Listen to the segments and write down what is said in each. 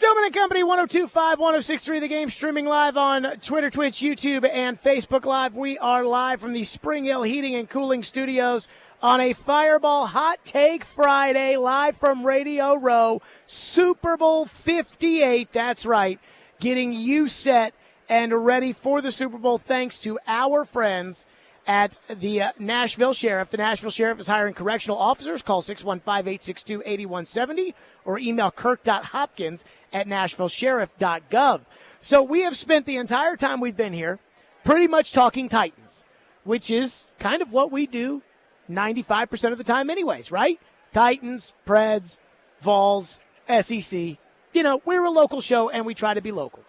Stillman and Company, 102.5, 106.3 The Game, streaming live on Twitter, Twitch, YouTube, and Facebook Live. We are live from the Spring Hill Heating and Cooling Studios on a Fireball Hot Take Friday, live from Radio Row, Super Bowl 58, that's right, getting you set and ready for the Super Bowl thanks to our friends at the Nashville Sheriff. The Nashville Sheriff is hiring correctional officers. Call 615-862-8170 or email kirk.hopkins@nashvillesheriff.gov. So we have spent the entire time we've been here pretty much talking Titans, which is kind of what we do 95% of the time anyways, right? Titans, Preds, Vols, SEC. You know, we're a local show and we try to be local.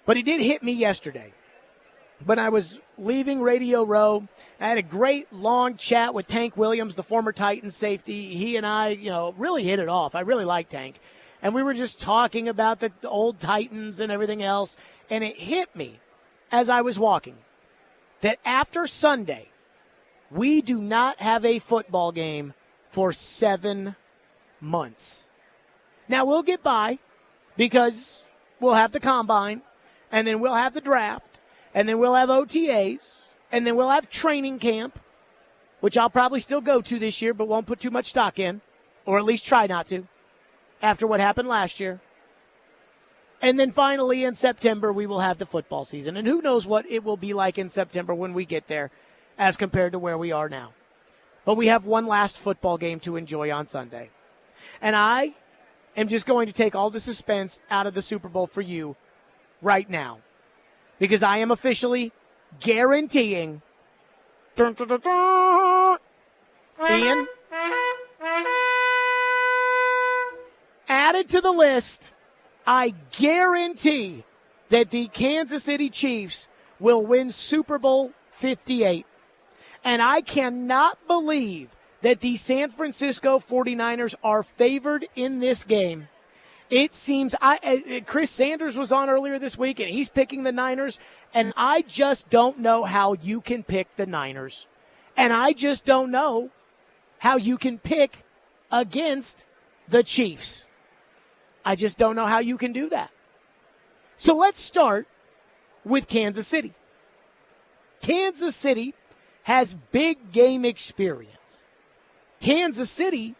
But it did hit me yesterday. When I was leaving Radio Row, I had a great long chat with Tank Williams, the former Titans safety. He and I, really hit it off. I really like Tank. And we were just talking about the old Titans and everything else. And it hit me as I was walking that after Sunday, we do not have a football game for 7 months. Now, we'll get by because we'll have the combine, and then we'll have the draft. And then we'll have OTAs, and then we'll have training camp, which I'll probably still go to this year, but won't put too much stock in, or at least try not to, after what happened last year. And then finally in September, we will have the football season. And who knows what it will be like in September when we get there as compared to where we are now. But we have one last football game to enjoy on Sunday. And I am just going to take all the suspense out of the Super Bowl for you right now. Because I am officially guaranteeing, Ian, added to the list, I guarantee that the Kansas City Chiefs will win Super Bowl 58. And I cannot believe that the San Francisco 49ers are favored in this game. It seems Chris Sanders was on earlier this week, and he's picking the Niners, and I just don't know how you can pick the Niners. And I just don't know how you can pick against the Chiefs. I just don't know how you can do that. So let's start with Kansas City. Kansas City has big game experience. Kansas City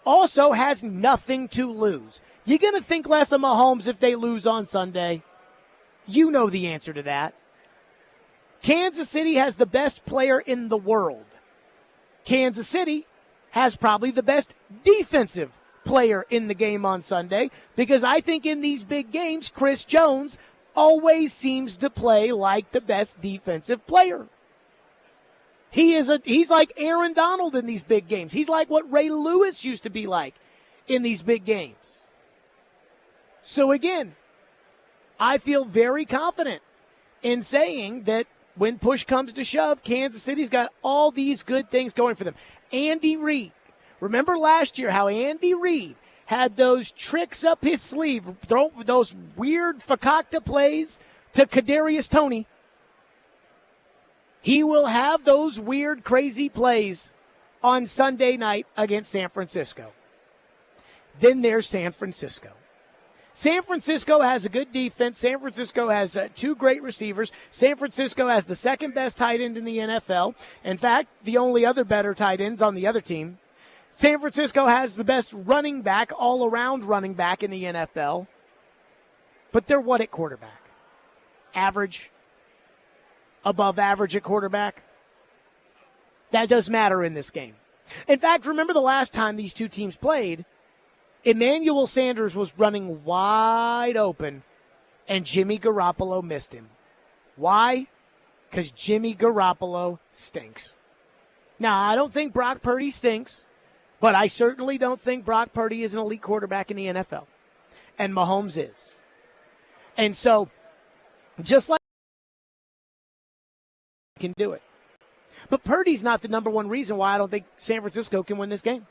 also has nothing to lose. You're going to think less of Mahomes if they lose on Sunday. You know the answer to that. Kansas City has the best player in the world. Kansas City has probably the best defensive player in the game on Sunday because I think in these big games, Chris Jones always seems to play like the best defensive player. He's like Aaron Donald in these big games. He's like what Ray Lewis used to be like in these big games. So again, I feel very confident in saying that when push comes to shove, Kansas City's got all these good things going for them. Andy Reid. Remember last year how Andy Reid had those tricks up his sleeve, throw those weird fakakta plays to Kadarius Toney. He will have those weird, crazy plays on Sunday night against San Francisco. Then there's San Francisco. San Francisco has a good defense. San Francisco has 2 great receivers. San Francisco has the second best tight end in the NFL. In fact, the only other better tight ends on the other team. San Francisco has the best running back, all-around running back in the NFL. But they're what at quarterback? Average? Above average at quarterback? That does matter in this game. In fact, remember the last time these two teams played, Emmanuel Sanders was running wide open, and Jimmy Garoppolo missed him. Why? Because Jimmy Garoppolo stinks. Now, I don't think Brock Purdy stinks, but I certainly don't think Brock Purdy is an elite quarterback in the NFL. And Mahomes is. And so, just like can do it. But Purdy's not the number one reason why I don't think San Francisco can win this game.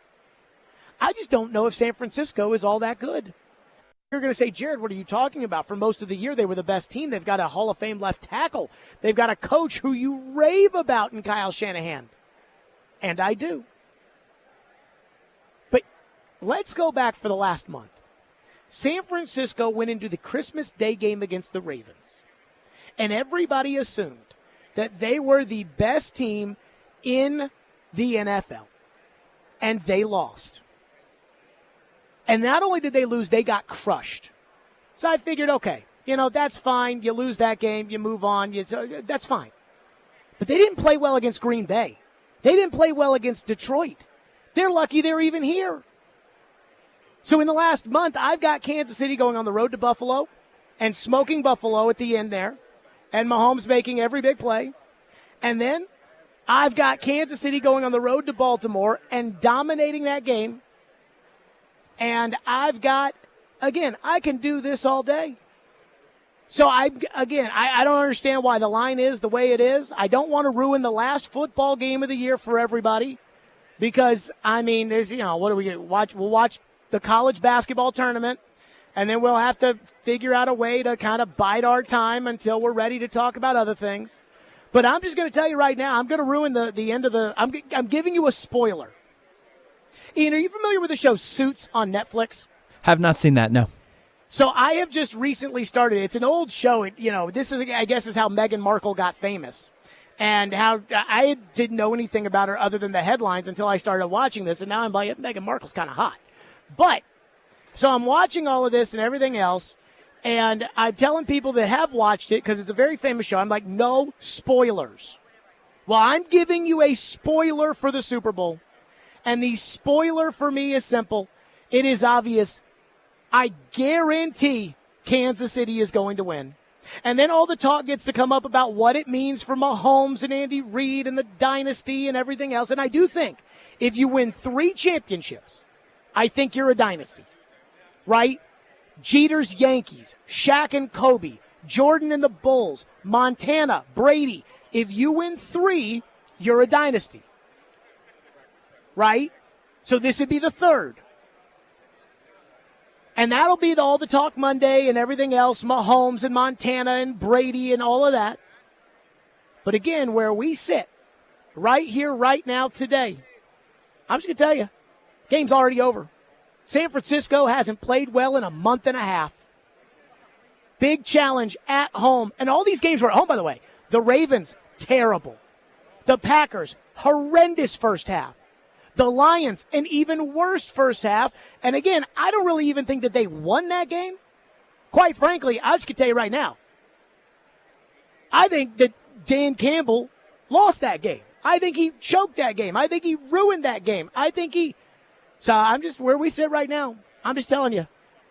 I just don't know if San Francisco is all that good. You're going to say, Jared, what are you talking about? For most of the year, they were the best team. They've got a Hall of Fame left tackle. They've got a coach who you rave about in Kyle Shanahan. And I do. But let's go back for the last month. San Francisco went into the Christmas Day game against the Ravens, and everybody assumed that they were the best team in the NFL, and they lost. And not only did they lose, they got crushed. So I figured, okay, that's fine. You lose that game, you move on. That's fine. But they didn't play well against Green Bay. They didn't play well against Detroit. They're lucky they're even here. So in the last month, I've got Kansas City going on the road to Buffalo and smoking Buffalo at the end there, and Mahomes making every big play. And then I've got Kansas City going on the road to Baltimore and dominating that game. And I've got, again, I can do this all day. So, I don't understand why the line is the way it is. I don't want to ruin the last football game of the year for everybody because, there's, what are we going to watch? We'll watch the college basketball tournament, and then we'll have to figure out a way to kind of bide our time until we're ready to talk about other things. But I'm just going to tell you right now, I'm going to ruin the end of the – I'm giving you a spoiler. Ian, are you familiar with the show Suits on Netflix? Have not seen that, no. So I have just recently started. It's an old show. This is, I guess, is how Meghan Markle got famous, and how I didn't know anything about her other than the headlines until I started watching this, and now I'm like, Meghan Markle's kind of hot. But so I'm watching all of this and everything else, and I'm telling people that have watched it because it's a very famous show. I'm like, no spoilers. Well, I'm giving you a spoiler for the Super Bowl, and the spoiler for me is simple. It is obvious. I guarantee Kansas City is going to win. And then all the talk gets to come up about what it means for Mahomes and Andy Reid and the dynasty and everything else. And I do think if you win 3 championships, I think you're a dynasty, right? Jeter's Yankees, Shaq and Kobe, Jordan and the Bulls, Montana, Brady. If you win 3, you're a dynasty, right? So this would be the 3rd. And that'll be all the talk Monday and everything else, Mahomes and Montana and Brady and all of that. But again, where we sit, right here, right now, today, I'm just going to tell you, game's already over. San Francisco hasn't played well in a month and a half. Big challenge at home. And all these games were at home, by the way. The Ravens, terrible. The Packers, horrendous first half. The Lions, an even worse first half. And again, I don't really even think that they won that game. Quite frankly, I just can tell you right now, I think that Dan Campbell lost that game. I think he choked that game. I think he ruined that game. So I'm just where we sit right now. I'm just telling you,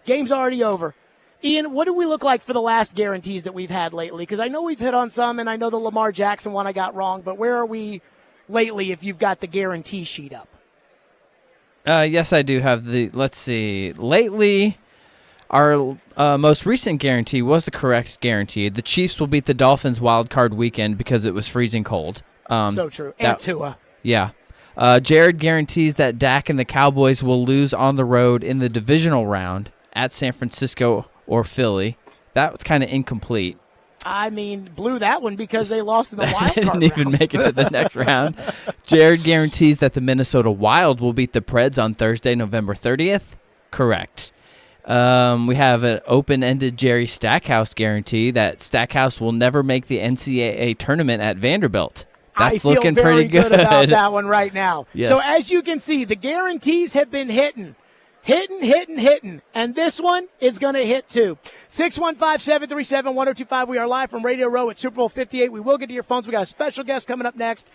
game's already over. Ian, what do we look like for the last guarantees that we've had lately? Because I know we've hit on some, and I know the Lamar Jackson one I got wrong, but where are we lately if you've got the guarantee sheet up? Yes, I do have let's see. Lately, our most recent guarantee was the correct guarantee. The Chiefs will beat the Dolphins wild card weekend because it was freezing cold. So true. And Tua. Yeah. Jared guarantees that Dak and the Cowboys will lose on the road in the divisional round at San Francisco or Philly. That was kind of incomplete. Blew that one because they lost in the wild card didn't even make it to the next round. Jared guarantees that the Minnesota Wild will beat the Preds on Thursday, November 30th. Correct. We have an open-ended Jerry Stackhouse guarantee that Stackhouse will never make the NCAA tournament at Vanderbilt. That's looking pretty good. I feel very good about that one right now. Yes. So as you can see, the guarantees have been hitting. And this one is going to hit too. 615-737-1025. We are live from Radio Row at Super Bowl 58. We will get to your phones. We got a special guest coming up next.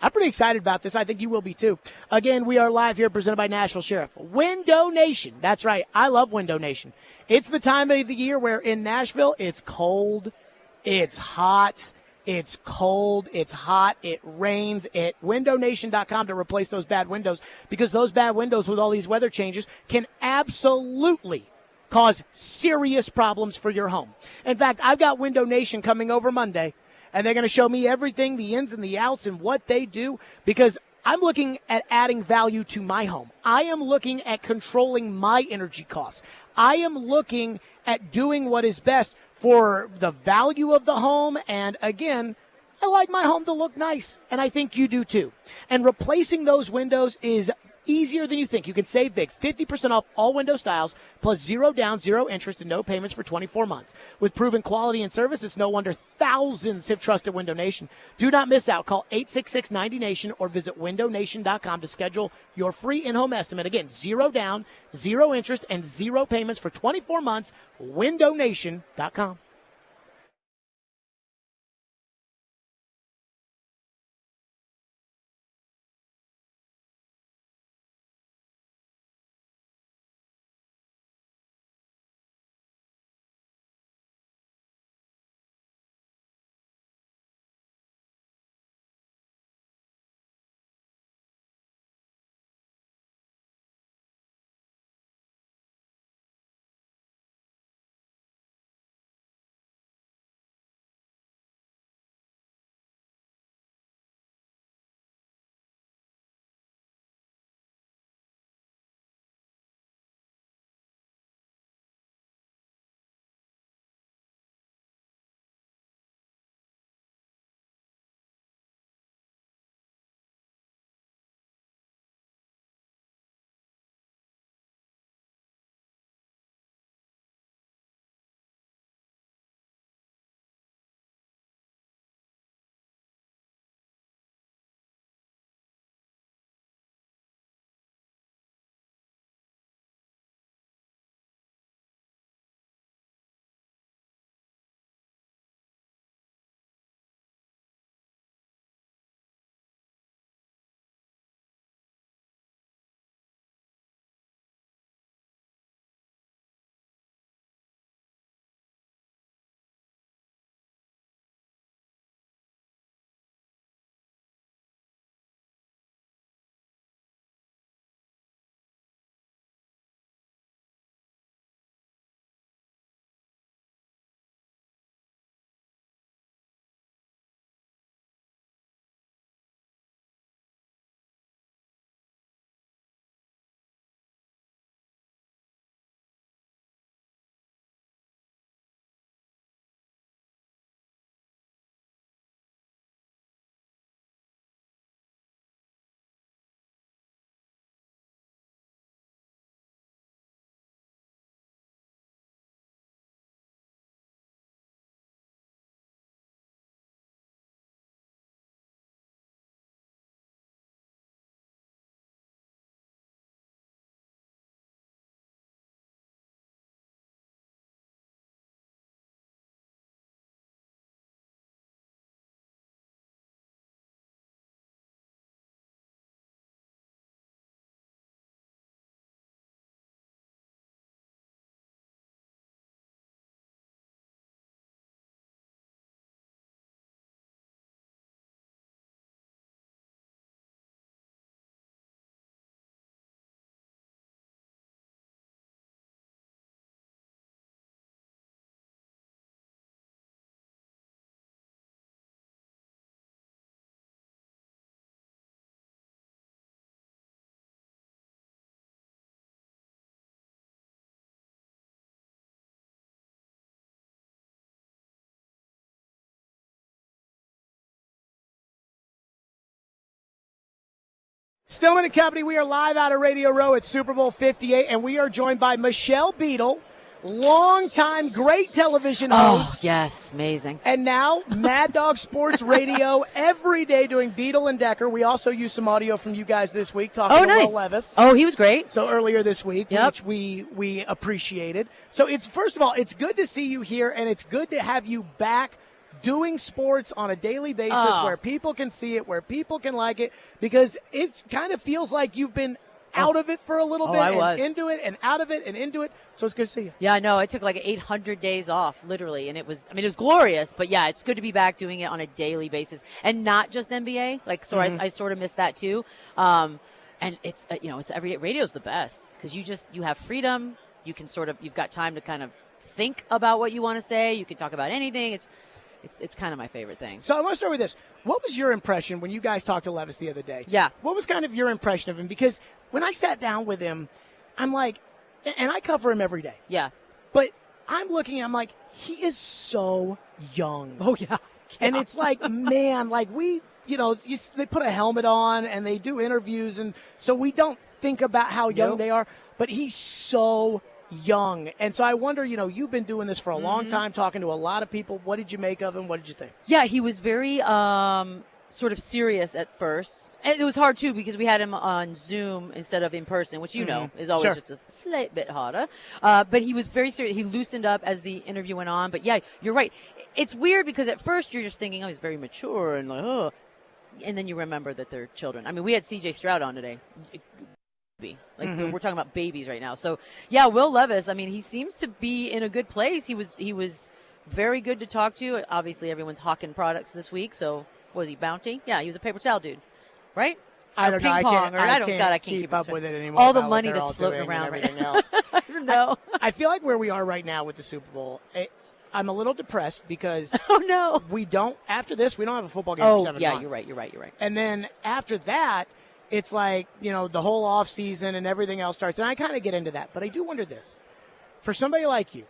I'm pretty excited about this. I think you will be too. Again, we are live here presented by Nashville Sheriff. Window Nation. That's right. I love Window Nation. It's the time of the year where in Nashville it's cold, it's hot, it's cold, it's hot, it rains. At windownation.com to replace those bad windows, because those bad windows with all these weather changes can absolutely cause serious problems for your home. In fact, I've got Window Nation coming over Monday, and they're going to show me everything, the ins and the outs and what they do, because I'm looking at adding value to my home. I am looking at controlling my energy costs. I am looking at doing what is best for the value of the home. And again, I like my home to look nice, and I think you do too. And replacing those windows is easier than you think. You can save big. 50% off all window styles, plus 0 down, 0 interest, and no payments for 24 months. With proven quality and service, it's no wonder thousands have trusted Window Nation. Do not miss out. Call 866-90Nation or visit windownation.com to schedule your free in-home estimate. Again, 0 down, 0 interest, and 0 payments for 24 months. windownation.com. Stillman and Company, we are live out of Radio Row at Super Bowl 58, and we are joined by Michelle Beadle, longtime great television host. Oh, yes, amazing. And now Mad Dog Sports Radio every day doing Beadle and Decker. We also used some audio from you guys this week talking to Will Levis. Oh, he was great. So earlier this week, Yep. which we appreciated. So it's, first of all, it's good to see you here, and it's good to have you back doing sports on a daily basis where people can see it, where people can like it, because it kind of feels like you've been out of it for a little bit and into it and out of it and into it. So it's good to see you. Yeah, I know. I took like 800 days off, literally, and it was glorious. But yeah, it's good to be back doing it on a daily basis, and not just NBA. Like, so I sort of missed that too. And it's it's every day. Radio's the best because you have freedom. You can you've got time to kind of think about what you want to say. You can talk about anything. It's kind of my favorite thing. So I want to start with this. What was your impression when you guys talked to Levis the other day? Yeah. What was kind of your impression of him? Because when I sat down with him, I'm like, and I cover him every day. Yeah. But I'm looking, I'm like, he is so young. Oh, yeah. And it's like, man, like they put a helmet on and they do interviews, and so we don't think about how young they are. But he's so young, and so I wonder. You've been doing this for a long time, talking to a lot of people. What did you make of him? What did you think? Yeah, he was very sort of serious at first. And it was hard, too, because we had him on Zoom instead of in person, which is always just a slight bit harder. But he was very serious. He loosened up as the interview went on. But, yeah, you're right. It's weird because at first you're just thinking, he's very mature and like, oh. And then you remember that they're children. I mean, we had C.J. Stroud on today. We're talking about babies right now. So, yeah, Will Levis, I mean, he seems to be in a good place. He was very good to talk to. Obviously, everyone's hawking products this week, so – was he Bounty? Yeah, he was a paper towel dude, right? I don't know. I can't keep up with it anymore. All the money that's floating around and everything else. I don't know. I feel like where we are right now with the Super Bowl, I'm a little depressed because we don't have a football game for 7 months. You're right. And then after that, it's like, the whole off season and everything else starts. And I kind of get into that. But I do wonder this. For somebody like you,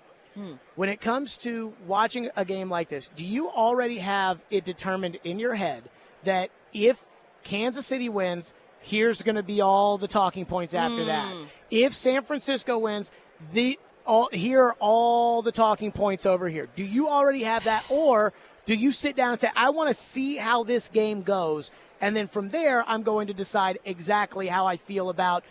when it comes to watching a game like this, do you already have it determined in your head that if Kansas City wins, here's going to be all the talking points after that? If San Francisco wins, here are all the talking points over here. Do you already have that, or do you sit down and say, I want to see how this game goes, and then from there I'm going to decide exactly how I feel about,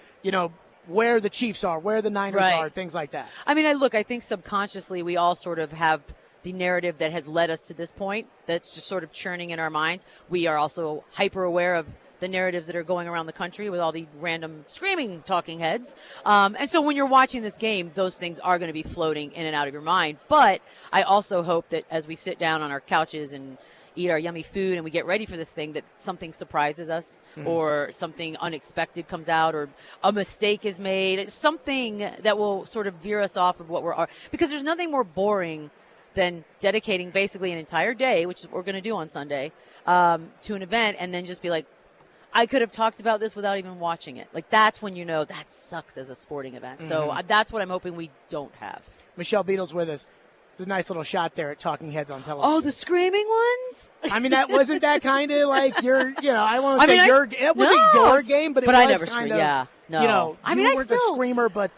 where the Chiefs are, where the Niners are, things like that? I mean, I think subconsciously we all sort of have the narrative that has led us to this point that's just sort of churning in our minds. We are also hyper aware of the narratives that are going around the country with all the random screaming talking heads. And so when you're watching this game, those things are going to be floating in and out of your mind. But I also hope that as we sit down on our couches and eat our yummy food and we get ready for this thing, that something surprises us or something unexpected comes out or a mistake is made. It's something that will sort of veer us off of what we're – because there's nothing more boring than dedicating basically an entire day, which is what we're going to do on Sunday, to an event and then just be like, I could have talked about this without even watching it. Like, that's when that sucks as a sporting event. So that's what I'm hoping we don't have. Michelle Beadle's with us. There's a nice little shot there at Talking Heads on television. Oh, the screaming ones? I mean, that wasn't that kind of like your, I won't say it wasn't your game, but it was I never kind scream. of, yeah, no. I mean, you weren't the screamer, but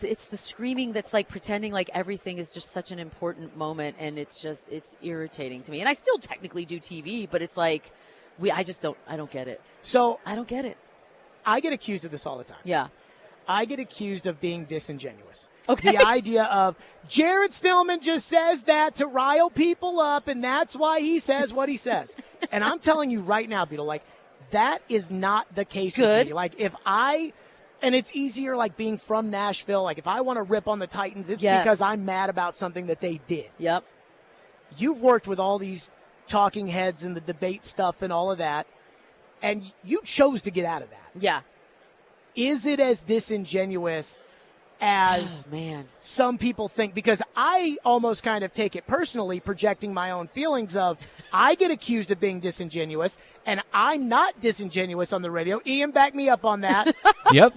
it's the screaming that's like pretending like everything is just such an important moment, and it's irritating to me. And I still technically do TV, but it's like, I don't get it. So I don't get it. I get accused of this all the time. Yeah. I get accused of being disingenuous. Okay. The idea of Jared Stillman just says that to rile people up, and that's why he says what he says. And I'm telling you right now, Beadle, like, that is not the case with me. Like, and it's easier, like, being from Nashville. Like, if I want to rip on the Titans, it's because I'm mad about something that they did. Yep. You've worked with all these talking heads and the debate stuff and all of that, and you chose to get out of that. Yeah. Is it as disingenuous as some people think? Because I almost kind of take it personally, projecting my own feelings of I get accused of being disingenuous, and I'm not disingenuous on the radio. Ian, back me up on that. Yep.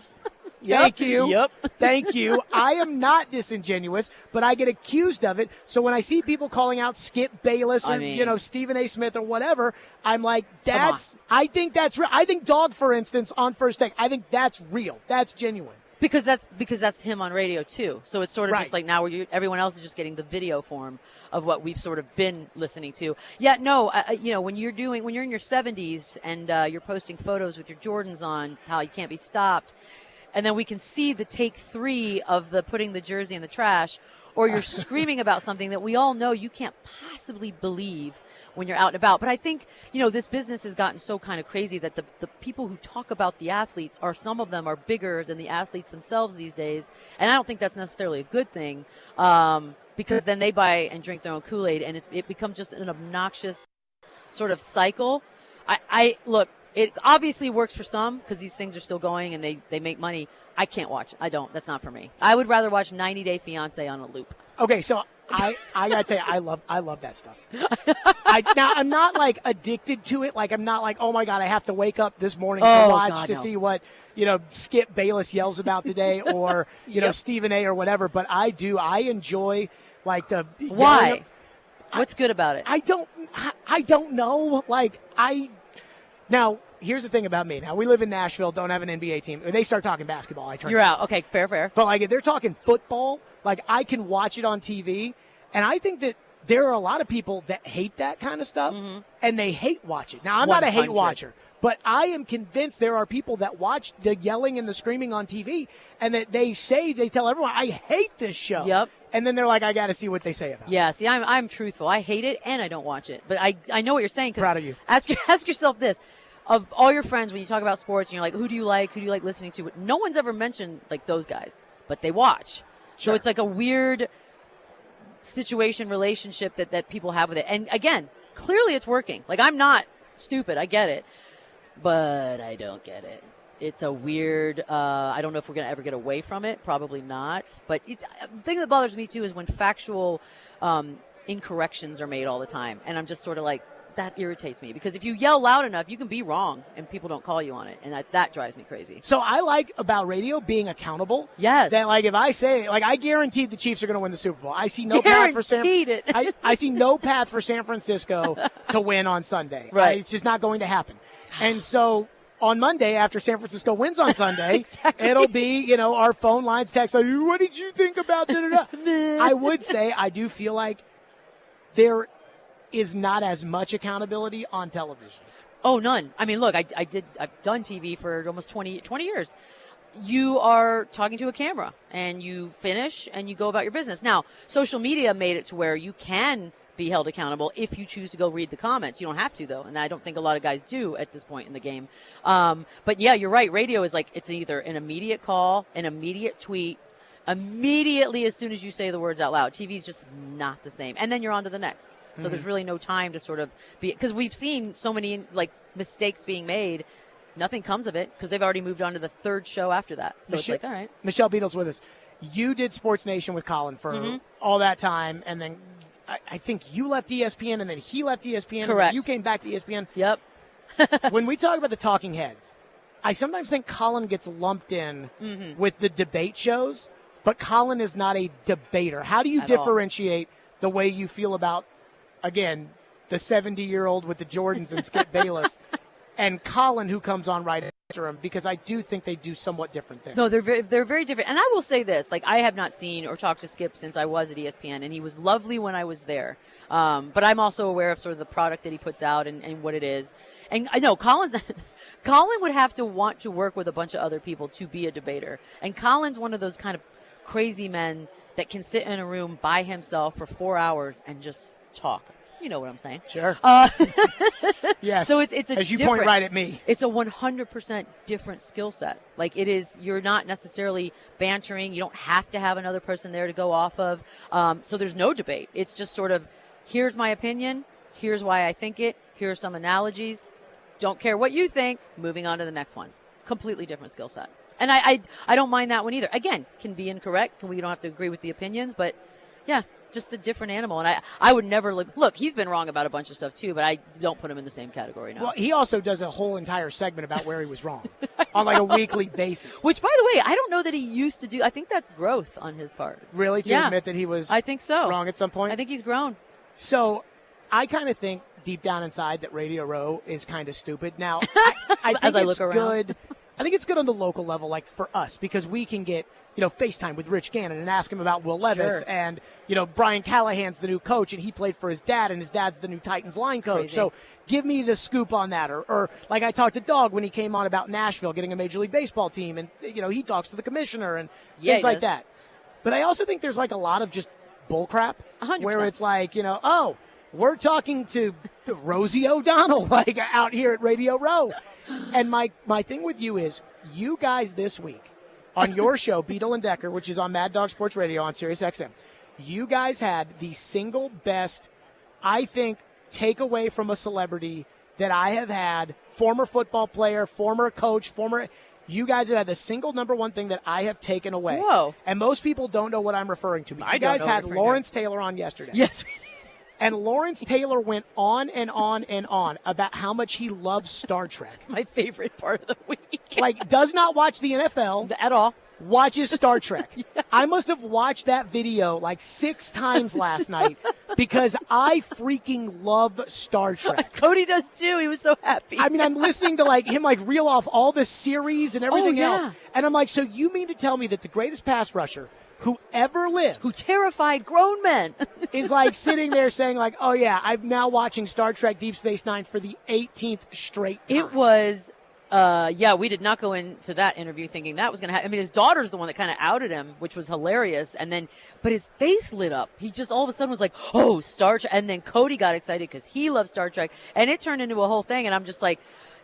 Thank you. Yep. Thank you. I am not disingenuous, but I get accused of it. So when I see people calling out Skip Bayless or, Stephen A. Smith or whatever, I'm like, I think that's real. I think Dog, for instance, on First Take, I think that's real. That's genuine. Because that's him on radio too. So it's sort of just like now everyone else is just getting the video form of what we've sort of been listening to. Yeah, no, when you're in your 70s and you're posting photos with your Jordans on, how you can't be stopped, and then we can see the take 3 of the putting the jersey in the trash, or you're screaming about something that we all know you can't possibly believe when you're out and about. But I think, this business has gotten so kind of crazy that the people who talk about the athletes some of them are bigger than the athletes themselves these days. And I don't think that's necessarily a good thing, because then they buy and drink their own Kool-Aid, and it becomes just an obnoxious sort of cycle. Look, it obviously works for some because these things are still going and they make money. I can't watch it. I don't. That's not for me. I would rather watch 90 Day Fiancé on a loop. Okay, so I gotta tell you, I love that stuff. Now I'm not like addicted to it. Like I'm not like, oh my God, I have to wake up this morning to watch see what Skip Bayless yells about today, or Stephen A. or whatever. But I enjoy like the why. What's good about it? I don't know. Like Now, here's the thing about me. Now, we live in Nashville, don't have an NBA team. When they start talking basketball, I turn. You're out. Okay, fair. But, like, if they're talking football, like, I can watch it on TV. And I think that there are a lot of people that hate that kind of stuff, and they hate watch it. Now, I'm not a hate 100. watcher, but I am convinced there are people that watch the yelling and the screaming on TV, and that they tell everyone, I hate this show. Yep. And then they're like, I got to see what they say about it. Yeah, see, I'm truthful. I hate it, and I don't watch it. But I know what you're saying. 'Cause Proud of you. Ask yourself this. Of all your friends, when you talk about sports, and you're like, who do you like listening to? No one's ever mentioned, like, those guys, but they watch. Sure. So it's like a weird relationship that people have with it. And, again, clearly it's working. Like, I'm not stupid. I get it. But I don't get it. It's a weird, I don't know if we're going to ever get away from it. Probably not. But the thing that bothers me, too, is when factual incorrections are made all the time. And I'm just sort of like, that irritates me. Because if you yell loud enough, you can be wrong, and people don't call you on it. And that drives me crazy. So I like about radio being accountable. Yes. That, like, if I say, like, I guaranteed the Chiefs are going to win the Super Bowl. I see no path for I see no path for San Francisco to win on Sunday. Right. It's just not going to happen. And so on Monday, after San Francisco wins on Sunday, Exactly. it'll be, our phone lines text, like, what did you think about da-da-da? I would say I do feel like there is not as much accountability on television. Oh, none. I mean, look, I've done TV for almost 20 years. You are talking to a camera, and you finish, and you go about your business. Now, social media made it to where you can be held accountable if you choose to go read the comments. You don't have to, though, and I don't think a lot of guys do at this point in the game. But, yeah, you're right. Radio is like, it's either an immediate call, an immediate tweet, immediately as soon as you say the words out loud. TV is just not the same. And then you're on to the next. So there's really no time to sort of be – because we've seen so many, like, mistakes being made. Nothing comes of it because they've already moved on to the third show after that. So it's like, all right. Michelle Beadle's with us. You did Sports Nation with Colin for all that time, and then I think you left ESPN, and then he left ESPN. Correct. And then you came back to ESPN. Yep. When we talk about the talking heads, I sometimes think Colin gets lumped in with the debate shows, but Colin is not a debater. How do you differentiate the way you feel about, again, the 70-year-old with the Jordans and Skip Bayless, and Colin, who comes on right after him? Because I do think they do somewhat different things. No, they're very different. And I will say this, like, I have not seen or talked to Skip since I was at ESPN, and he was lovely when I was there. But I'm also aware of sort of the product that he puts out and what it is. And I know Colin would have to want to work with a bunch of other people to be a debater. And Colin's one of those kind of crazy men that can sit in a room by himself for 4 hours and just talk. You know what I'm saying? Sure. Yes. So it's a as you point right at me. It's a 100% different skill set. Like, it is, you're not necessarily bantering. You don't have to have another person there to go off of. So there's no debate. It's just sort of, here's my opinion. Here's why I think it. Here are some analogies. Don't care what you think. Moving on to the next one. Completely different skill set. And I don't mind that one either. Again, can be incorrect. We don't have to agree with the opinions, but yeah, just a different animal. And I would never look, he's been wrong about a bunch of stuff too, but I don't put him in the same category now. Well, he also does a whole entire segment about where he was wrong on like a weekly basis. Which, by the way, I don't know that he used to do. I think that's growth on his part. Really? To admit that he was I think so. wrong at some point? I think he's grown. So I kind of think deep down inside that Radio Row is kind of stupid. Now, I think As I it's look around. good. I think it's good on the local level, like for us, because we can get, FaceTime with Rich Gannon and ask him about Will Levis. Sure. And, Brian Callahan's the new coach, and he played for his dad, and his dad's the new Titans line coach. Crazy. So give me the scoop on that. Or like I talked to Doug when he came on about Nashville getting a Major League Baseball team, and, he talks to the commissioner and things like that. But I also think there's like a lot of just bullcrap 100%. where it's like, we're talking to Rosie O'Donnell, like out here at Radio Row. And my thing with you is, you guys this week on your show, Beadle and Decker, which is on Mad Dog Sports Radio on Sirius XM, you guys had the single best, I think, takeaway from a celebrity that I have had, former football player, former coach, you guys have had the single number one thing that I have taken away. Whoa. And most people don't know what I'm referring to. But you guys had Lawrence Taylor on yesterday. Yes, we did. And Lawrence Taylor went on and on and on about how much he loves Star Trek. It's my favorite part of the week. Like, does not watch the NFL. At all. Watches Star Trek. Yes. I must have watched that video like 6 times last night because I freaking love Star Trek. Cody does too. He was so happy. I mean, I'm listening to him reel off all the series and everything else. And I'm like, so you mean to tell me that the greatest pass rusher who ever lived, who terrified grown men, is like sitting there saying like, oh yeah, I'm now watching Star Trek Deep Space Nine for the 18th straight time. It was, we did not go into that interview thinking that was going to happen. I mean, his daughter's the one that kind of outed him, which was hilarious. And then, but his face lit up. He just all of a sudden was like, oh, Star Trek. And then Cody got excited because he loves Star Trek. And it turned into a whole thing. And I'm just like,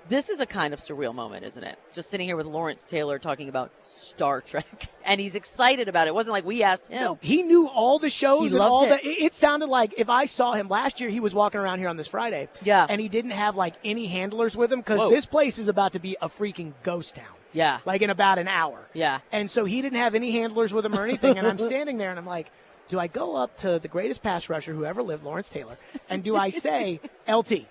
this is a kind of surreal moment, isn't it? Just sitting here with Lawrence Taylor talking about Star Trek. And he's excited about it. It wasn't like we asked him. No, he knew all the shows He and all loved the. It sounded like if I saw him last year, he was walking around here on this Friday. Yeah. And he didn't have like any handlers with him because Whoa. this place is about to be a freaking ghost town. Yeah. Like in about an hour. Yeah. And so he didn't have any handlers with him or anything. And I'm standing there and I'm like, do I go up to the greatest pass rusher who ever lived, Lawrence Taylor, and do I say, LT,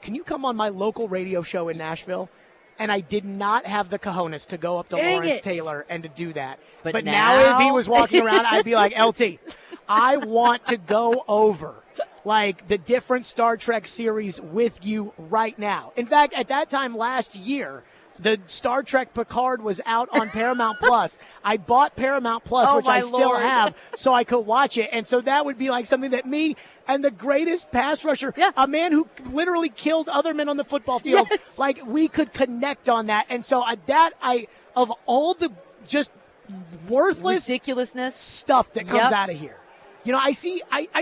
can you come on my local radio show in Nashville? And I did not have the cojones to go up to Lawrence Taylor and to do that. But now if he was walking around, I'd be like, LT, I want to go over like the different Star Trek series with you right now. In fact, at that time last year, the Star Trek Picard was out on Paramount Plus. I bought Paramount Plus, which I still have, so I could watch it. And so that would be like something that me and the greatest pass rusher, a man who literally killed other men on the football field, like we could connect on that. And so of all the just worthless ridiculousness stuff that comes out of here. You know, I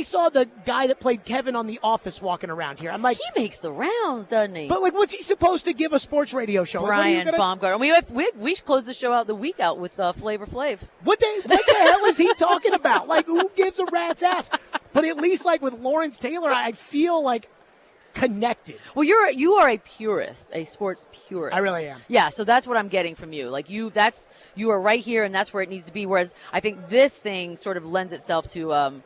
saw the guy that played Kevin on The Office walking around here. I'm like, he makes the rounds, doesn't he? But like, what's he supposed to give a sports radio show? Brian Baumgartner. We closed the show out the week out with Flavor Flav. What the hell is he talking about? Like, who gives a rat's ass? But at least like with Lawrence Taylor, I feel like connected. Well, you are a purist, a sports purist. I really am. Yeah, so that's what I'm getting from you. Like you are right here, and that's where it needs to be. Whereas I think this thing sort of lends itself to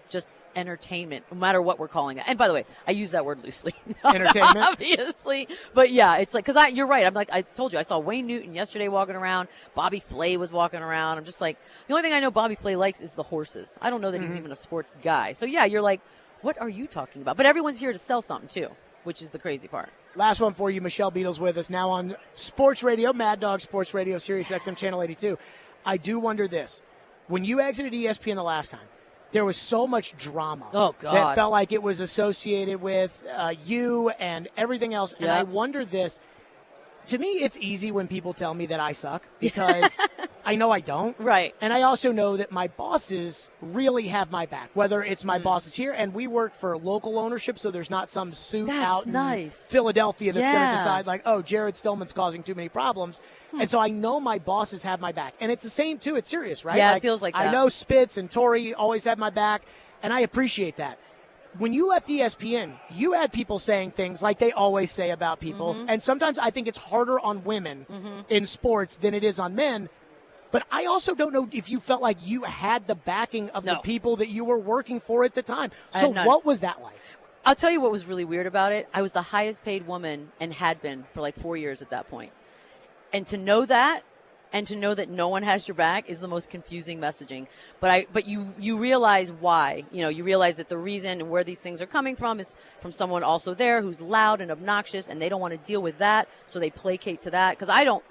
just entertainment, no matter what we're calling it. And by the way, I use that word loosely. Entertainment, obviously. But yeah, it's like because you're right. I'm like I told you, I saw Wayne Newton yesterday walking around. Bobby Flay was walking around. I'm just like the only thing I know Bobby Flay likes is the horses. I don't know that he's even a sports guy. So yeah, you're like, what are you talking about? But everyone's here to sell something too, which is the crazy part. Last one for you. Michelle Beadle's with us now on Sports Radio, Mad Dog Sports Radio, Sirius XM Channel 82. I do wonder this. When you exited ESPN the last time, there was so much drama that felt like it was associated with you and everything else. And I wonder this. To me, it's easy when people tell me that I suck because I know I don't. Right. And I also know that my bosses really have my back, whether it's my bosses here, and we work for local ownership, so there's not some suit out in Philadelphia that's going to decide, like, oh, Jared Stillman's causing too many problems. And so I know my bosses have my back. And it's the same, too, at Sirius, right? Yeah, it feels like that. I know Spitz and Tori always have my back, and I appreciate that. When you left ESPN, you had people saying things like they always say about people. And sometimes I think it's harder on women in sports than it is on men. But I also don't know if you felt like you had the backing of the people that you were working for at the time. So what was that like? I'll tell you what was really weird about it. I was the highest paid woman and had been for like 4 years at that point. And to know that, and to know that no one has your back is the most confusing messaging. But you realize why. You know, you realize that the reason and where these things are coming from is from someone also there who's loud and obnoxious, and they don't want to deal with that, so they placate to that. Because I don't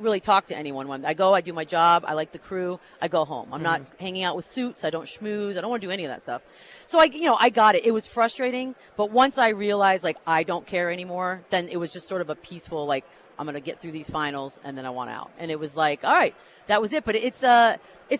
really talk to anyone. When I go, I do my job. I like the crew. I go home. I'm not hanging out with suits. I don't schmooze. I don't want to do any of that stuff. So I got it. It was frustrating. But once I realized, like, I don't care anymore, then it was just sort of a peaceful, like, I'm going to get through these finals, and then I want out. And it was like, all right, that was it. But it's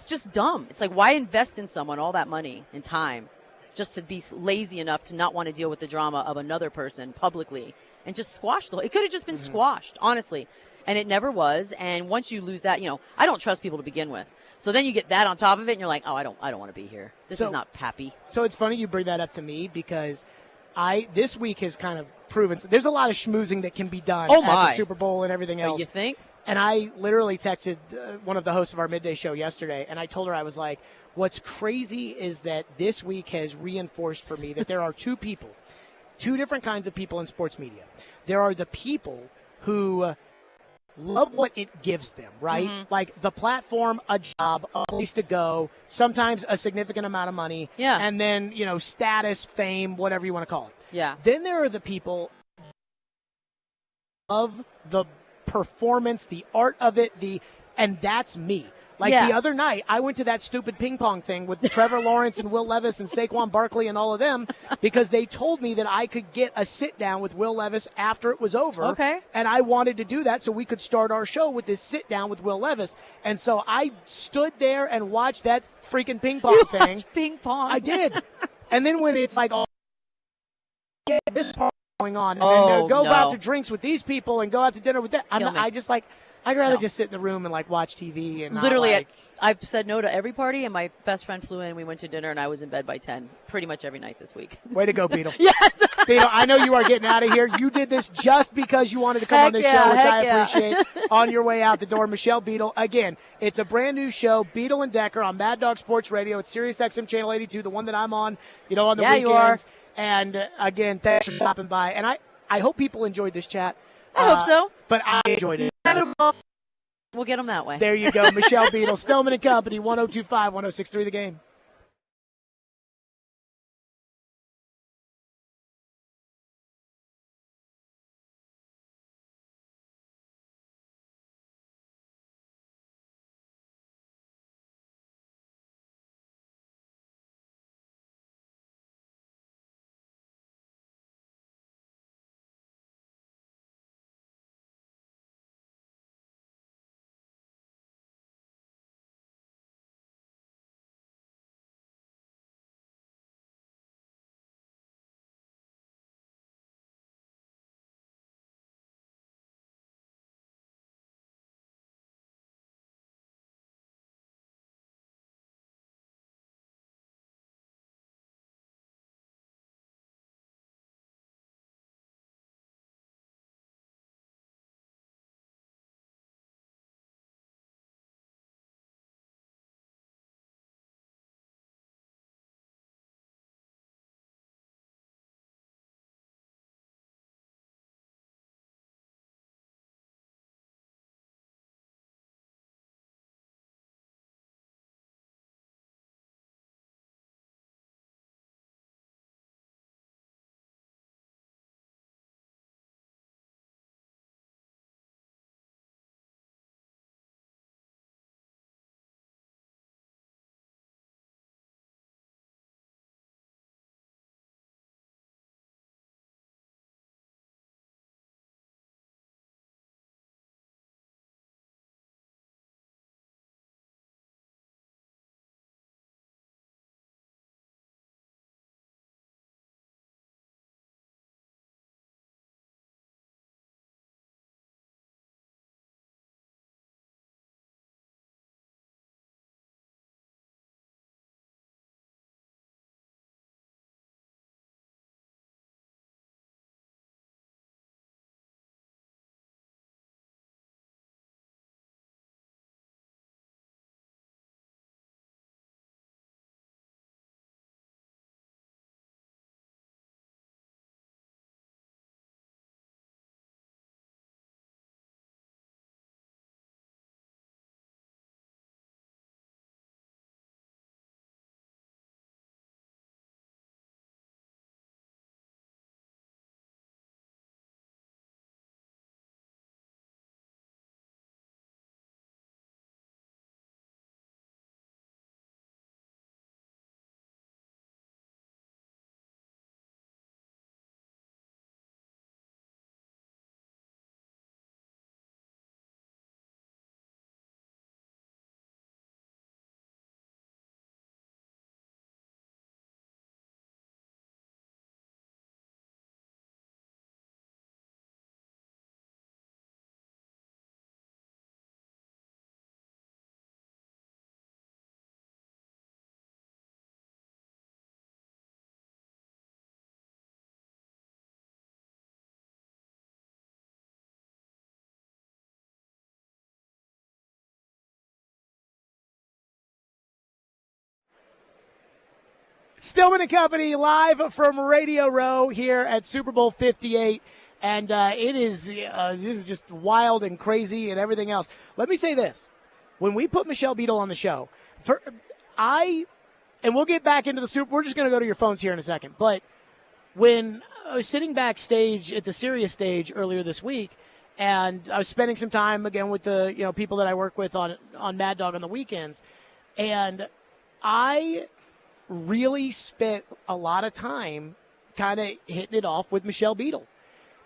just dumb. It's like, why invest in someone all that money and time just to be lazy enough to not want to deal with the drama of another person publicly and just squash the whole. It could have just been squashed, honestly. And it never was. And once you lose that, I don't trust people to begin with. So then you get that on top of it, and you're like, oh, I don't want to be here. This is not happy. So it's funny you bring that up to me because this week has kind of proven there's a lot of schmoozing that can be done at the Super Bowl and everything else. You think? And I literally texted one of the hosts of our midday show yesterday, and I told her, I was like, what's crazy is that this week has reinforced for me that there are two different kinds of people in sports media. There are the people who love what it gives them, right? Like the platform, a job, a place to go, sometimes a significant amount of money, and then, status, fame, whatever you want to call it. Yeah. Then there are the people of the performance, the art of it, and that's me. Like the other night, I went to that stupid ping pong thing with Trevor Lawrence and Will Levis and Saquon Barkley and all of them because they told me that I could get a sit down with Will Levis after it was over. Okay. And I wanted to do that so we could start our show with this sit down with Will Levis. And so I stood there and watched that freaking ping pong thing. Watched ping pong. I did. And then when it's like, this part going on, and then go out to drinks with these people and go out to dinner with that, I'd rather just sit in the room and watch TV and literally. I've said no to every party, and my best friend flew in. We went to dinner, and I was in bed by 10 pretty much every night this week. Way to go, Beadle. Yes. Beadle, I know you are getting out of here. You did this just because you wanted to come on this show, which I appreciate. On your way out the door, Michelle Beadle. Again, it's a brand new show, Beadle and Decker on Mad Dog Sports Radio. It's Sirius XM Channel 82, the one that I'm on, on the weekends. You are. And again, thanks for stopping by. And I hope people enjoyed this chat. I hope so. But I enjoyed it. We'll get them that way. There you go. Michelle Beadle, Stillman and Company, 102.5, 106.3 The Game. Stillman and Company live from Radio Row here at Super Bowl 58. And it is this is just wild and crazy and everything else. Let me say this. When we put Michelle Beadle on the show, and we'll get back into the Super. We're just going to go to your phones here in a second. But when I was sitting backstage at the Sirius stage earlier this week, and I was spending some time again with the people that I work with on Mad Dog on the weekends, and I really spent a lot of time kind of hitting it off with Michelle Beadle.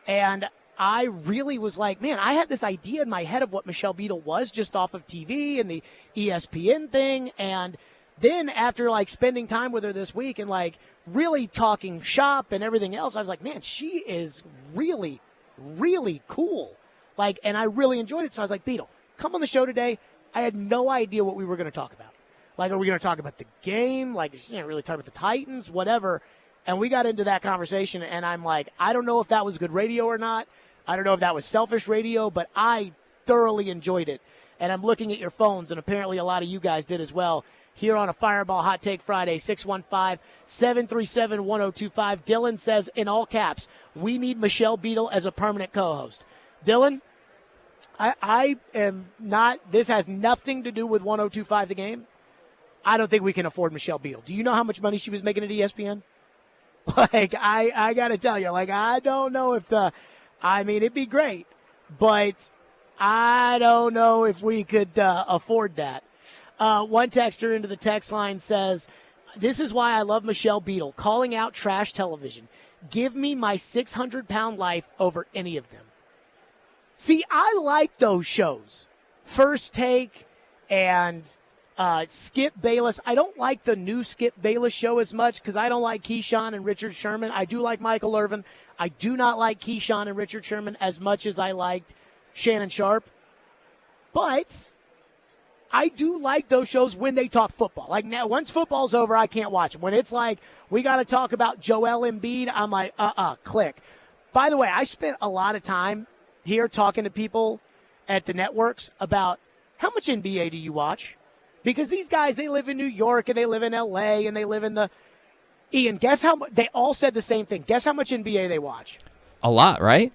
And I really was like, man, I had this idea in my head of what Michelle Beadle was just off of TV and the ESPN thing. And then after like spending time with her this week and like really talking shop and everything else, I was like, man, she is really, really cool. Like, and I really enjoyed it. So I was like, Beadle, come on the show today. I had no idea what we were going to talk about. Like, are we going to talk about the game? Like, she didn't really talk about the Titans, whatever. And we got into that conversation, and I'm like, I don't know if that was good radio or not. I don't know if that was selfish radio, but I thoroughly enjoyed it. And I'm looking at your phones, and apparently a lot of you guys did as well. Here on a Fireball Hot Take Friday, 615-737-1025. Dylan says, in all caps, we need Michelle Beadle as a permanent co-host. Dylan, I am not – this has nothing to do with 1025 The Game. I don't think we can afford Michelle Beadle. Do you know how much money she was making at ESPN? Like, I got to tell you, like, I don't know if it'd be great, but I don't know if we could afford that. One texter into the text line says, this is why I love Michelle Beadle, calling out trash television. Give me my 600-pound life over any of them. See, I like those shows. First Take and Skip Bayless. I don't like the new Skip Bayless show as much because I don't like Keyshawn and Richard Sherman. I do like Michael Irvin. I do not like Keyshawn and Richard Sherman as much as I liked Shannon Sharp. But I do like those shows when they talk football. Like now, once football's over, I can't watch them. When it's like, we got to talk about Joel Embiid, I'm like, click. By the way, I spent a lot of time here talking to people at the networks about how much NBA do you watch? Because these guys, they live in New York and they live in L.A. and they live in Ian, guess how much? They all said the same thing. Guess how much NBA they watch? A lot, right?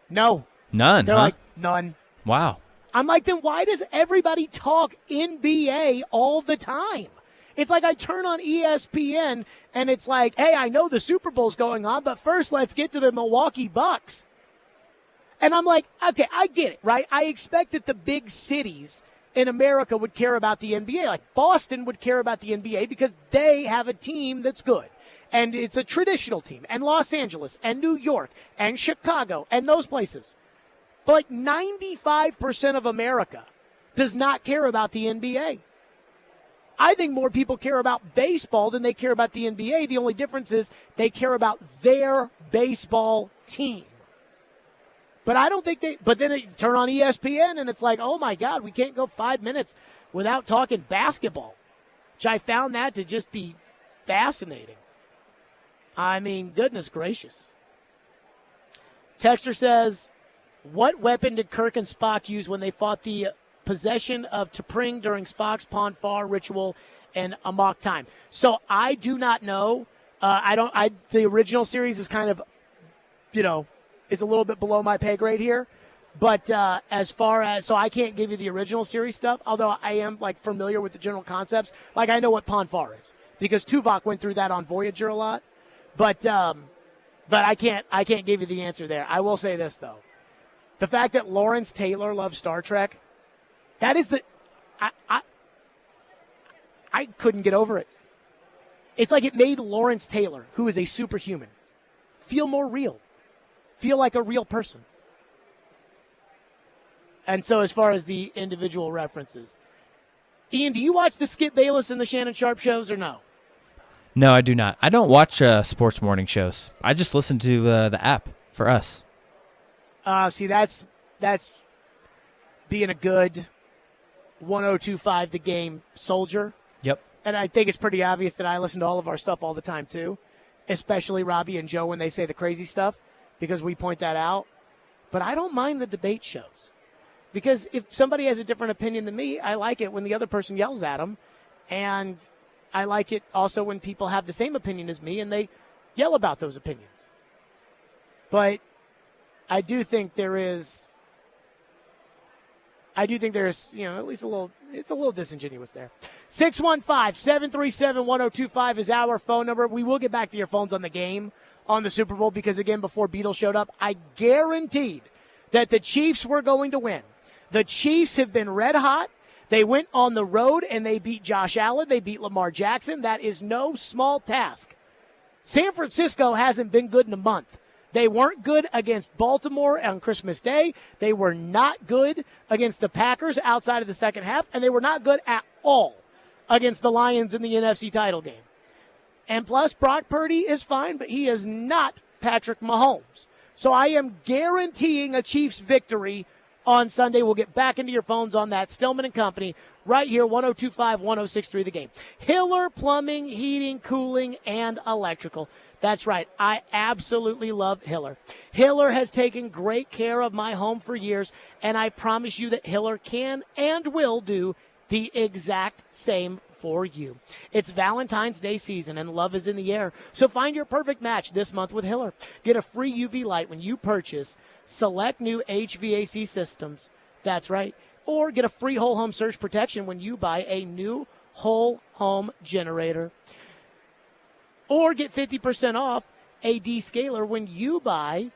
No. None, They're huh? like, none. Wow. I'm like, then why does everybody talk NBA all the time? It's like I turn on ESPN and it's like, hey, I know the Super Bowl's going on, but first let's get to the Milwaukee Bucks. And I'm like, okay, I get it, right? I expect that the big cities in America would care about the NBA. Like Boston would care about the NBA because they have a team that's good. And it's a traditional team. And Los Angeles and New York and Chicago and those places. But like 95% of America does not care about the NBA. I think more people care about baseball than they care about the NBA. The only difference is they care about their baseball team. But I don't think but then you turn on ESPN and it's like, oh my God, we can't go 5 minutes without talking basketball, which I found that to just be fascinating. I mean, goodness gracious. Texter says, what weapon did Kirk and Spock use when they fought the possession of T'Pring during Spock's Pon-farr ritual and Amok Time? So I do not know. The original series is kind of, is a little bit below my pay grade here. But as far as, so I can't give you the original series stuff, although I am like familiar with the general concepts. Like I know what Pon-farr is because Tuvok went through that on Voyager a lot. But I can't give you the answer there. I will say this though. The fact that Lawrence Taylor loves Star Trek, that is I couldn't get over it. It's like it made Lawrence Taylor, who is a superhuman, feel more real. Feel like a real person. And so as far as the individual references, Ian, do you watch the Skip Bayless and the Shannon Sharp shows or no? No, I do not. I don't watch sports morning shows. I just listen to the app for us. See, that's being a good 1025 The Game soldier. Yep. And I think it's pretty obvious that I listen to all of our stuff all the time too, especially Robbie and Joe when they say the crazy stuff, because we point that out. But I don't mind the debate shows. Because if somebody has a different opinion than me, I like it when the other person yells at them. And I like it also when people have the same opinion as me and they yell about those opinions. But I do think there's, at least it's a little disingenuous there. 615-737-1025 is our phone number. We will get back to your phones on the game on the Super Bowl because, again, before Beadle showed up, I guaranteed that the Chiefs were going to win. The Chiefs have been red hot. They went on the road and they beat Josh Allen. They beat Lamar Jackson. That is no small task. San Francisco hasn't been good in a month. They weren't good against Baltimore on Christmas Day. They were not good against the Packers outside of the second half, and they were not good at all against the Lions in the NFC title game. And plus, Brock Purdy is fine, but he is not Patrick Mahomes. So I am guaranteeing a Chiefs victory on Sunday. We'll get back into your phones on that. Stillman and Company, right here, 102.5, 106.3 The Game. Hiller Plumbing, Heating, Cooling, and Electrical. That's right. I absolutely love Hiller. Hiller has taken great care of my home for years, and I promise you that Hiller can and will do the exact same for you. It's Valentine's Day season, and love is in the air. So find your perfect match this month with Hiller. Get a free UV light when you purchase select new HVAC systems. That's right. Or get a free whole home surge protection when you buy a new whole home generator. Or get 50% off a descaler when you buy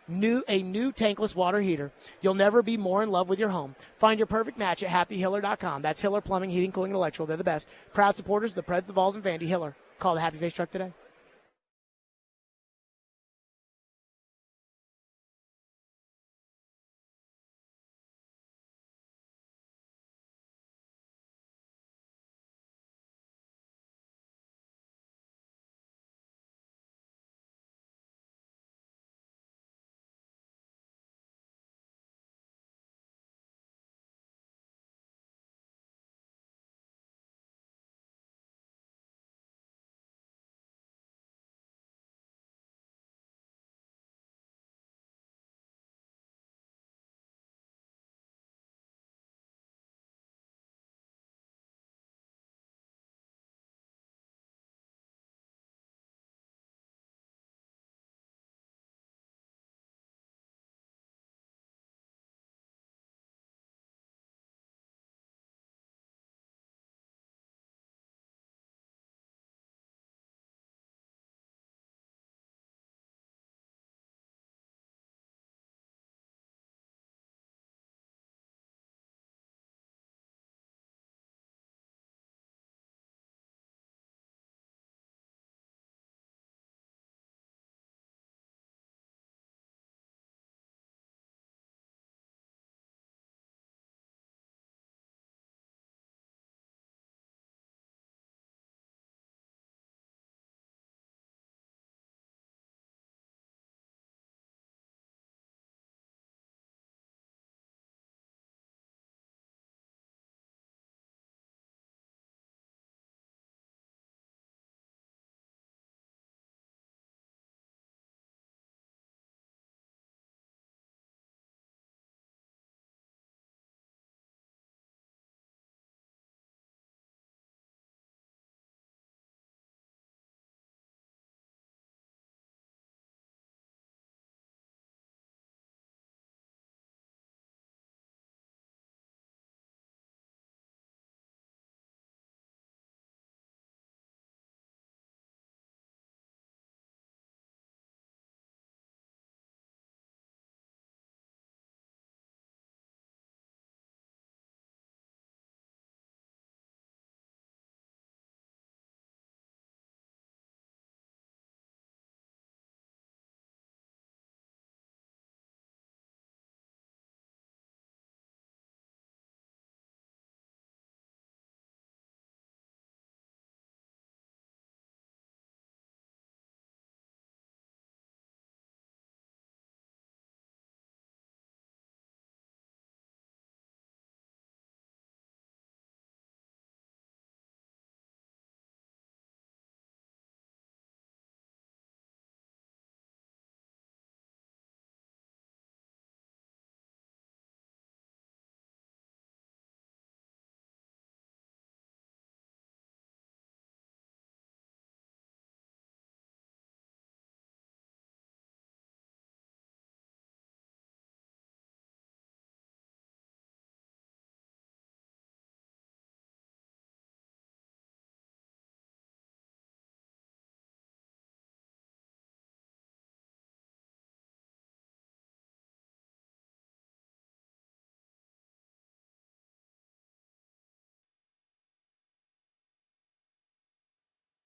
a new tankless water heater. You'll never be more in love with your home. Find your perfect match at happyhiller.com. That's Hiller Plumbing, Heating, Cooling, and Electrical. They're the best. Proud supporters of the Preds, the Vols, and Vandy. Hiller. Call the Happy Face Truck today.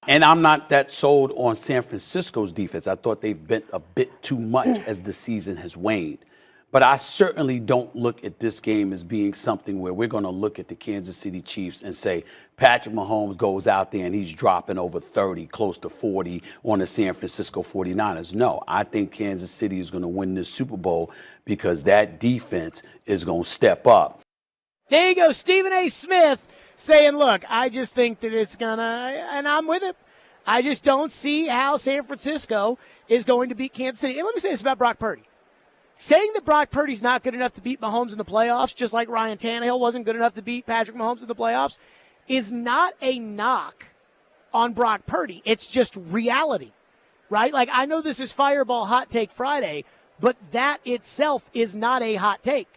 And I'm not that sold on San Francisco's defense. I thought they've been a bit too much as the season has waned. But I certainly don't look at this game as being something where we're going to look at the Kansas City Chiefs and say Patrick Mahomes goes out there and he's dropping over 30, close to 40 on the San Francisco 49ers. No, I think Kansas City is going to win this Super Bowl because that defense is going to step up. There you go, Stephen A. Smith saying, look, I just think that it's going to, and I'm with him. I just don't see how San Francisco is going to beat Kansas City. And let me say this about Brock Purdy. Saying that Brock Purdy's not good enough to beat Mahomes in the playoffs, just like Ryan Tannehill wasn't good enough to beat Patrick Mahomes in the playoffs, is not a knock on Brock Purdy. It's just reality, right? Like, I know this is Fireball Hot Take Friday, but that itself is not a hot take.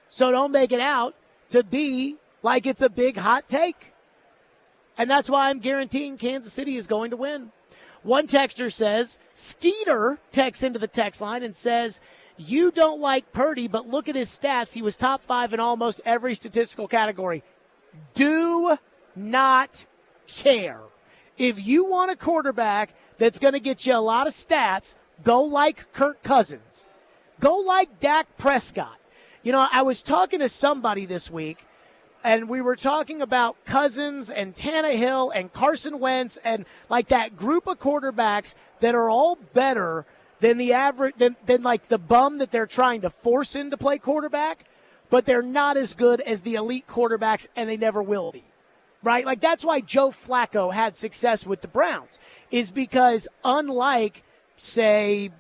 So don't make it out to be like it's a big hot take. And that's why I'm guaranteeing Kansas City is going to win. One texter says, Skeeter texts into the text line and says, you don't like Purdy, but look at his stats. He was top 5 in almost every statistical category. Do not care. If you want a quarterback that's going to get you a lot of stats, go like Kirk Cousins. Go like Dak Prescott. You know, I was talking to somebody this week, and we were talking about Cousins and Tannehill and Carson Wentz and like that group of quarterbacks that are all better than the average, than like the bum that they're trying to force in to play quarterback, but they're not as good as the elite quarterbacks, and they never will be, right? Like, that's why Joe Flacco had success with the Browns, is because unlike, say,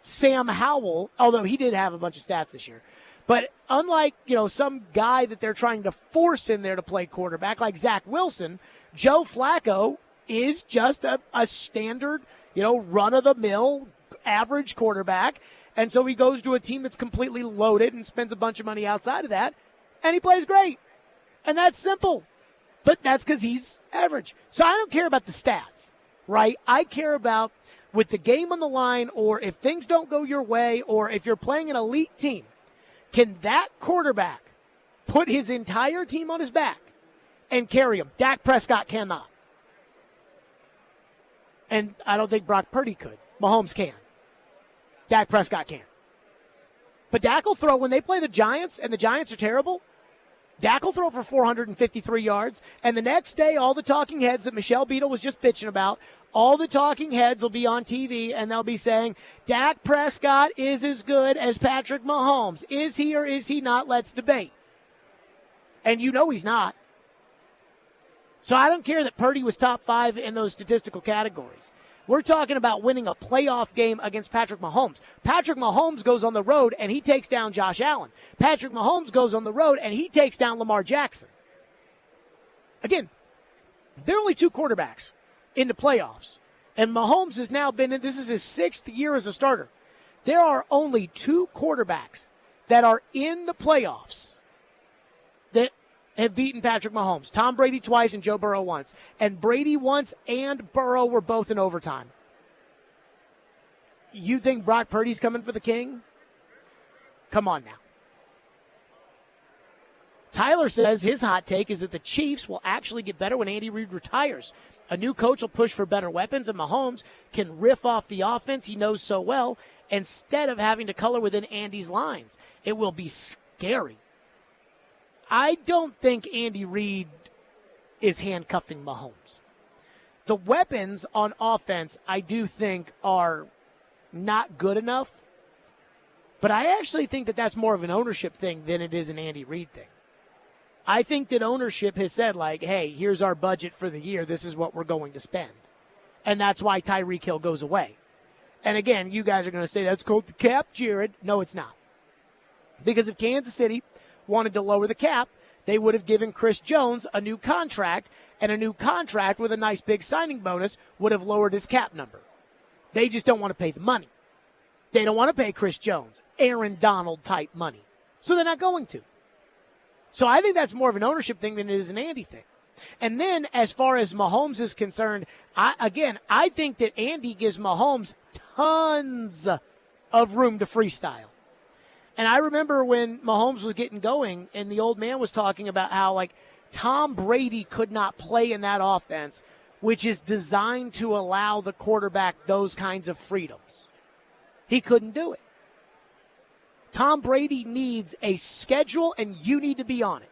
Sam Howell, although he did have a bunch of stats this year, but unlike, you know, some guy that they're trying to force in there to play quarterback like Zach Wilson, Joe Flacco is just a standard, you know, run-of-the-mill average quarterback. And so he goes to a team that's completely loaded and spends a bunch of money outside of that, and he plays great. And that's simple. But that's because he's average. So I don't care about the stats, right? I care about with the game on the line, or if things don't go your way, or if you're playing an elite team, can that quarterback put his entire team on his back and carry him? Dak Prescott cannot. And I don't think Brock Purdy could. Mahomes can. Dak Prescott can. But Dak will throw, when they play the Giants, and the Giants are terrible, Dak will throw for 453 yards, and the next day all the talking heads that Michelle Beadle was just bitching about, all the talking heads will be on TV, and they'll be saying, Dak Prescott is as good as Patrick Mahomes. Is he or is he not? Let's debate. And you know he's not. So I don't care that Purdy was top 5 in those statistical categories. We're talking about winning a playoff game against Patrick Mahomes. Patrick Mahomes goes on the road and he takes down Josh Allen. Patrick Mahomes goes on the road and he takes down Lamar Jackson. Again, there are only 2 quarterbacks in the playoffs. And Mahomes has now been in, this is his 6th year as a starter. There are only 2 quarterbacks that are in the playoffs that have beaten Patrick Mahomes. Tom Brady twice and Joe Burrow once. And Brady once and Burrow were both in overtime. You think Brock Purdy's coming for the king? Come on now. Tyler says his hot take is that the Chiefs will actually get better when Andy Reid retires. A new coach will push for better weapons, and Mahomes can riff off the offense he knows so well instead of having to color within Andy's lines. It will be scary. I don't think Andy Reid is handcuffing Mahomes. The weapons on offense, I do think, are not good enough. But I actually think that that's more of an ownership thing than it is an Andy Reid thing. I think that ownership has said, like, hey, here's our budget for the year. This is what we're going to spend. And that's why Tyreek Hill goes away. And again, you guys are going to say, that's called the cap, Jared. No, it's not. Because if Kansas City wanted to lower the cap, they would have given Chris Jones a new contract, and a new contract with a nice big signing bonus would have lowered his cap number. They just don't want to pay the money. They don't want to pay Chris Jones, Aaron Donald type money. So they're not going to. So I think that's more of an ownership thing than it is an Andy thing. And then as far as Mahomes is concerned, I think that Andy gives Mahomes tons of room to freestyle. And I remember when Mahomes was getting going and the old man was talking about how, like, Tom Brady could not play in that offense which is designed to allow the quarterback those kinds of freedoms. He couldn't do it. Tom Brady needs a schedule, and you need to be on it.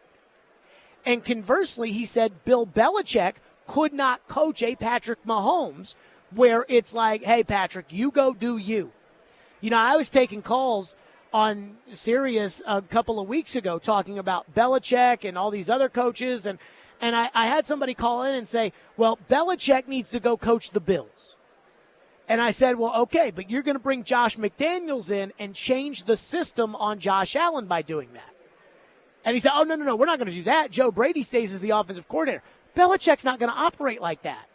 And conversely, he said Bill Belichick could not coach a Patrick Mahomes where it's like, hey, Patrick, you go do you. You know, I was taking calls on Sirius a couple of weeks ago talking about Belichick and all these other coaches, and I had somebody call in and say, well, Belichick needs to go coach the Bills. And I said, well, okay, but you're going to bring Josh McDaniels in and change the system on Josh Allen by doing that. And he said, oh, no, we're not going to do that. Joe Brady stays as the offensive coordinator. Belichick's not going to operate like that.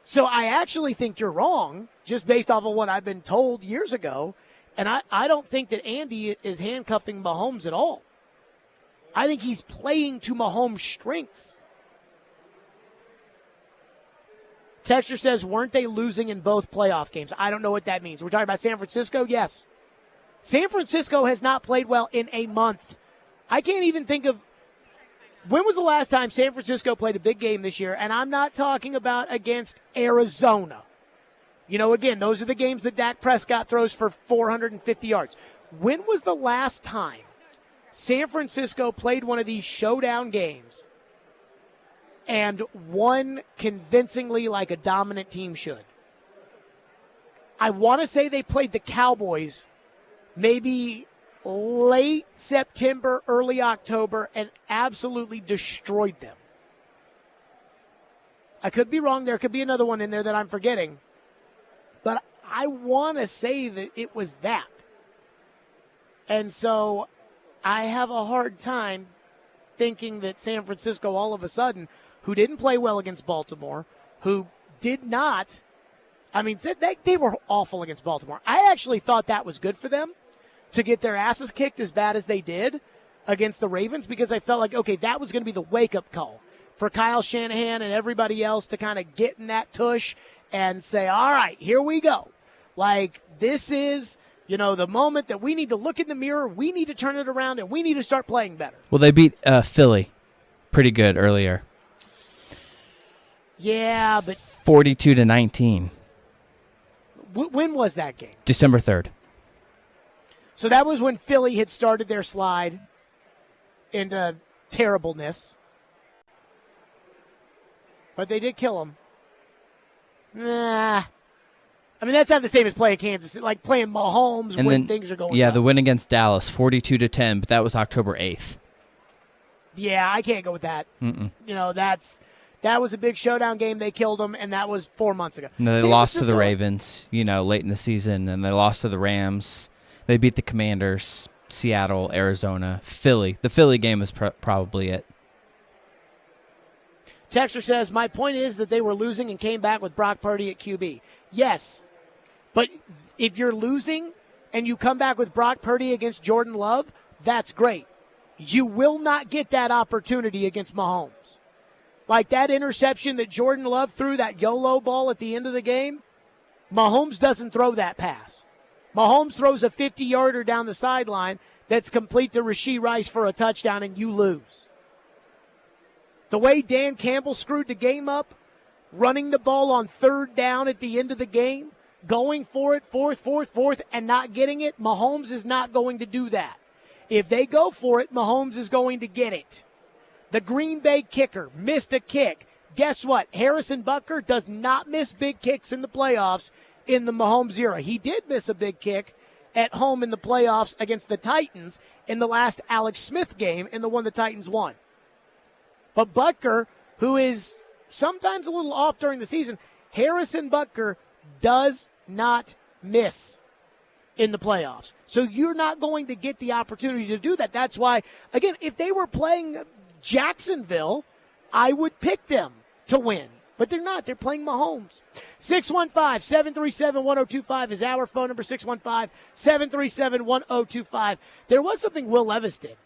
So I actually think you're wrong, just based off of what I've been told years ago. And I don't think that Andy is handcuffing Mahomes at all. I think he's playing to Mahomes' strengths. Texture says, weren't they losing in both playoff games? I don't know what that means. We're talking about San Francisco? Yes. San Francisco has not played well in a month. I can't even think of when was the last time San Francisco played a big game this year, and I'm not talking about against Arizona. You know, again, those are the games that Dak Prescott throws for 450 yards. When was the last time San Francisco played one of these showdown games and won convincingly like a dominant team should? I want to say they played the Cowboys maybe late September, early October, and absolutely destroyed them. I could be wrong. There could be another one in there that I'm forgetting. But I want to say that it was that. And so I have a hard time thinking that San Francisco all of a sudden, who didn't play well against Baltimore, who did not, I mean, they were awful against Baltimore. I actually thought that was good for them to get their asses kicked as bad as they did against the Ravens, because I felt like, okay, that was going to be the wake-up call for Kyle Shanahan and everybody else to kind of get in that tush and say, all right, here we go. Like, this is, you know, the moment that we need to look in the mirror, we need to turn it around, and we need to start playing better. Well, they beat Philly pretty good earlier. Yeah, but 42-19. When was that game? December 3rd. So that was when Philly had started their slide into terribleness. But they did kill them. Nah. I mean, that's not the same as playing Kansas, like playing Mahomes and when then, things are going yeah, well. The win against Dallas, 42-10, but that was October 8th. Yeah, I can't go with that. Mm-mm. You know, that was a big showdown game. They killed them, and that was 4 months ago. No, they lost to the Ravens, you know, late in the season, and they lost to the Rams. They beat the Commanders, Seattle, Arizona, Philly. The Philly game was probably it. Texter says, my point is that they were losing and came back with Brock Purdy at QB. Yes, but if you're losing and you come back with Brock Purdy against Jordan Love, that's great. You will not get that opportunity against Mahomes. Like that interception that Jordan Love threw, that YOLO ball at the end of the game, Mahomes doesn't throw that pass. Mahomes throws a 50-yarder down the sideline that's complete to Rashee Rice for a touchdown, and you lose. The way Dan Campbell screwed the game up, running the ball on third down at the end of the game, going for it, fourth, and not getting it, Mahomes is not going to do that. If they go for it, Mahomes is going to get it. The Green Bay kicker missed a kick. Guess what? Harrison Butker does not miss big kicks in the playoffs in the Mahomes era. He did miss a big kick at home in the playoffs against the Titans in the last Alex Smith game and the one the Titans won. But Butker, who is sometimes a little off during the season, Harrison Butker does not miss in the playoffs. So you're not going to get the opportunity to do that. That's why, again, if they were playing Jacksonville, I would pick them to win. But they're not. They're playing Mahomes. 615-737-1025 is our phone number, 615-737-1025. There was something Will Levis did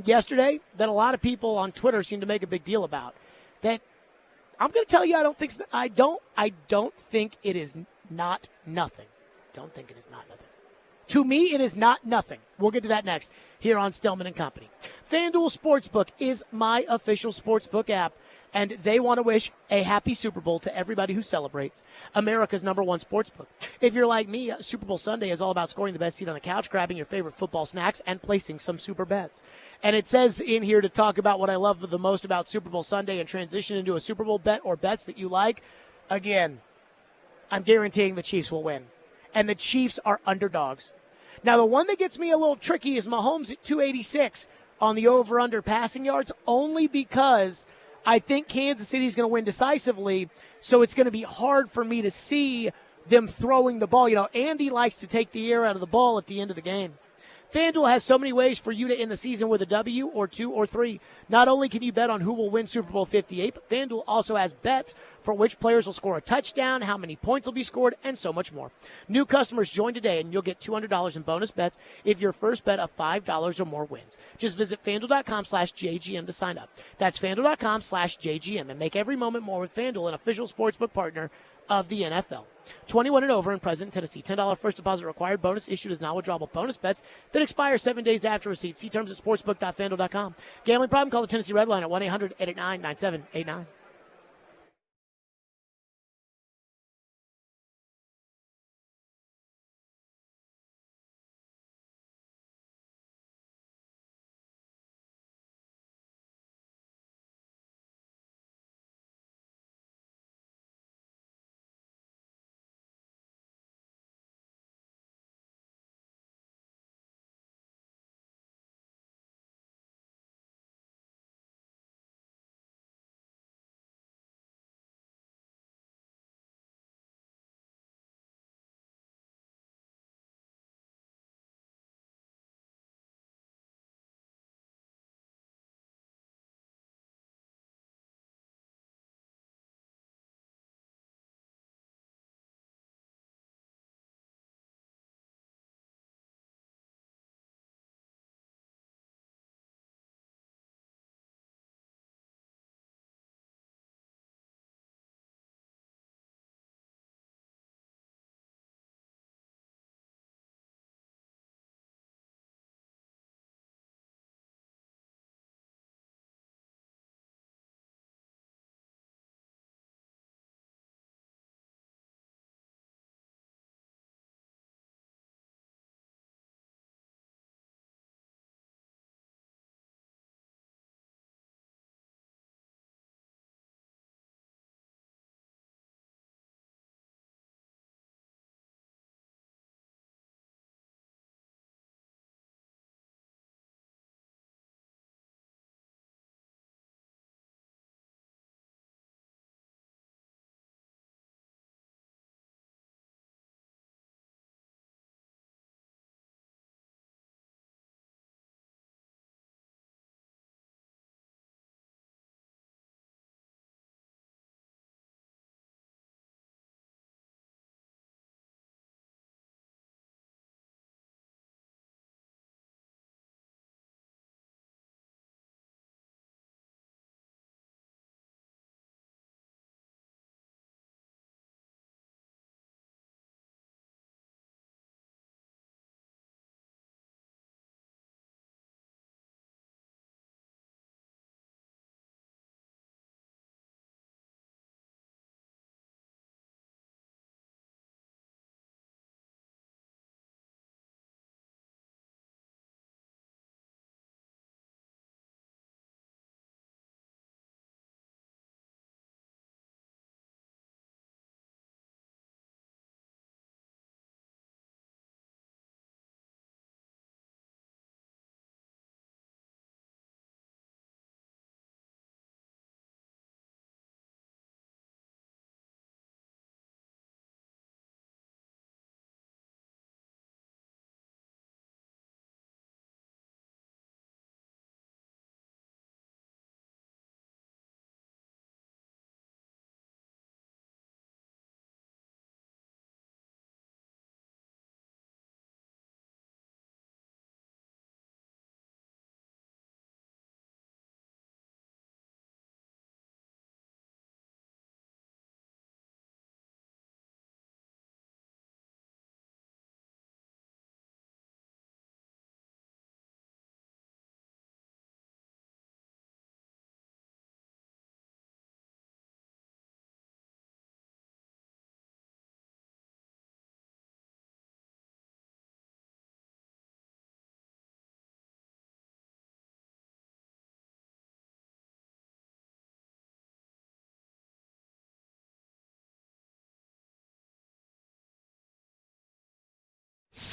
yesterday that a lot of people on Twitter seem to make a big deal about. That I'm going to tell you, I don't think it is not nothing. Don't think it is not nothing. To me, it is not nothing. We'll get to that next here on Stillman and Company. FanDuel Sportsbook is my official sportsbook app. And they want to wish a happy Super Bowl to everybody who celebrates, America's #1 sportsbook. If you're like me, Super Bowl Sunday is all about scoring the best seat on the couch, grabbing your favorite football snacks, and placing some super bets. And it says in here to talk about what I love the most about Super Bowl Sunday and transition into a Super Bowl bet or bets that you like. Again, I'm guaranteeing the Chiefs will win. And the Chiefs are underdogs. Now, the one that gets me a little tricky is Mahomes at 286 on the over-under passing yards, only because I think Kansas City is going to win decisively, so it's going to be hard for me to see them throwing the ball. You know, Andy likes to take the air out of the ball at the end of the game. FanDuel has so many ways for you to end the season with a W or 2 or 3. Not only can you bet on who will win Super Bowl 58, but FanDuel also has bets for which players will score a touchdown, how many points will be scored, and so much more. New customers join today, and you'll get $200 in bonus bets if your first bet of $5 or more wins. Just visit FanDuel.com/JGM to sign up. That's FanDuel.com/JGM, and make every moment more with FanDuel, an official sportsbook partner of the NFL. 21 and over in present Tennessee. $10 first deposit required. Bonus issued as non-withdrawable bonus bets that expire 7 days after receipt. See terms at sportsbook.fanduel.com. Gambling problem? Call the Tennessee Red Line at 1-800-889-9789.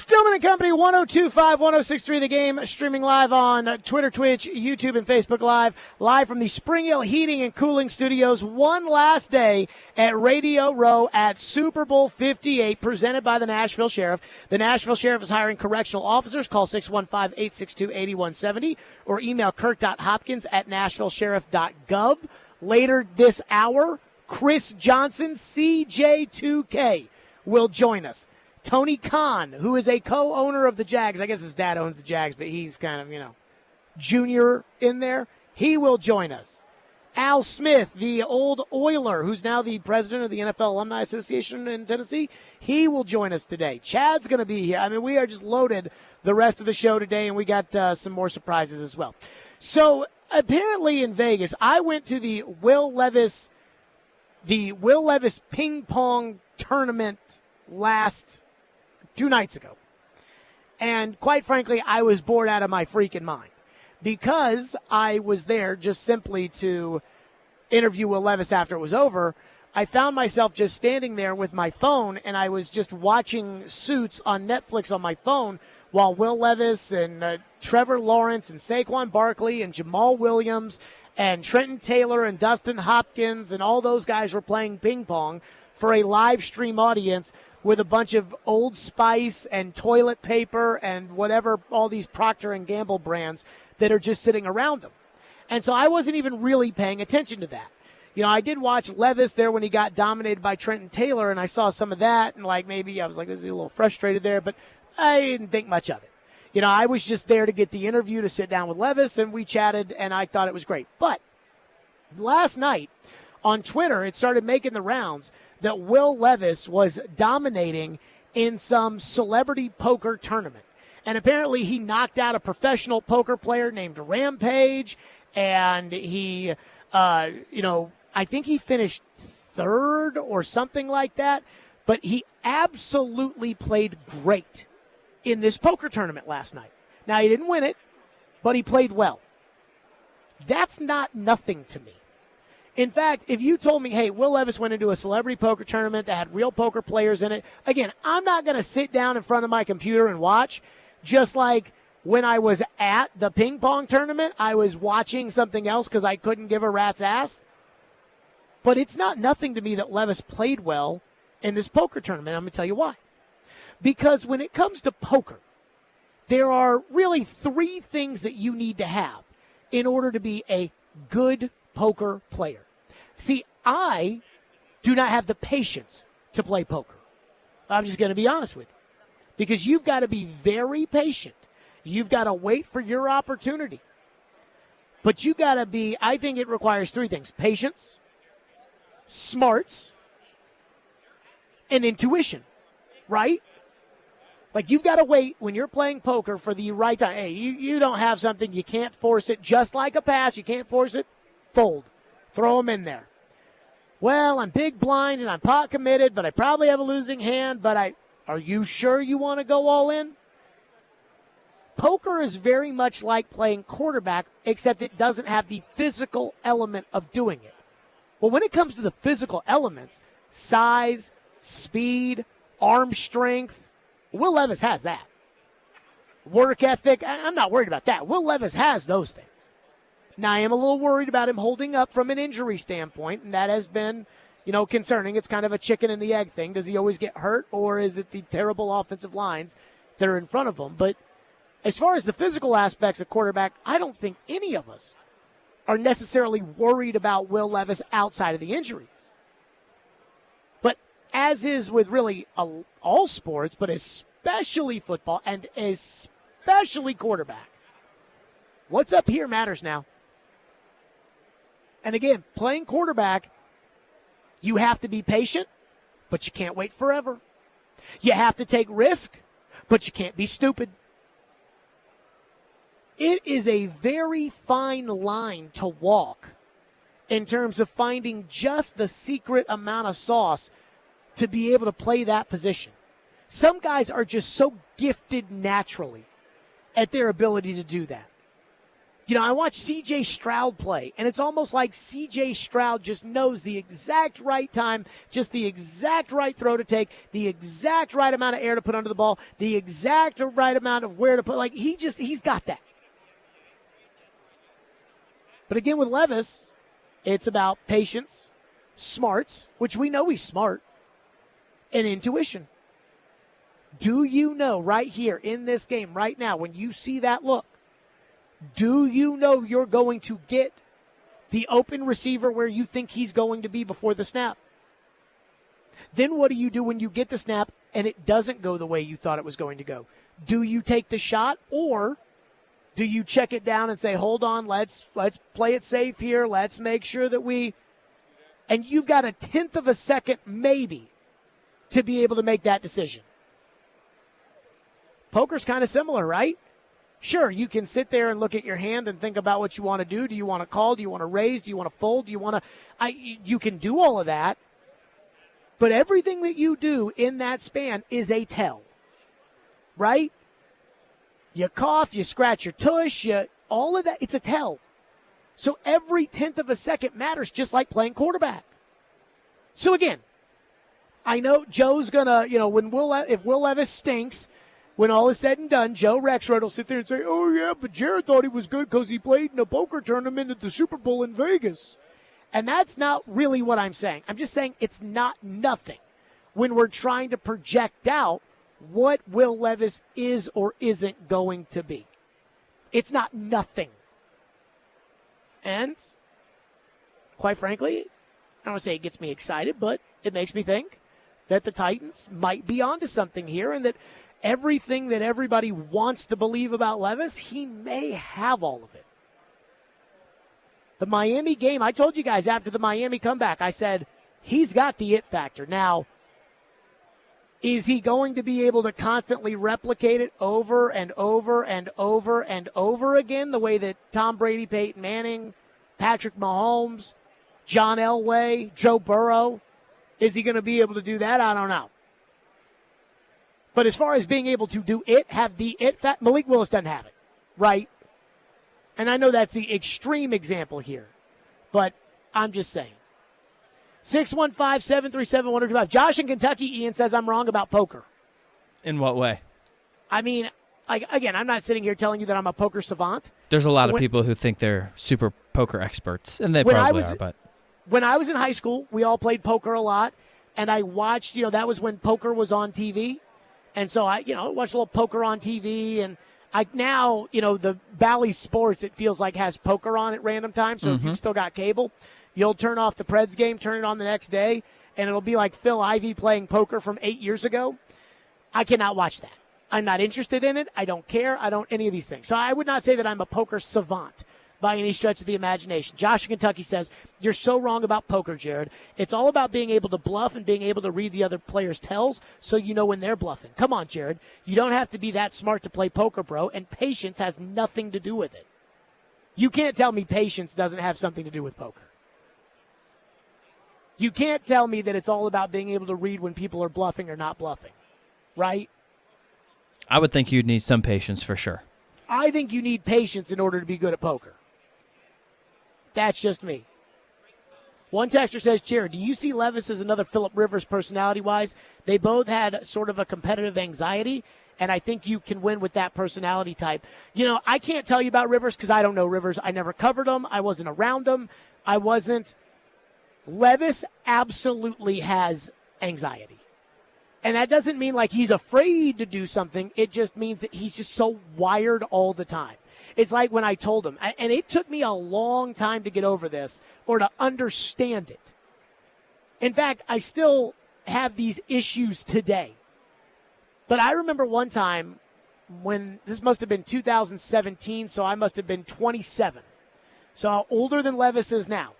Stillman and Company, 102.5, 106.3 The Game, streaming live on Twitter, Twitch, YouTube, and Facebook live from the Spring Hill Heating and Cooling Studios. One last day at Radio Row at Super Bowl 58, presented by the Nashville Sheriff. The Nashville Sheriff is hiring correctional officers. Call 615-862-8170 or email kirk.hopkins@nashvillesheriff.gov. Later this hour, Chris Johnson, CJ2K, will join us. Tony Khan, who is a co-owner of the Jags. I guess his dad owns the Jags, but he's kind of, junior in there. He will join us. Al Smith, the old Oiler, who's now the president of the NFL Alumni Association in Tennessee, he will join us today. Chad's going to be here. I mean, we are just loaded the rest of the show today, and we got some more surprises as well. So apparently in Vegas, I went to the Will Levis ping pong tournament 2 nights ago. And quite frankly, I was bored out of my freaking mind because I was there just simply to interview Will Levis after it was over. I found myself just standing there with my phone, and I was just watching Suits on Netflix on my phone while Will Levis and Trevor Lawrence and Saquon Barkley and Jamal Williams and Trenton Taylor and Dustin Hopkins and all those guys were playing ping pong for a live stream audience with a bunch of Old Spice and toilet paper and whatever, all these Procter & Gamble brands that are just sitting around them. And so I wasn't even really paying attention to that. I did watch Levis there when he got dominated by Trenton Taylor, and I saw some of that, and maybe I was like, this is a little frustrated there, but I didn't think much of it. I was just there to get the interview, to sit down with Levis, and we chatted, and I thought it was great. But last night on Twitter, it started making the rounds that Will Levis was dominating in some celebrity poker tournament. And apparently he knocked out a professional poker player named Rampage, and he, I think he finished third or something like that, but he absolutely played great in this poker tournament last night. Now, he didn't win it, but he played well. That's not nothing to me. In fact, if you told me, hey, Will Levis went into a celebrity poker tournament that had real poker players in it, again, I'm not going to sit down in front of my computer and watch. Just like when I was at the ping pong tournament, I was watching something else because I couldn't give a rat's ass. But it's not nothing to me that Levis played well in this poker tournament. I'm going to tell you why. Because when it comes to poker, there are really 3 things that you need to have in order to be a good poker player. See, I do not have the patience to play poker. I'm just going to be honest with you. Because you've got to be very patient. You've got to wait for your opportunity. But you got to be, I think it requires 3 things: patience, smarts, and intuition, right? Like, you've got to wait when you're playing poker for the right time. Hey, you don't have something, you can't force it, just like a pass, you can't force it, fold. Throw them in there. Well, I'm big blind and I'm pot committed, but I probably have a losing hand, but are you sure you want to go all in? Poker is very much like playing quarterback, except it doesn't have the physical element of doing it. Well, when it comes to the physical elements, size, speed, arm strength, Will Levis has that. Work ethic, I'm not worried about that. Will Levis has those things. Now, I am a little worried about him holding up from an injury standpoint, and that has been, concerning. It's kind of a chicken and the egg thing. Does he always get hurt, or is it the terrible offensive lines that are in front of him? But as far as the physical aspects of quarterback, I don't think any of us are necessarily worried about Will Levis outside of the injuries. But as is with really all sports, but especially football and especially quarterback, what's up here matters now. And again, playing quarterback, you have to be patient, but you can't wait forever. You have to take risk, but you can't be stupid. It is a very fine line to walk in terms of finding just the secret amount of sauce to be able to play that position. Some guys are just so gifted naturally at their ability to do that. I watch C.J. Stroud play, and it's almost like C.J. Stroud just knows the exact right time, just the exact right throw to take, the exact right amount of air to put under the ball, the exact right amount of where to put. Like, he's got that. But again, with Levis, it's about patience, smarts, which we know he's smart, and intuition. Do you know right here in this game, right now, when you see that look, do you know you're going to get the open receiver where you think he's going to be before the snap? Then what do you do when you get the snap and it doesn't go the way you thought it was going to go? Do you take the shot, or do you check it down and say, hold on, let's play it safe here, let's make sure that we – and you've got a tenth of a second maybe to be able to make that decision. Poker's kind of similar, right? Sure, you can sit there and look at your hand and think about what you want to do. Do you want to call? Do you want to raise? Do you want to fold? Do you want to you can do all of that. But everything that you do in that span is a tell, right? You cough, you scratch your tush, all of that, it's a tell. So every tenth of a second matters, just like playing quarterback. So again, I know Joe's going to, if Will Levis stinks, when all is said and done, Joe Rexroyd will sit there and say, oh, yeah, but Jared thought he was good because he played in a poker tournament at the Super Bowl in Vegas. And that's not really what I'm saying. I'm just saying it's not nothing when we're trying to project out what Will Levis is or isn't going to be. It's not nothing. And, quite frankly, I don't want to say it gets me excited, but it makes me think that the Titans might be onto something here, and that everything that everybody wants to believe about Levis, he may have all of it. The Miami game, I told you guys after the Miami comeback, I said, he's got the it factor. Now, is he going to be able to constantly replicate it over and over and over and over again, the way that Tom Brady, Peyton Manning, Patrick Mahomes, John Elway, Joe Burrow, is he going to be able to do that? I don't know. But as far as being able to do it, have the it factor, Malik Willis doesn't have it, right? And I know that's the extreme example here, but I'm just saying. 615-737-1025. Josh in Kentucky, Ian says I'm wrong about poker. In what way? I mean, again, I'm not sitting here telling you that I'm a poker savant. There's a lot of people who think they're super poker experts, and they probably are. But when I was in high school, we all played poker a lot, and I watched, that was when poker was on TV. And so I watched a little poker on TV, and now, the Bally Sports, it feels like, has poker on at random times. So if you've still got cable, you'll turn off the Preds game, turn it on the next day, and it'll be like Phil Ivey playing poker from 8 years ago. I cannot watch that. I'm not interested in it. I don't care. I don't any of these things. So I would not say that I'm a poker savant by any stretch of the imagination. Josh in Kentucky says, you're so wrong about poker, Jared. It's all about being able to bluff and being able to read the other players' tells so you know when they're bluffing. Come on, Jared. You don't have to be that smart to play poker, bro, and patience has nothing to do with it. You can't tell me patience doesn't have something to do with poker. You can't tell me that it's all about being able to read when people are bluffing or not bluffing, right? I would think you'd need some patience for sure. I think you need patience in order to be good at poker. That's just me. One texter says, Jared, do you see Levis as another Phillip Rivers personality-wise? They both had sort of a competitive anxiety, and I think you can win with that personality type. I can't tell you about Rivers because I don't know Rivers. I never covered him. I wasn't around him. Levis absolutely has anxiety. And that doesn't mean like he's afraid to do something. It just means that he's just so wired all the time. It's like when I told him, and it took me a long time to get over this or to understand it. In fact, I still have these issues today. But I remember one time when this must have been 2017, so I must have been 27. So older than Levis is now.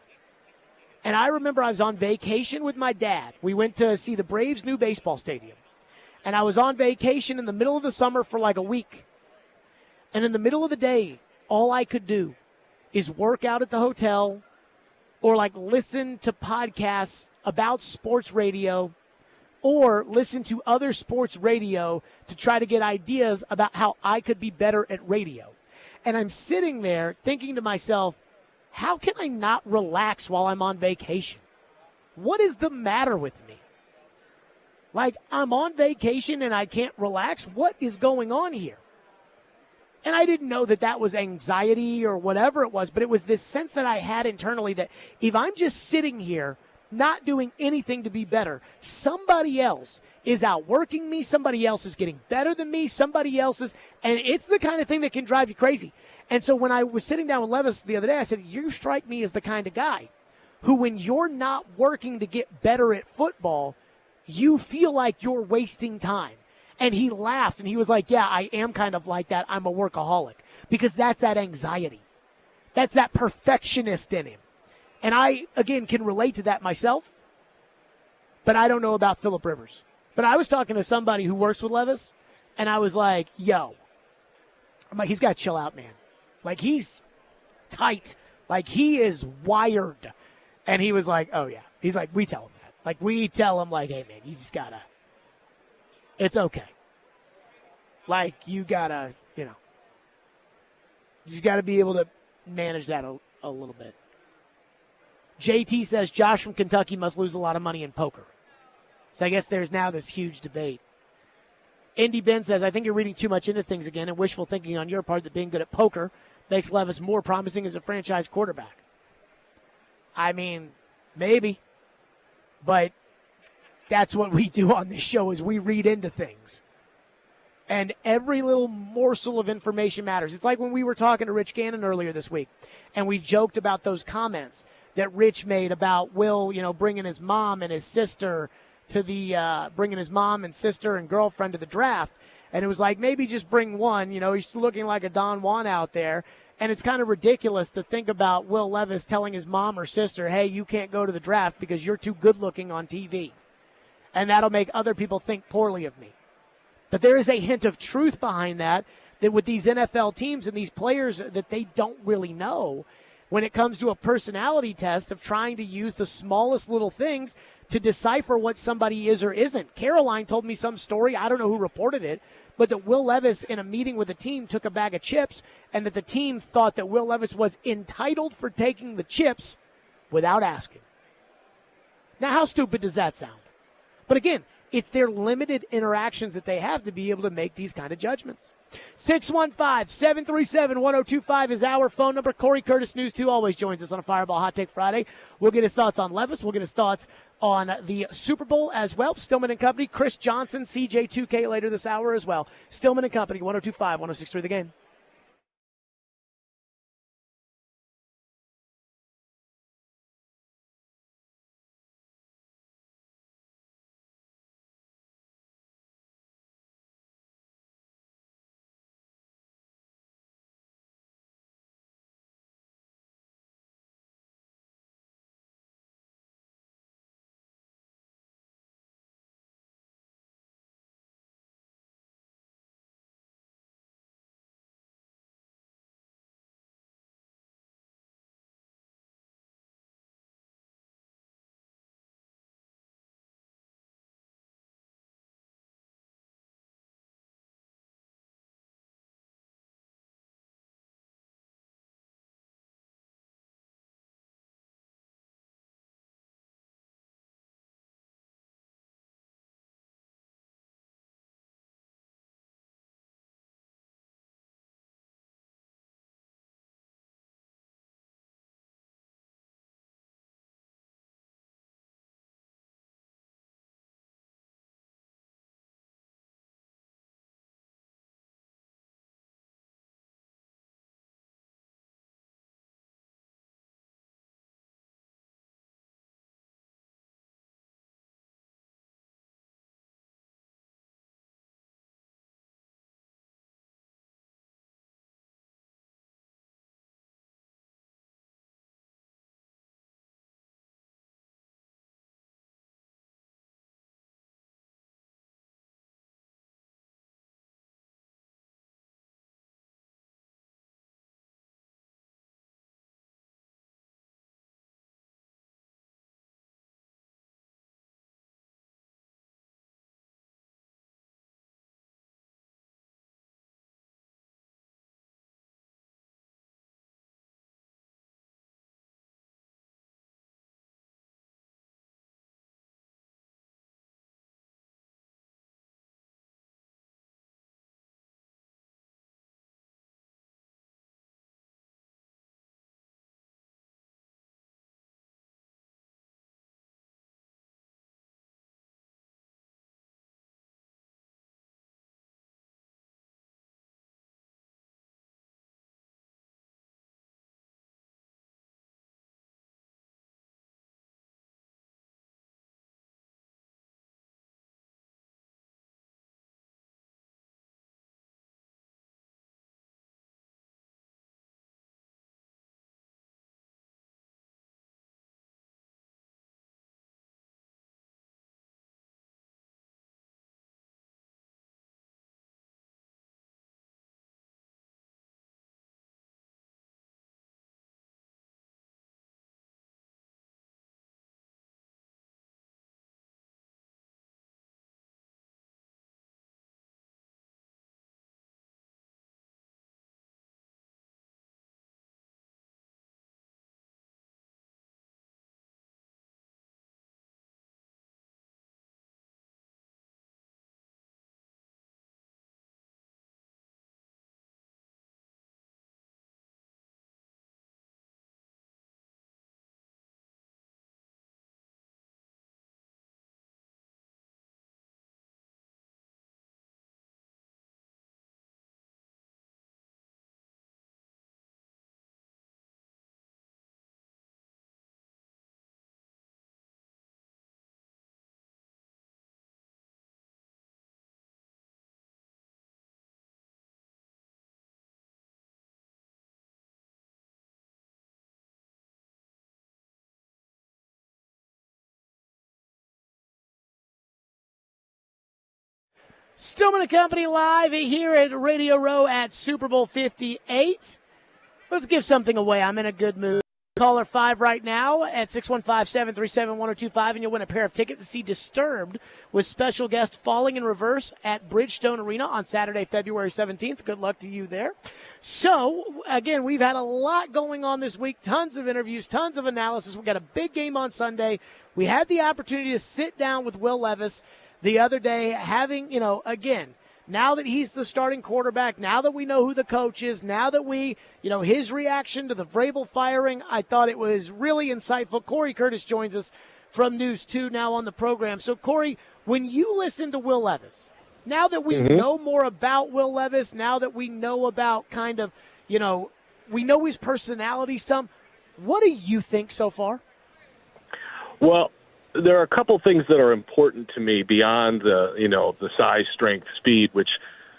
And I remember I was on vacation with my dad. We went to see the Braves' new baseball stadium. And I was on vacation in the middle of the summer for like a week. And in the middle of the day, all I could do is work out at the hotel or like listen to podcasts about sports radio or listen to other sports radio to try to get ideas about how I could be better at radio. And I'm sitting there thinking to myself, how can I not relax while I'm on vacation? What is the matter with me? Like, I'm on vacation and I can't relax? What is going on here? And I didn't know that that was anxiety or whatever it was, but it was this sense that I had internally that if I'm just sitting here not doing anything to be better, somebody else is outworking me, somebody else is getting better than me, somebody else is, and it's the kind of thing that can drive you crazy. And so when I was sitting down with Levis the other day, I said, you strike me as the kind of guy who, when you're not working to get better at football, you feel like you're wasting time. And he laughed, and he was like, yeah, I am kind of like that. I'm a workaholic. Because that's that anxiety. That's that perfectionist in him. And I, again, can relate to that myself, but I don't know about Phillip Rivers. But I was talking to somebody who works with Levis, and I was like, yo. I'm like, he's got to chill out, man. Like, he's tight. Like, he is wired. And he was like, oh, yeah. He's like, we tell him that. Like, we tell him, like, hey, man, you just got to. It's okay. Like, you gotta, you just gotta be able to manage that a little bit. JT says Josh from Kentucky must lose a lot of money in poker. So I guess there's now this huge debate. Indy Ben says, I think you're reading too much into things again and wishful thinking on your part that being good at poker makes Levis more promising as a franchise quarterback. I mean, maybe. But that's what we do on this show is we read into things. And every little morsel of information matters. It's like when we were talking to Rich Gannon earlier this week, and we joked about those comments that Rich made about Will, bringing his mom and his sister to the, bringing his mom and sister and girlfriend to the draft. And it was like, maybe just bring one. He's looking like a Don Juan out there. And it's kind of ridiculous to think about Will Levis telling his mom or sister, hey, you can't go to the draft because you're too good looking on TV. And that'll make other people think poorly of me. But there is a hint of truth behind that with these NFL teams and these players that they don't really know when it comes to a personality test of trying to use the smallest little things to decipher what somebody is or isn't. Caroline told me some story, I don't know who reported it, but that Will Levis in a meeting with the team took a bag of chips and that the team thought that Will Levis was entitled for taking the chips without asking. Now, how stupid does that sound? But again, it's their limited interactions that they have to be able to make these kind of judgments. 615-737-1025 is our phone number. Cory Curtis, News 2, always joins us on a Fireball Hot Take Friday. We'll get his thoughts on Levis. We'll get his thoughts on the Super Bowl as well. Stillman and Company, Chris Johnson, CJ2K later this hour as well. Stillman and Company, 102.5, 106.3 The Game. Stillman and Company live here at Radio Row at Super Bowl 58. Let's give something away. I'm in a good mood. Caller 5 right now at 615-737-1025, and you'll win a pair of tickets to see Disturbed with special guest Falling in Reverse at Bridgestone Arena on Saturday, February 17th. Good luck to you there. So, again, we've had a lot going on this week, tons of interviews, tons of analysis. We've got a big game on Sunday. We had the opportunity to sit down with Will Levis the other day, having, again, now that he's the starting quarterback, now that we know who the coach is, now that we, his reaction to the Vrabel firing, I thought it was really insightful. Cory Curtis joins us from News 2 now on the program. So, Cory, when you listen to Will Levis, now that we know more about Will Levis, now that we know about kind of, we know his personality some, what do you think so far? Well, there are a couple things that are important to me beyond the size, strength, speed, which,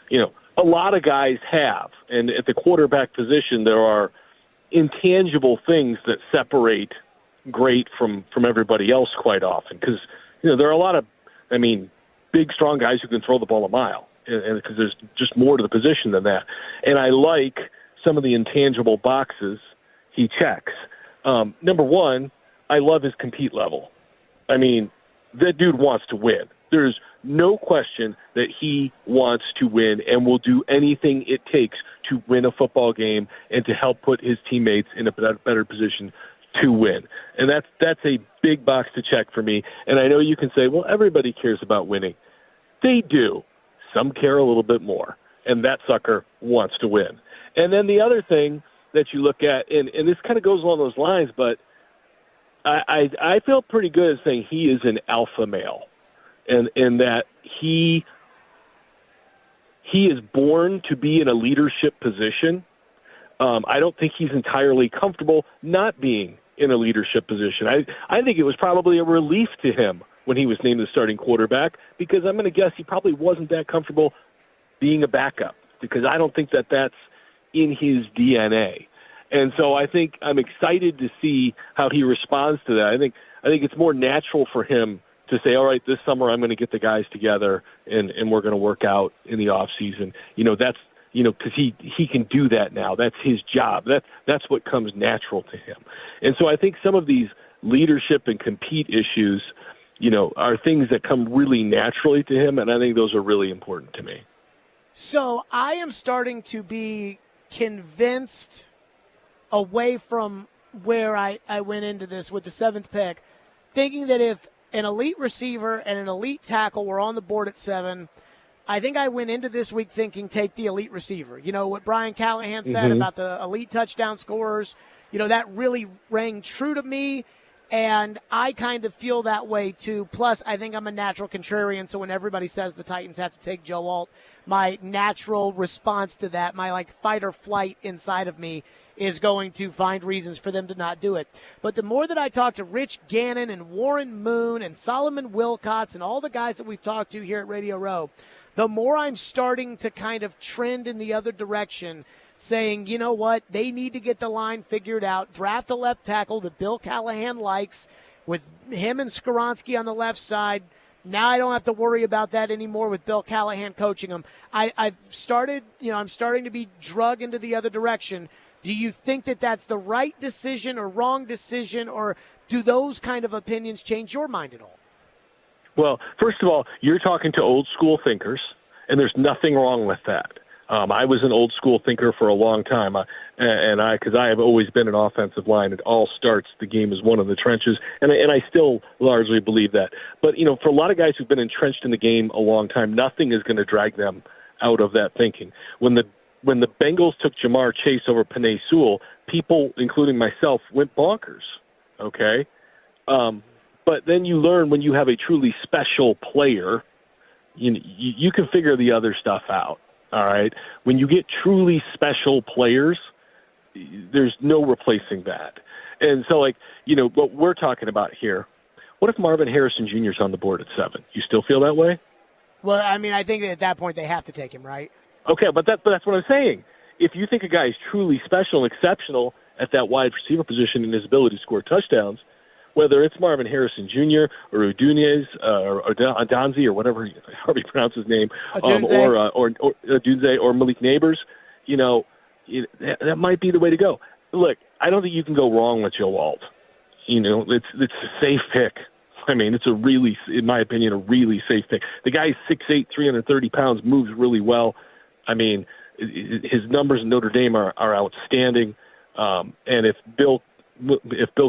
a lot of guys have. And at the quarterback position, there are intangible things that separate great from everybody else quite often. Because, there are a lot of, big, strong guys who can throw the ball a mile. And because there's just more to the position than that. And I like some of the intangible boxes he checks. Number one, I love his compete level. That dude wants to win. There's no question that he wants to win and will do anything it takes to win a football game and to help put his teammates in a better position to win. And that's a big box to check for me. And I know you can say, well, everybody cares about winning. They do. Some care a little bit more. And that sucker wants to win. And then the other thing that you look at, and this kind of goes along those lines, but I feel pretty good at saying he is an alpha male, and that he is born to be in a leadership position. I don't think he's entirely comfortable not being in a leadership position. I think it was probably a relief to him when he was named the starting quarterback, because I'm going to guess he probably wasn't that comfortable being a backup, because I don't think that that's in his DNA. And so I think I'm excited to see how he responds to that. I think it's more natural for him to say, all right, this summer I'm going to get the guys together and we're going to work out in the off season. That's, because he can do that now. That's his job. That's what comes natural to him. And so I think some of these leadership and compete issues, are things that come really naturally to him. And I think those are really important to me. So I am starting to be convinced away from where I went into this with the 7th pick, thinking that if an elite receiver and an elite tackle were on the board at 7, I think I went into this week thinking take the elite receiver. What Brian Callahan said about the elite touchdown scorers, that really rang true to me, and I kind of feel that way too. Plus, I think I'm a natural contrarian, so when everybody says the Titans have to take Joe Alt, my natural response to that, my fight or flight inside of me, is going to find reasons for them to not do it. But the more that I talk to Rich Gannon and Warren Moon and Solomon Wilcots and all the guys that we've talked to here at Radio Row, the more I'm starting to kind of trend in the other direction, saying, you know what, they need to get the line figured out, draft a left tackle that Bill Callahan likes, with him and Skoronski on the left side. Now I don't have to worry about that anymore with Bill Callahan coaching them. I'm starting to be drug into the other direction. Do you think that that's the right decision or wrong decision, or do those kind of opinions change your mind at all? Well, first of all, you're talking to old school thinkers, and there's nothing wrong with that. I was an old school thinker for a long time, because I have always been an offensive line. It all starts, the game is won in the trenches, and I still largely believe that. But, for a lot of guys who've been entrenched in the game a long time, nothing is going to drag them out of that thinking. When the Bengals took Jamar Chase over Penei Sewell, people, including myself, went bonkers, okay? But then you learn when you have a truly special player, you can figure the other stuff out, all right? When you get truly special players, there's no replacing that. And so, what we're talking about here, what if Marvin Harrison Jr. is on the board at 7? You still feel that way? Well, I think that at that point they have to take him, right? Okay, but that's what I'm saying. If you think a guy is truly special and exceptional at that wide receiver position in his ability to score touchdowns, whether it's Marvin Harrison Jr. or Udunze or Adonzi or whatever, however you pronounce his name, or Adunze or Malik Neighbors, that might be the way to go. Look, I don't think you can go wrong with Joe Alt. It's a safe pick. I mean, it's in my opinion, a really safe pick. The guy's 6'8", 330 pounds, moves really well. I mean, his numbers in Notre Dame are outstanding. And if Bill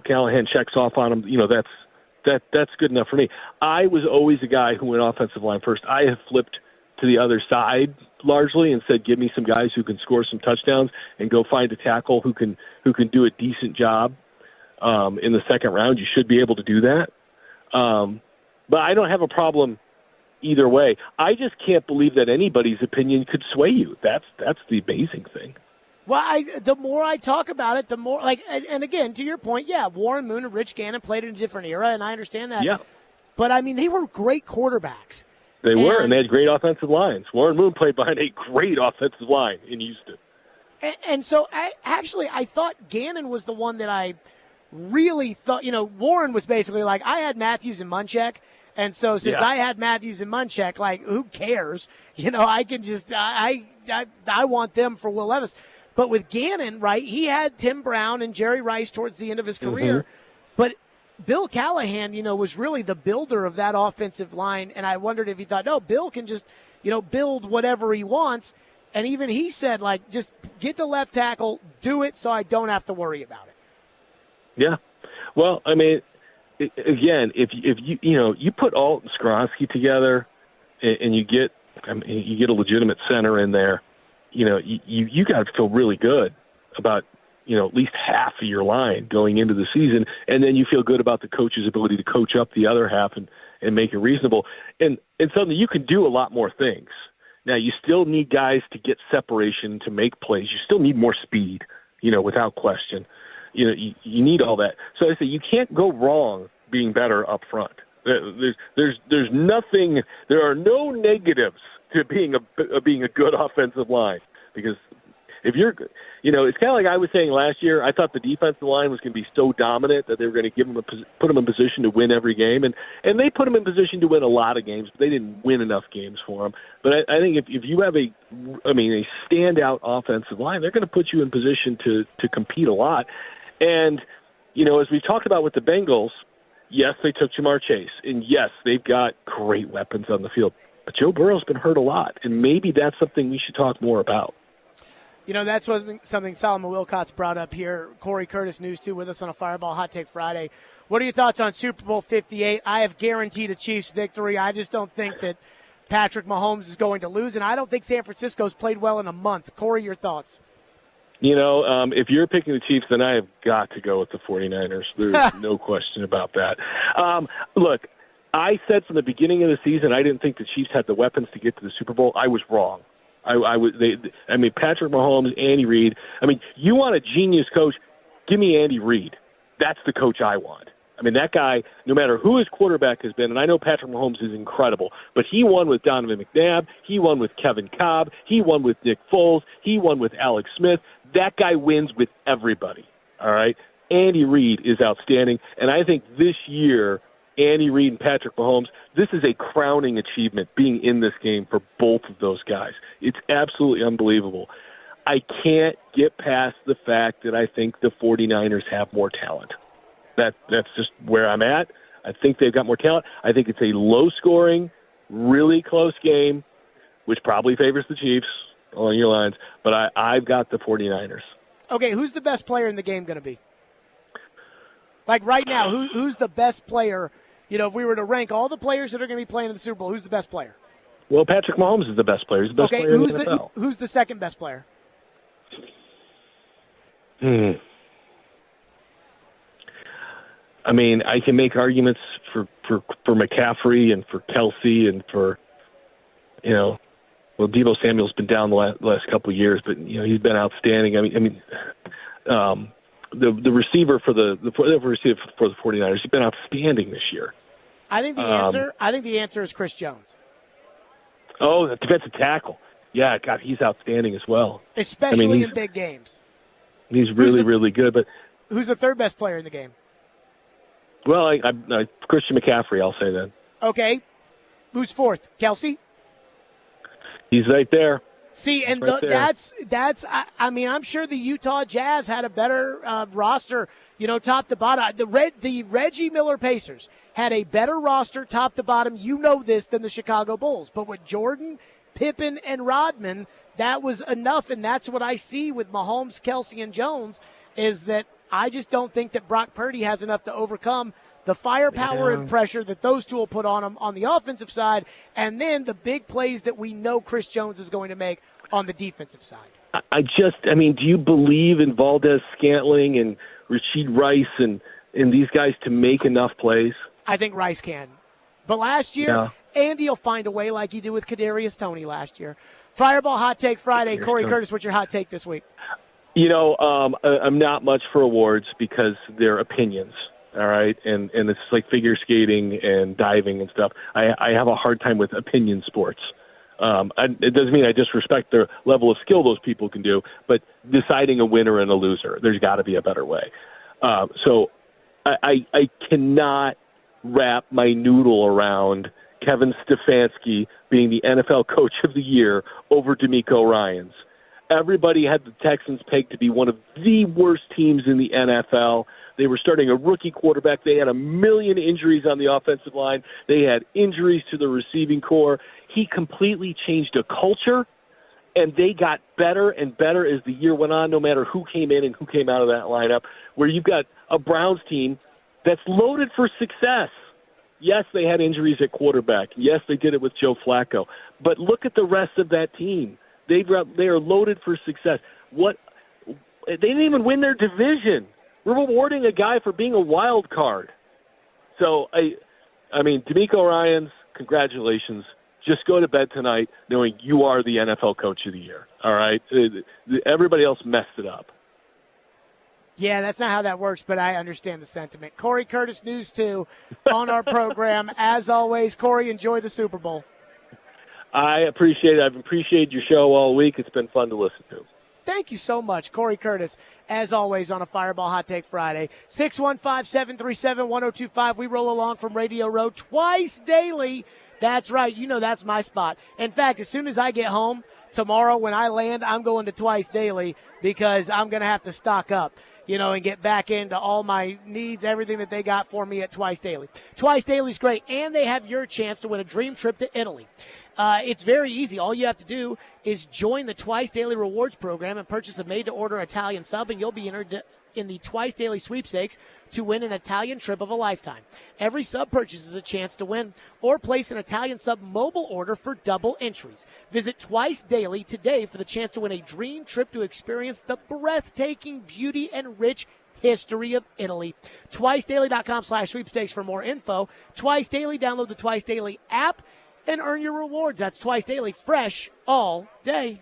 Callahan checks off on him, that's good enough for me. I was always a guy who went offensive line first. I have flipped to the other side largely and said, give me some guys who can score some touchdowns and go find a tackle who can do a decent job in the second round. You should be able to do that. But I don't have a problem either way. I just can't believe that anybody's opinion could sway you. That's the amazing thing. Well, the more I talk about it, the more and again, to your point, yeah, Warren Moon and Rich Gannon played in a different era, and I understand that. Yeah. But I mean, they were great quarterbacks. They were, and they had great offensive lines. Warren Moon played behind a great offensive line in Houston. And so, I thought Gannon was the one that I really thought, Warren was basically like, I had Matthews and Munchak, and so since I had Matthews and Munchak, who cares? I can just, I want them for Will Levis. But with Gannon, right, he had Tim Brown and Jerry Rice towards the end of his career. But Bill Callahan, was really the builder of that offensive line, and I wondered if he thought, no, Bill can just, build whatever he wants. And even he said, just get the left tackle, do it so I don't have to worry about it. Yeah. Well, I mean, again, if you put Alt and Skronsky together and you get a legitimate center in there, you got to feel really good about, at least half of your line going into the season, and then you feel good about the coach's ability to coach up the other half and make it reasonable. And suddenly you can do a lot more things. Now, you still need guys to get separation, to make plays. You still need more speed, without question. You need all that. So I say you can't go wrong being better up front. There's nothing. There are no negatives to being a good offensive line, because if you're, it's kind of like I was saying last year. I thought the defensive line was going to be so dominant that they were going to put them in position to win every game, and they put them in position to win a lot of games, but they didn't win enough games for them. But I think if you have a standout offensive line, they're going to put you in position to compete a lot. And as we talked about with the Bengals, yes, they took Jamar Chase, and yes, they've got great weapons on the field. But Joe Burrow's been hurt a lot, and maybe that's something we should talk more about. That's something Solomon Wilcott's brought up here. Cory Curtis, News 2, with us on a Fireball Hot Take Friday. What are your thoughts on Super Bowl 58? I have guaranteed a Chiefs victory. I just don't think that Patrick Mahomes is going to lose, and I don't think San Francisco's played well in a month. Cory, your thoughts? If you're picking the Chiefs, then I have got to go with the 49ers. There's no question about that. Look, I said from the beginning of the season I didn't think the Chiefs had the weapons to get to the Super Bowl. I was wrong. Patrick Mahomes, Andy Reid. You want a genius coach? Give me Andy Reid. That's the coach I want. That guy, no matter who his quarterback has been, and I know Patrick Mahomes is incredible, but he won with Donovan McNabb. He won with Kevin Cobb. He won with Nick Foles. He won with Alex Smith. That guy wins with everybody, all right? Andy Reid is outstanding, and I think this year, Andy Reid and Patrick Mahomes, this is a crowning achievement being in this game for both of those guys. It's absolutely unbelievable. I can't get past the fact that I think the 49ers have more talent. That's just where I'm at. I think they've got more talent. I think it's a low-scoring, really close game, which probably favors the Chiefs along your lines, but I've got the 49ers. Okay, who's the best player in the game going to be? Right now, who's the best player? If we were to rank all the players that are going to be playing in the Super Bowl, who's the best player? Well, Patrick Mahomes is the best player. He's the best player in the NFL. Who's the second best player? I can make arguments for McCaffrey and for Kelsey and for, Deebo Samuel's been down the last couple of years, but he's been outstanding. The receiver for the 49ers, he's been outstanding this year. I think the answer is Chris Jones. Oh, the defensive tackle. Yeah, God, he's outstanding as well. Especially in big games. He's really, really good. But who's the third best player in the game? Well, Christian McCaffrey, I'll say then. Okay. Who's fourth? Kelsey? He's right there. See, and right there. that's. I mean, I'm sure the Utah Jazz had a better roster, top to bottom. The Reggie Miller Pacers had a better roster, top to bottom. You know this than the Chicago Bulls, but with Jordan, Pippen, and Rodman, that was enough, and that's what I see with Mahomes, Kelsey, and Jones. Is that I just don't think that Brock Purdy has enough to overcome the firepower and pressure that those two will put on him on the offensive side, and then the big plays that we know Chris Jones is going to make on the defensive side. Do you believe in Valdez-Scantling and Rashid Rice and these guys to make enough plays? I think Rice can. But last year, Andy will find a way like he did with Kadarius Toney last year. Fireball Hot Take Friday. Cory Curtis, what's your hot take this week? I'm not much for awards because they're opinions. All right, and it's like figure skating and diving and stuff. I have a hard time with opinion sports. It doesn't mean I disrespect the level of skill those people can do, but deciding a winner and a loser, there's got to be a better way. So I cannot wrap my noodle around Kevin Stefanski being the NFL Coach of the Year over DeMeco Ryans. Everybody had the Texans pegged to be one of the worst teams in the NFL. They were starting a rookie quarterback. They had a million injuries on the offensive line. They had injuries to the receiving core. He completely changed a culture, and they got better and better as the year went on, no matter who came in and who came out of that lineup, where you've got a Browns team that's loaded for success. Yes, they had injuries at quarterback. Yes, they did it with Joe Flacco. But look at the rest of that team. They are loaded for success. They didn't even win their division. We're rewarding a guy for being a wild card. So, DeMeco Ryans, congratulations. Just go to bed tonight knowing you are the NFL Coach of the Year, all right? Everybody else messed it up. Yeah, that's not how that works, but I understand the sentiment. Cory Curtis, News 2, on our program. As always, Cory, enjoy the Super Bowl. I appreciate it. I've appreciated your show all week. It's been fun to listen to. Thank you so much, Cory Curtis, as always, on a Fireball Hot Take Friday. 615-737-1025. We roll along from Radio Row twice daily. That's right. That's my spot. In fact, as soon as I get home tomorrow when I land, I'm going to Twice Daily because I'm going to have to stock up, and get back into all my needs, everything that they got for me at Twice Daily. Twice Daily's great, and they have your chance to win a dream trip to Italy. It's very easy. All you have to do is join the Twice Daily Rewards program and purchase a made-to-order Italian sub, and you'll be entered in the Twice Daily Sweepstakes to win an Italian trip of a lifetime. Every sub purchase is a chance to win or place an Italian sub mobile order for double entries. Visit Twice Daily today for the chance to win a dream trip to experience the breathtaking beauty and rich history of Italy. TwiceDaily.com/sweepstakes for more info. Twice Daily, download the Twice Daily app and earn your rewards. That's Twice Daily, fresh all day.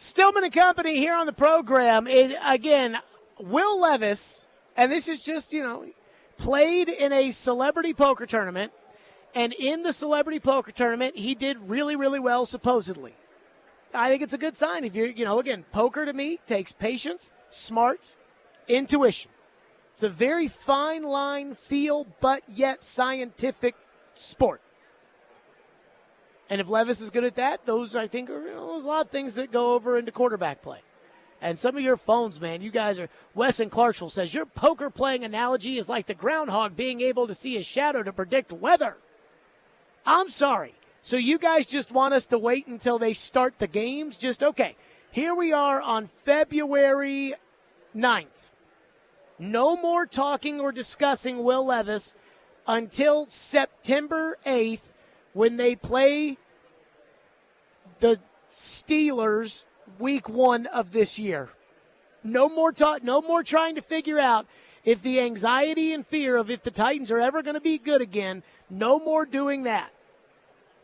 Stillman and Company here on the program. Again, Will Levis, and this is just, played in a celebrity poker tournament, and in the celebrity poker tournament, he did really, really well, supposedly. I think it's a good sign. If again, poker to me takes patience, smarts, intuition. It's a very fine line feel, but yet scientific sport. And if Levis is good at that, those, I think, are there's a lot of things that go over into quarterback play. And some of your phones, man, you guys are, Wes in Clarksville says, your poker playing analogy is like the groundhog being able to see his shadow to predict weather. I'm sorry. So you guys just want us to wait until they start the games? Okay, here we are on February 9th. No more talking or discussing Will Levis until September 8th when they play the Steelers week 1 of this year. No more talk, no more trying to figure out if the anxiety and fear of if the Titans are ever going to be good again. No more doing that.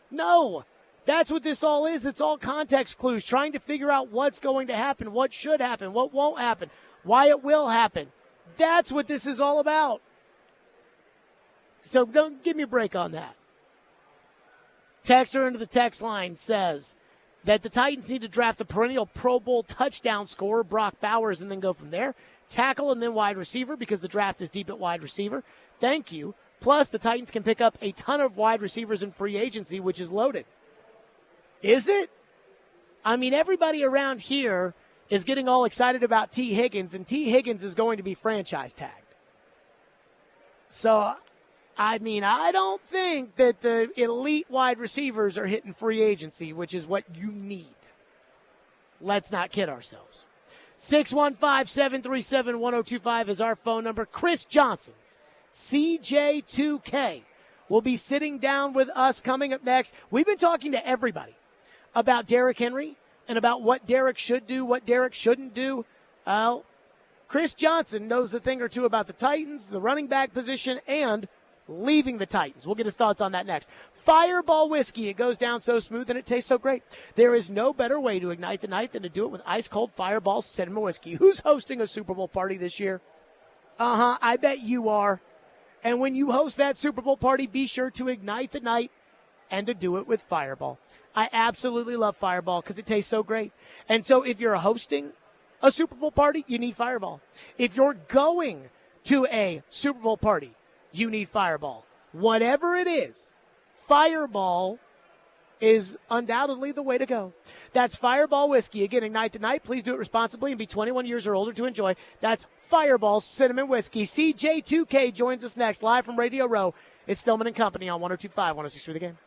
No, that's what this all is. It's all context clues, trying to figure out what's going to happen, what should happen, what won't happen, why it will happen. That's what this is all about. So don't give me a break on that. Texter into the text line says that the Titans need to draft the perennial Pro Bowl touchdown scorer, Brock Bowers, and then go from there. Tackle and then wide receiver because the draft is deep at wide receiver. Thank you. Plus, the Titans can pick up a ton of wide receivers in free agency, which is loaded. Is it? I mean, everybody around here is getting all excited about T. Higgins, and T. Higgins is going to be franchise tagged. So, I mean, I don't think that the elite wide receivers are hitting free agency, which is what you need. Let's not kid ourselves. 615-737-1025 is our phone number. Chris Johnson, CJ2K, will be sitting down with us coming up next. We've been talking to everybody about Derrick Henry and about what Derrick should do, what Derrick shouldn't do. Chris Johnson knows a thing or two about the Titans, the running back position, and leaving the Titans. We'll get his thoughts on that next. Fireball whiskey. It goes down so smooth and it tastes so great. There is no better way to ignite the night than to do it with ice-cold Fireball cinnamon whiskey. Who's hosting a Super Bowl party this year? I bet you are. And when you host that Super Bowl party, be sure to ignite the night and to do it with Fireball. I absolutely love Fireball because it tastes so great. And so if you're hosting a Super Bowl party, you need Fireball. If you're going to a Super Bowl party, you need Fireball. Whatever it is, Fireball is undoubtedly the way to go. That's Fireball whiskey. Again, ignite the night. Please do it responsibly and be 21 years or older to enjoy. That's Fireball cinnamon whiskey. CJ2K joins us next, live from Radio Row. It's Stillman and Company on 102.5, 106.3 The Game.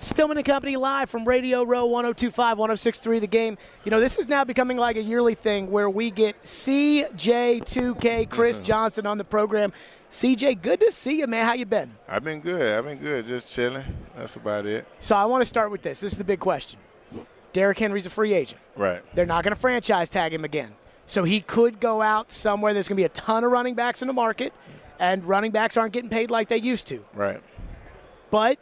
Stillman and Company live from Radio Row 102.5, 106.3 The Game. You know, this is now becoming like a yearly thing where we get CJ2K, Chris Johnson on the program. CJ, good to see you, man. How you been? I've been good. Just chilling. That's about it. So I want to start with this. This is the big question. Derrick Henry's a free agent. Right. They're not going to franchise tag him again. So he could go out somewhere. There's going to be a ton of running backs in the market, and running backs aren't getting paid like they used to. Right. But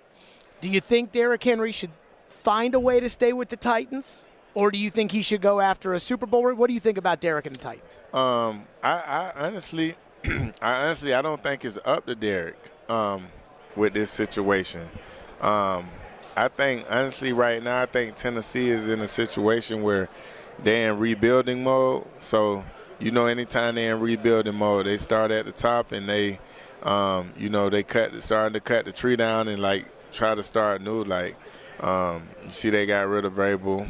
do you think Derrick Henry should find a way to stay with the Titans, or do you think he should go after a Super Bowl? What do you think about Derrick and the Titans? I honestly, I don't think it's up to Derrick with this situation. I think, honestly, right now, I think Tennessee is in a situation where they're in rebuilding mode. So, you know, anytime they're in rebuilding mode, they start at the top and they, starting to cut the tree down and, like, try to start new. Like, you see they got rid of Vrabel,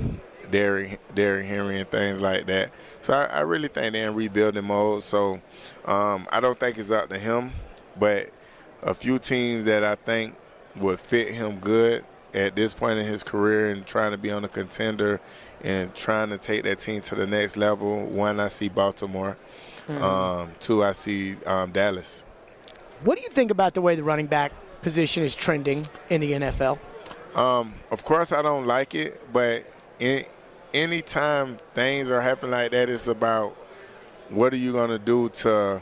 Derrick Henry, and things like that. So I really think they're in rebuilding mode. So I don't think it's up to him. But a few teams that I think would fit him good at this point in his career and trying to be on a contender and trying to take that team to the next level. One, I see Baltimore. Two, I see Dallas. What do you think about the way the running back position is trending in the NFL? Of course, I don't like it, but anytime things are happening like that, it's about what are you going to do to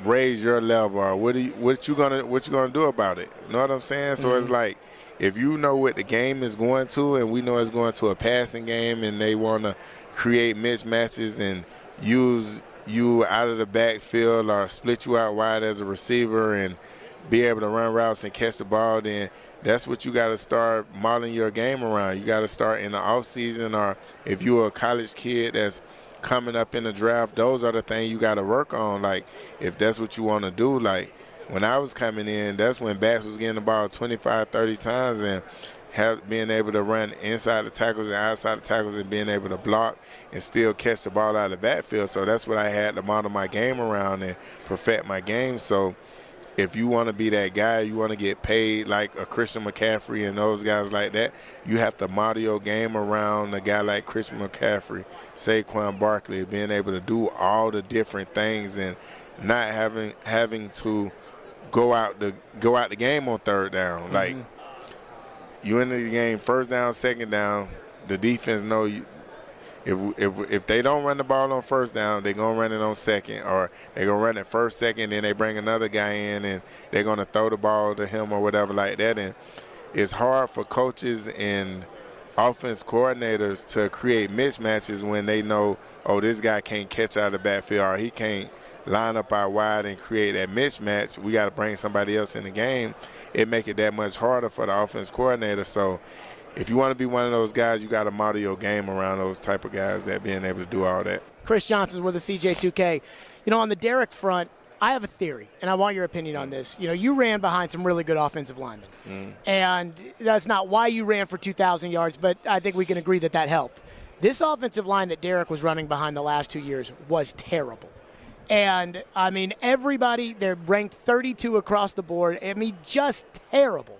raise your level, or what you gonna do about it? You know what I'm saying? So it's like, if you know what the game is going to, and we know it's going to a passing game, and they want to create mismatches and use you out of the backfield or split you out wide as a receiver and be able to run routes and catch the ball, then that's what you got to start modeling your game around. You got to start in the offseason, or if you're a college kid that's coming up in the draft, those are the things you got to work on. Like, if that's what you want to do. Like, when I was coming in, that's when backs was getting the ball 25, 30 times and being able to run inside the tackles and outside the tackles and being able to block and still catch the ball out of the backfield. So that's what I had to model my game around and perfect my game. So if you want to be that guy, you want to get paid like a Christian McCaffrey and those guys like that, you have to model your game around a guy like Christian McCaffrey, Saquon Barkley, being able to do all the different things and not having to go out the game on third down. Like, you enter the game first down, second down, the defense know you. If they don't run the ball on first down, they're going to run it on second, or they're going to run it first, second, then they bring another guy in and they're going to throw the ball to him or whatever like that. And it's hard for coaches and offense coordinators to create mismatches when they know, oh, this guy can't catch out of the backfield, or he can't line up out wide and create that mismatch. We got to bring somebody else in the game. It make it that much harder for the offense coordinator. So if you want to be one of those guys, you got to model your game around those type of guys that being able to do all that. Chris Johnson's with the CJ2K. You know, on the Derrick front, I have a theory, and I want your opinion on this. You know, you ran behind some really good offensive linemen, and that's not why you ran for 2,000 yards, but I think we can agree that that helped. This offensive line that Derrick was running behind the last 2 years was terrible. And, I mean, everybody, they're ranked 32 across the board. I mean, just terrible.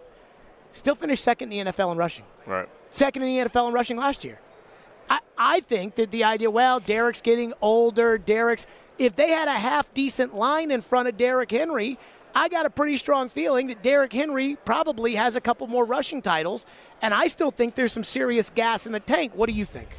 Still finished second in the NFL in rushing. Right. Second in the NFL in rushing last year. I think that the idea, well, Derrick's getting older, if they had a half-decent line in front of Derrick Henry, I got a pretty strong feeling that Derrick Henry probably has a couple more rushing titles, and I still think there's some serious gas in the tank. What do you think?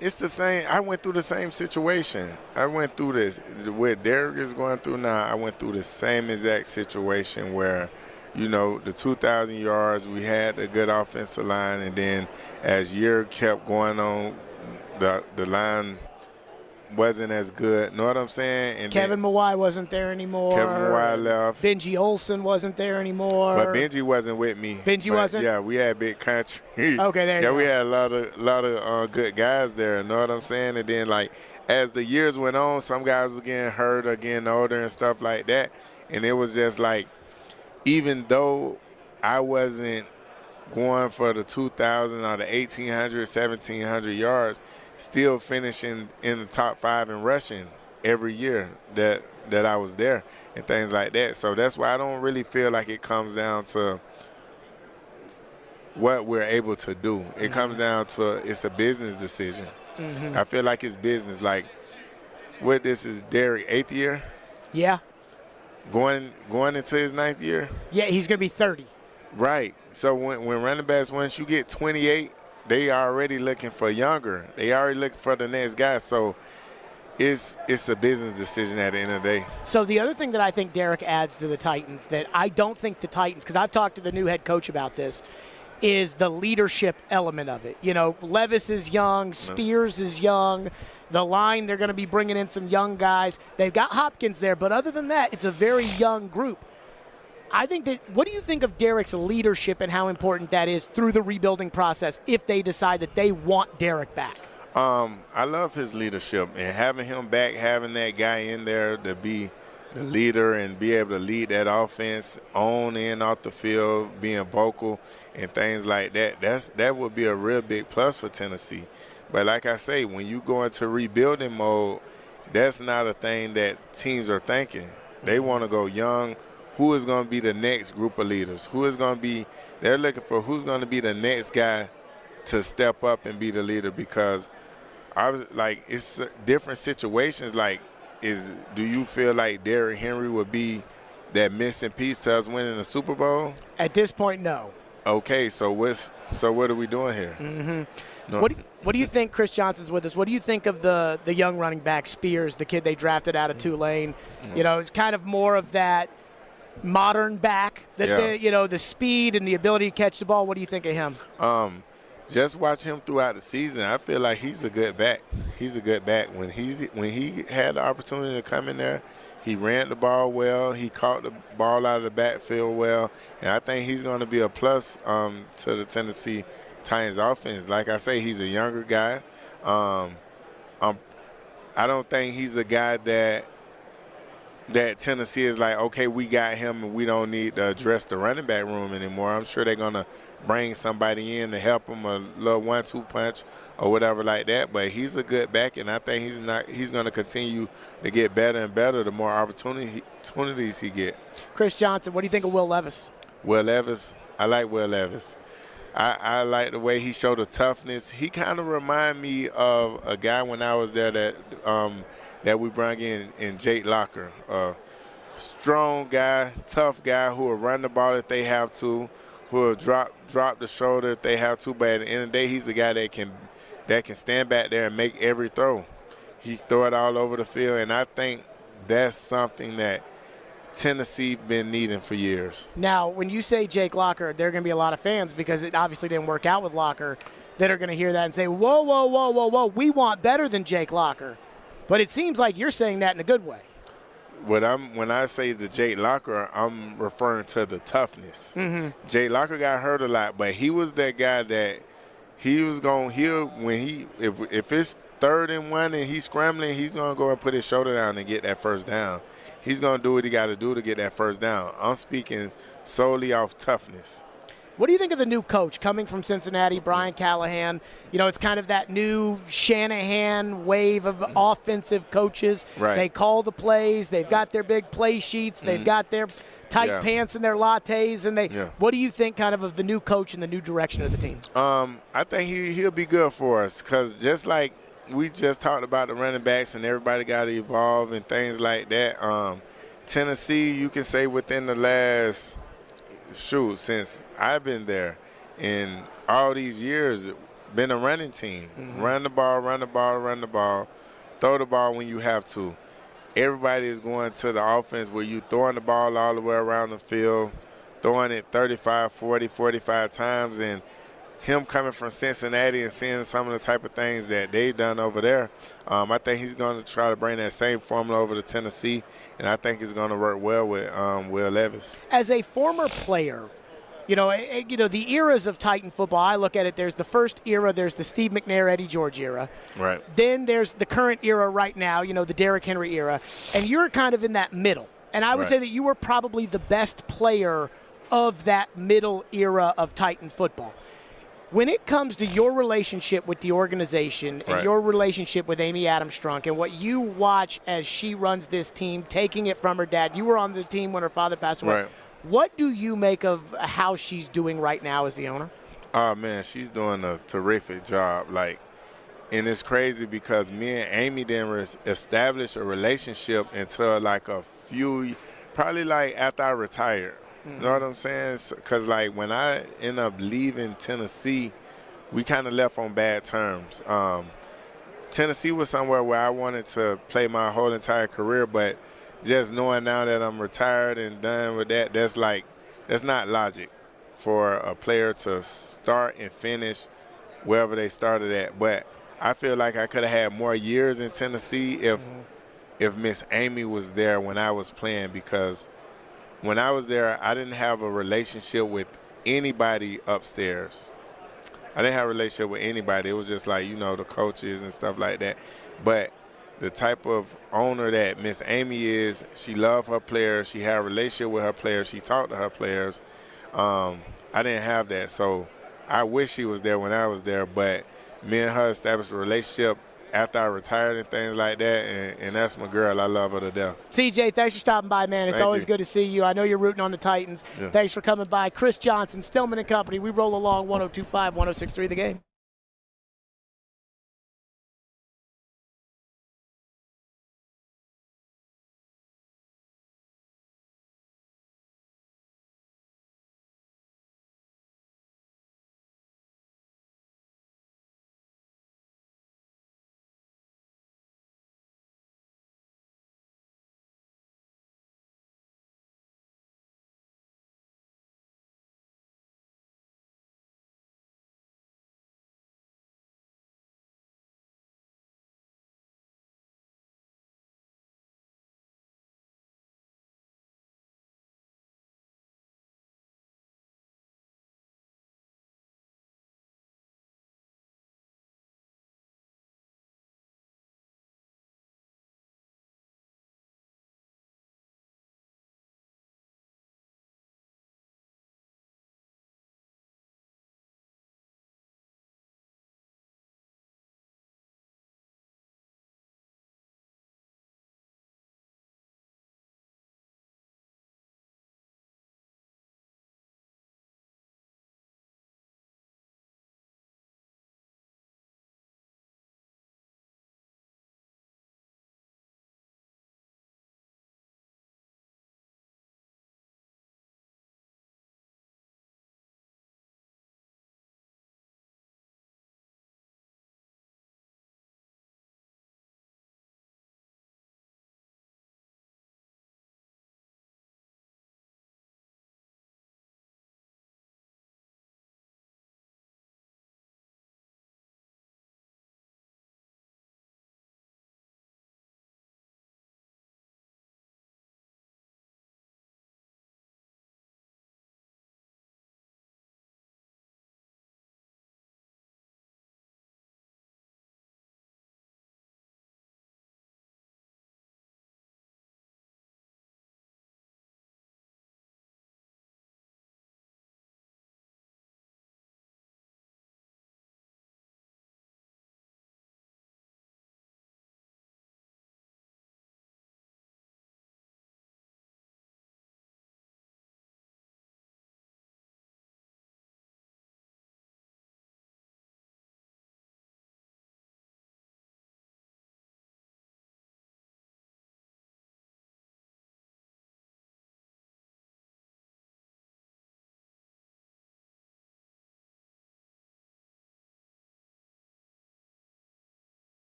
It's the same. I went through the same situation. I went through this. What Derrick is going through now, I went through the same exact situation where, you know, the 2,000 yards, we had a good offensive line, and then as year kept going on, the line wasn't as good. Know what I'm saying? And Kevin Mawai wasn't there anymore. Kevin Mawai left. Benji Olsen wasn't there anymore. But Benji wasn't with me. Benji wasn't? Yeah, we had Big Country. Okay, there you go. Yeah, we had a lot of good guys there. Know what I'm saying? And then, like, as the years went on, some guys were getting hurt or getting older and stuff like that. And it was just like, even though I wasn't going for the 2,000 or the 1,800, 1,700 yards, still finishing in the top 5 in rushing every year that I was there and things like that. So that's why I don't really feel like it comes down to what we're able to do. It comes down to it's a business decision. I feel like it's business. Like, what this is, Derek, 8th year? Yeah. Going into his 9th year? Yeah, he's going to be 30. Right. So when running backs, once you get 28, they are already looking for younger. They already looking for the next guy. So it's a business decision at the end of the day. So the other thing that I think Derek adds to the Titans that I don't think the Titans, because I've talked to the new head coach about this, is the leadership element of it. You know, Levis is young, Spears is young. The line, they're going to be bringing in some young guys. They've got Hopkins there, but other than that, it's a very young group. I think that, what do you think of Derek's leadership and how important that is through the rebuilding process if they decide that they want Derek back? I love his leadership, and having him back, having that guy in there to be the leader and be able to lead that offense on and off the field, being vocal and things like that, that would be a real big plus for Tennessee. But like I say, when you go into rebuilding mode, that's not a thing that teams are thinking. They want to go young. Who is going to be the next group of leaders? Who is going to be – they're looking for who's going to be the next guy to step up and be the leader, because I was like, it's different situations. Like, do you feel like Derrick Henry would be that missing piece to us winning the Super Bowl? At this point, no. Okay, so what are we doing here? No. What do you think? Chris Johnson's with us. What do you think of the young running back Spears, the kid they drafted out of Tulane? You know, it's kind of more of that modern back, the speed and the ability to catch the ball. What do you think of him? Just watch him throughout the season. I feel like he's a good back. He's a good back. When he had the opportunity to come in there, he ran the ball well. He caught the ball out of the backfield well. And I think he's going to be a plus to the Tennessee Titans offense. Like I say, he's a younger guy. I don't think he's a guy that Tennessee is like, okay, we got him and we don't need to address the running back room anymore. I'm sure they're going to bring somebody in to help him, a little 1-2 punch or whatever like that. But he's a good back, and I think he's going to continue to get better and better the more opportunities he get. Chris Johnson, what do you think of Will Levis? Will Levis, I like Will Levis. I like the way he showed the toughness. He kind of remind me of a guy when I was there that we brought in Jake Locker. Strong guy, tough guy who will run the ball if they have to, who will drop the shoulder if they have to. But at the end of the day, he's a guy that can stand back there and make every throw. He throw it all over the field, and I think that's something that Tennessee been needing for years. Now, when you say Jake Locker, there are going to be a lot of fans, because it obviously didn't work out with Locker, that are going to hear that and say, whoa, we want better than Jake Locker. But it seems like you're saying that in a good way. When I say the Jake Locker, I'm referring to the toughness. Jake Locker got hurt a lot, but he was that guy that he was going to if it's 3rd and 1 and he's scrambling, he's going to go and put his shoulder down and get that first down. He's going to do what he got to do to get that first down. I'm speaking solely off toughness. What do you think of the new coach coming from Cincinnati, Brian Callahan? You know, it's kind of that new Shanahan wave of offensive coaches. Right. They call the plays. They've got their big play sheets. They've got their tight pants and their lattes. And what do you think kind of the new coach and the new direction of the team? I think he'll be good for us, because just like we just talked about the running backs and everybody got to evolve and things like that. Tennessee, you can say within the last – since I've been there, in all these years, been a running team. Run the ball, throw the ball when you have to. Everybody is going to the offense where you throwing the ball all the way around the field, throwing it 35, 40, 45 times, and him coming from Cincinnati and seeing some of the type of things that they've done over there, I think he's going to try to bring that same formula over to Tennessee, and I think it's going to work well with Will Levis. As a former player, the eras of Titan football, I look at it, there's the first era, there's the Steve McNair, Eddie George era. Right. Then there's the current era right now, the Derrick Henry era, and you're kind of in that middle. And I would say that you were probably the best player of that middle era of Titan football. When it comes to your relationship with the organization and your relationship with Amy Adams-Strunk and what you watch as she runs this team, taking it from her dad, you were on this team when her father passed away. Right. What do you make of how she's doing right now as the owner? Oh man, she's doing a terrific job. Like, and it's crazy because me and Amy didn't establish a relationship until like probably like after I retired. You know what I'm saying? Because like when I ended up leaving Tennessee, we kind of left on bad terms. Tennessee was somewhere where I wanted to play my whole entire career, but just knowing now that I'm retired and done with that, that's not logic for a player to start and finish wherever they started at. But I feel like I could have had more years in Tennessee if Miss Amy was there when I was playing, because when I was there, I didn't have a relationship with anybody upstairs. I didn't have a relationship with anybody. It was just like, the coaches and stuff like that. But the type of owner that Miss Amy is, she loved her players. She had a relationship with her players. She talked to her players. I didn't have that. So I wish she was there when I was there. But me and her established a relationship after I retired and things like that. And that's my girl. I love her to death. CJ, thanks for stopping by, man. It's Thank always you. good to see you. I know you're rooting on the Titans. Yeah. Thanks for coming by. Chris Johnson, Stillman and Company. We roll along 102.5, 106.3 The Game.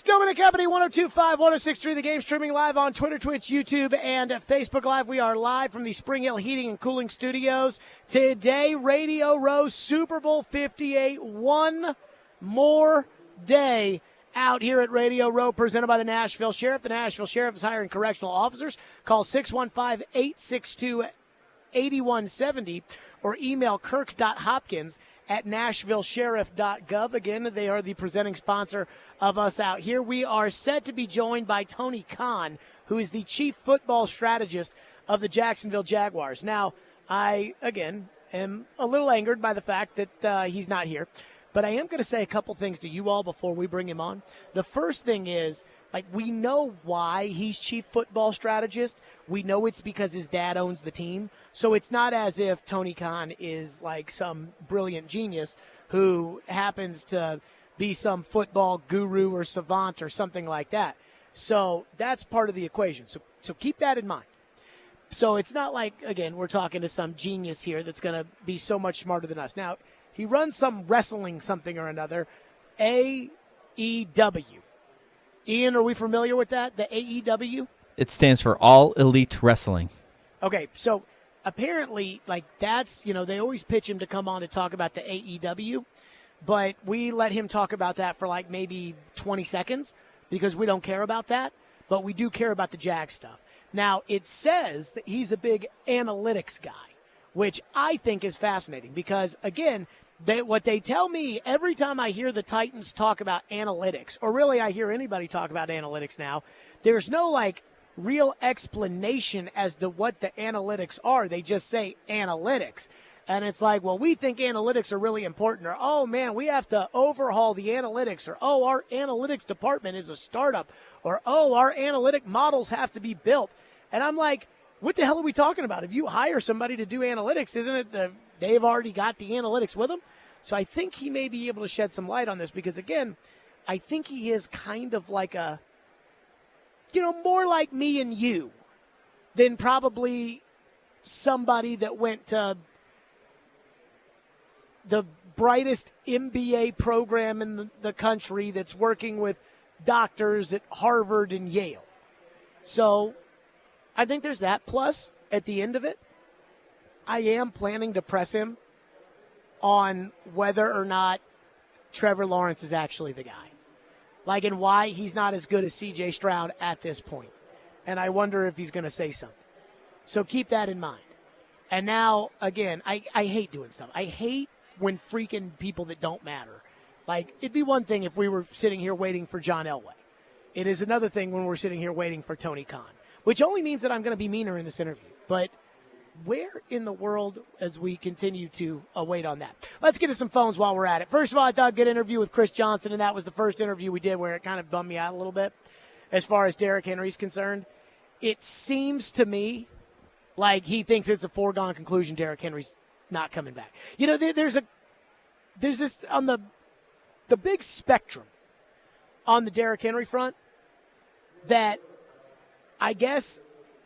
Stillman and Company, 102.5, 106.3, the game streaming live on Twitter, Twitch, YouTube, and Facebook Live. We are live from the Spring Hill Heating and Cooling Studios. Today, Radio Row, Super Bowl 58, one more day out here at Radio Row, presented by the Nashville Sheriff. The Nashville Sheriff is hiring correctional officers. Call 615-862-8170 or email kirk.hopkins@nashvillesheriff.gov. Again, they are the presenting sponsor of us out here. We are set to be joined by Tony Khan, who is the chief football strategist of the Jacksonville Jaguars. Now, I, again, am a little angered by the fact that he's not here. But I am going to say a couple things to you all before we bring him on. The first thing is, we know why he's chief football strategist. We know it's because his dad owns the team. So it's not as if Tony Khan is some brilliant genius who happens to be some football guru or savant or something like that. So that's part of the equation. So keep that in mind. So it's not like, again, we're talking to some genius here that's going to be so much smarter than us. Now, he runs some wrestling something or another, AEW. Ian, are we familiar with that, the AEW? It stands for All Elite Wrestling. Okay, so apparently, that's, they always pitch him to come on to talk about the AEW, but we let him talk about that for maybe 20 seconds because we don't care about that, but we do care about the Jag stuff. Now, it says that he's a big analytics guy, which I think is fascinating because, again, what they tell me every time I hear the Titans talk about analytics, or really I hear anybody talk about analytics now, there's no real explanation as to what the analytics are. They just say analytics. And it's well, we think analytics are really important, or, oh, man, we have to overhaul the analytics, or, oh, our analytics department is a startup, or, oh, our analytic models have to be built. And I'm what the hell are we talking about? If you hire somebody to do analytics, isn't it they've already got the analytics with them? So I think he may be able to shed some light on this because, again, I think he is kind of more like me and you than probably somebody that went to the brightest MBA program in the country that's working with doctors at Harvard and Yale. So I think there's that. Plus, at the end of it, I am planning to press him on whether or not Trevor Lawrence is actually the guy. And why he's not as good as C.J. Stroud at this point. And I wonder if he's going to say something. So keep that in mind. And now, again, I hate doing stuff. I hate when freaking people that don't matter. It'd be one thing if we were sitting here waiting for John Elway. It is another thing when we're sitting here waiting for Tony Khan, which only means that I'm going to be meaner in this interview. But where in the world as we continue to await on that? Let's get to some phones while we're at it. First of all, I thought a good interview with Chris Johnson, and that was the first interview we did where it kind of bummed me out a little bit as far as Derrick Henry's concerned. It seems to me like he thinks it's a foregone conclusion Derrick Henry's not coming back. There's this on the big spectrum on the Derrick Henry front that I guess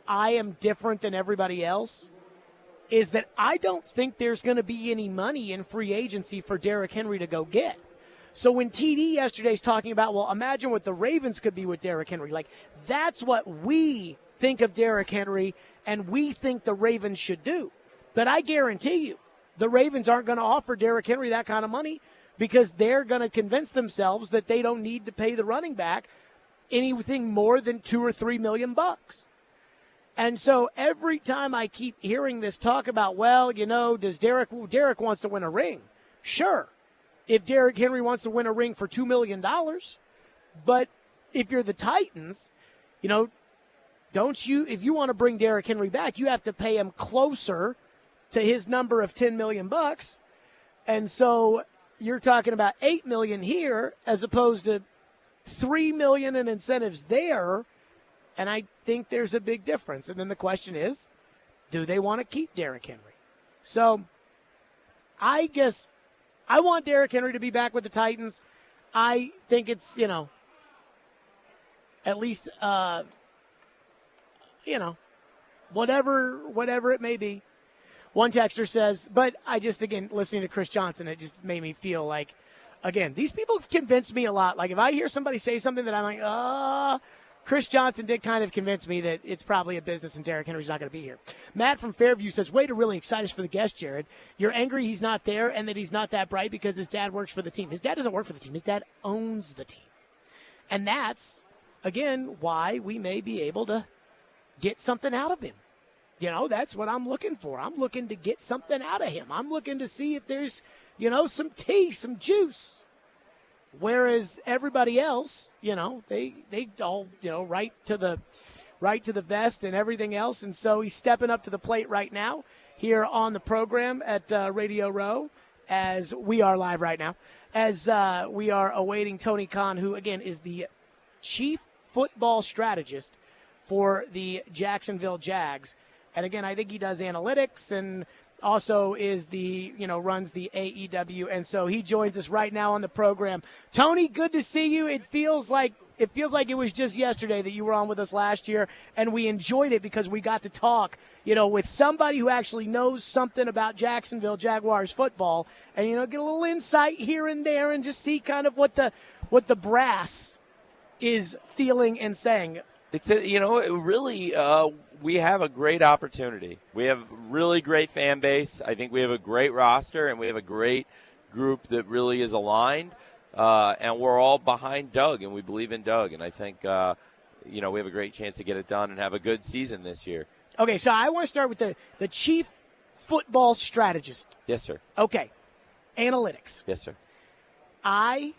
I am different than everybody else, is that I don't think there's going to be any money in free agency for Derrick Henry to go get. So when TD yesterday's talking about, well, imagine what the Ravens could be with Derrick Henry. That's what we think of Derrick Henry and we think the Ravens should do. But I guarantee you, the Ravens aren't going to offer Derrick Henry that kind of money because they're going to convince themselves that they don't need to pay the running back anything more than $2 or $3 million. And so every time I keep hearing this talk about, well, does Derrick wants to win a ring? Sure. If Derrick Henry wants to win a ring for $2 million. But if you're the Titans, if you want to bring Derrick Henry back, you have to pay him closer to his number of $10 million. And so you're talking about $8 million here as opposed to $3 million in incentives there. And I think there's a big difference. And then the question is, do they want to keep Derrick Henry? So I guess I want Derrick Henry to be back with the Titans. I think it's, at least, whatever it may be. One texter says, but I just, again, listening to Chris Johnson, it just made me feel like, again, these people have convinced me a lot. Like if I hear somebody say something that I'm like, Chris Johnson did kind of convince me that it's probably a business and Derrick Henry's not going to be here. Matt from Fairview says, way to really excite us for the guest, Jared. You're angry he's not there and that he's not that bright because his dad works for the team. His dad doesn't work for the team. His dad owns the team. And that's, again, why we may be able to get something out of him. You know, that's what I'm looking for. I'm looking to get something out of him. I'm looking to see if there's, some tea, some juice. Whereas everybody else, they all, right to the vest and everything else. And so he's stepping up to the plate right now here on the program at Radio Row as we are live right now, as we are awaiting Tony Khan, who, again, is the chief football strategist for the Jacksonville Jags. And, again, I think he does analytics and also is runs the AEW, and so he joins us right now on the program. Tony, good to see you. It feels like it was just yesterday that you were on with us last year, and we enjoyed it because we got to talk, with somebody who actually knows something about Jacksonville Jaguars football, and get a little insight here and there, and just see kind of what the brass is feeling and saying. It's really. We have a great opportunity. We have a really great fan base. I think we have a great roster, and we have a great group that really is aligned. And we're all behind Doug, and we believe in Doug. And I think, we have a great chance to get it done and have a good season this year. Okay, so I want to start with the chief football strategist. Yes, sir. Okay, analytics. Yes, sir. I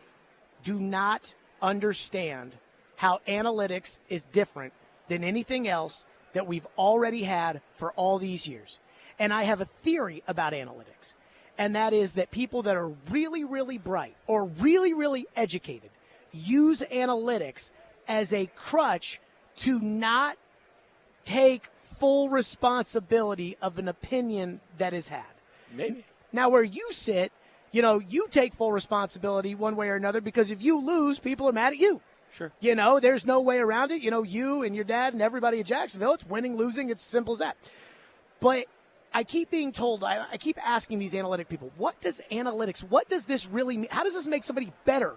do not understand how analytics is different than anything else that we've already had for all these years. And I have a theory about analytics, and that is that people that are really, really bright or really, really educated use analytics as a crutch to not take full responsibility of an opinion that is had. Maybe. Now, where you sit, you take full responsibility one way or another because if you lose, people are mad at you. Sure. There's no way around it. You and your dad and everybody at Jacksonville, it's winning, losing. It's as simple as that. But I keep being told, I keep asking these analytic people, what does this really mean? How does this make somebody better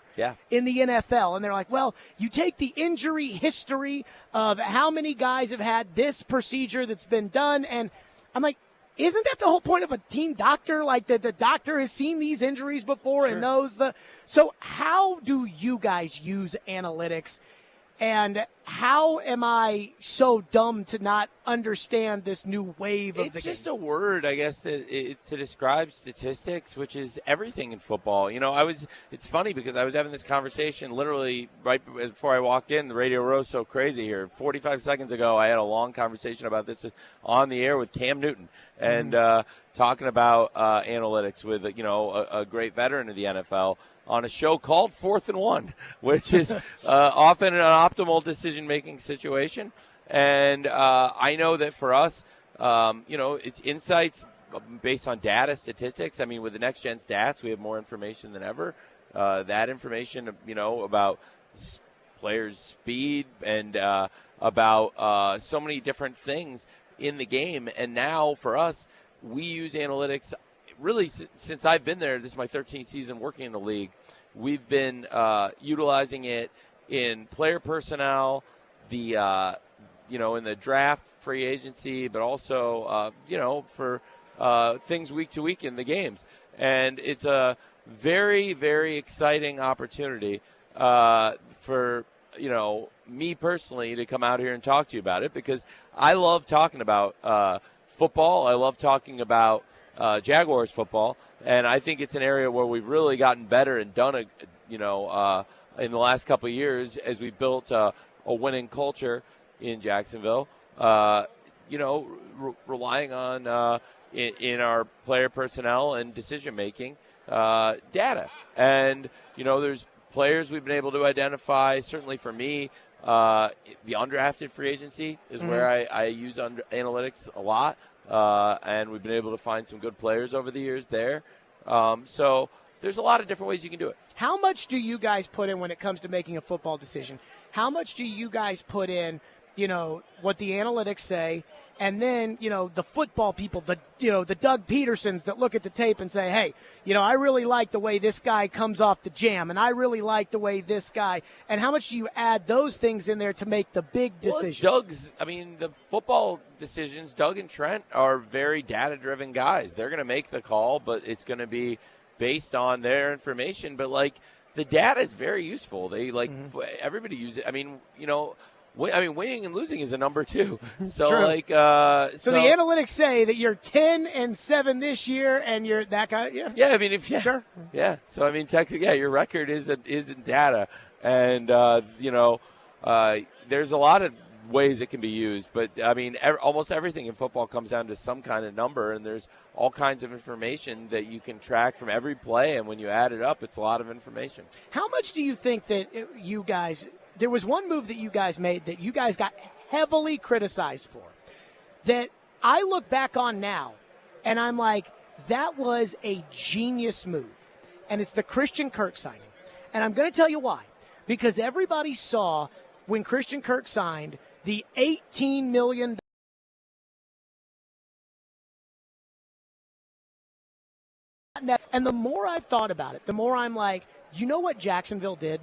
in the NFL? And they're like, well, you take the injury history of how many guys have had this procedure that's been done. And I'm like, isn't that the whole point of a team doctor? Like that the doctor has seen these injuries before and knows So how do you guys use analytics? And how am I so dumb to not understand this new wave of the game? It's just a word, I guess, to describe statistics, which is everything in football. It's funny because I was having this conversation literally right before I walked in. The Radio Row is so crazy here. 45 seconds ago, I had a long conversation about this on the air with Cam Newton and talking about analytics with, a great veteran of the NFL. On a show called 4th and 1, which is often an optimal decision-making situation. And I know that for us, it's insights based on data, statistics. I mean, with the next-gen stats, we have more information than ever. That information, about players' speed and about so many different things in the game. And now for us, we use analytics really since I've been there. This is my 13th season working in the league. We've been utilizing it in player personnel, in the draft, free agency, but also, for things week to week in the games. And it's a very, very exciting opportunity for, me personally to come out here and talk to you about it because I love talking about football. I love talking about Jaguars football, and I think it's an area where we've really gotten better and done in the last couple of years as we built a winning culture in Jacksonville. Relying on in our player personnel and decision making data, and there's players we've been able to identify. Certainly for me, the undrafted free agency is where I use analytics a lot. And we've been able to find some good players over the years there. So there's a lot of different ways you can do it. How much do you guys put in when it comes to making a football decision? How much do you guys put in, what the analytics say, And then, the football people, the Doug Petersons that look at the tape and say, hey, I really like the way this guy comes off the jam, and I really like the way this guy. And how much do you add those things in there to make the big decisions? Well, the football decisions, Doug and Trent are very data-driven guys. They're going to make the call, but it's going to be based on their information. But, the data is very useful. They, everybody uses it. Winning and losing is a number too. So True. So the analytics say that you're 10-7 this year, and you're that guy. Yeah. Yeah. Sure. Yeah. So technically, your record is in data, and there's a lot of ways it can be used. But almost everything in football comes down to some kind of number, and there's all kinds of information that you can track from every play, and when you add it up, it's a lot of information. How much do you think that you guys? There was one move that you guys made that you guys got heavily criticized for, that I look back on now, and I'm like, that was a genius move. And it's the Christian Kirk signing. And I'm going to tell you why. Because everybody saw when Christian Kirk signed the $18 million. And the more I've thought about it, the more I'm like, you know what Jacksonville did?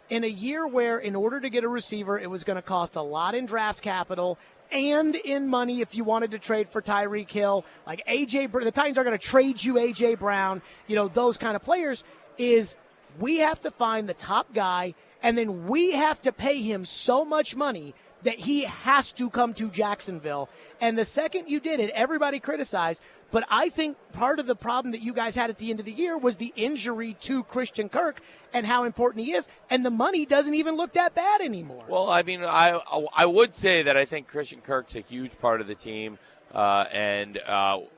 In a year where, in order to get a receiver, it was going to cost a lot in draft capital and in money if you wanted to trade for Tyreek Hill, like the Titans are going to trade you A.J. Brown, those kind of players, is we have to find the top guy, and then we have to pay him so much money that he has to come to Jacksonville. And the second you did it, everybody criticized. But I think part of the problem that you guys had at the end of the year was the injury to Christian Kirk and how important he is. And the money doesn't even look that bad anymore. Well, I would say that I think Christian Kirk's a huge part of the team. And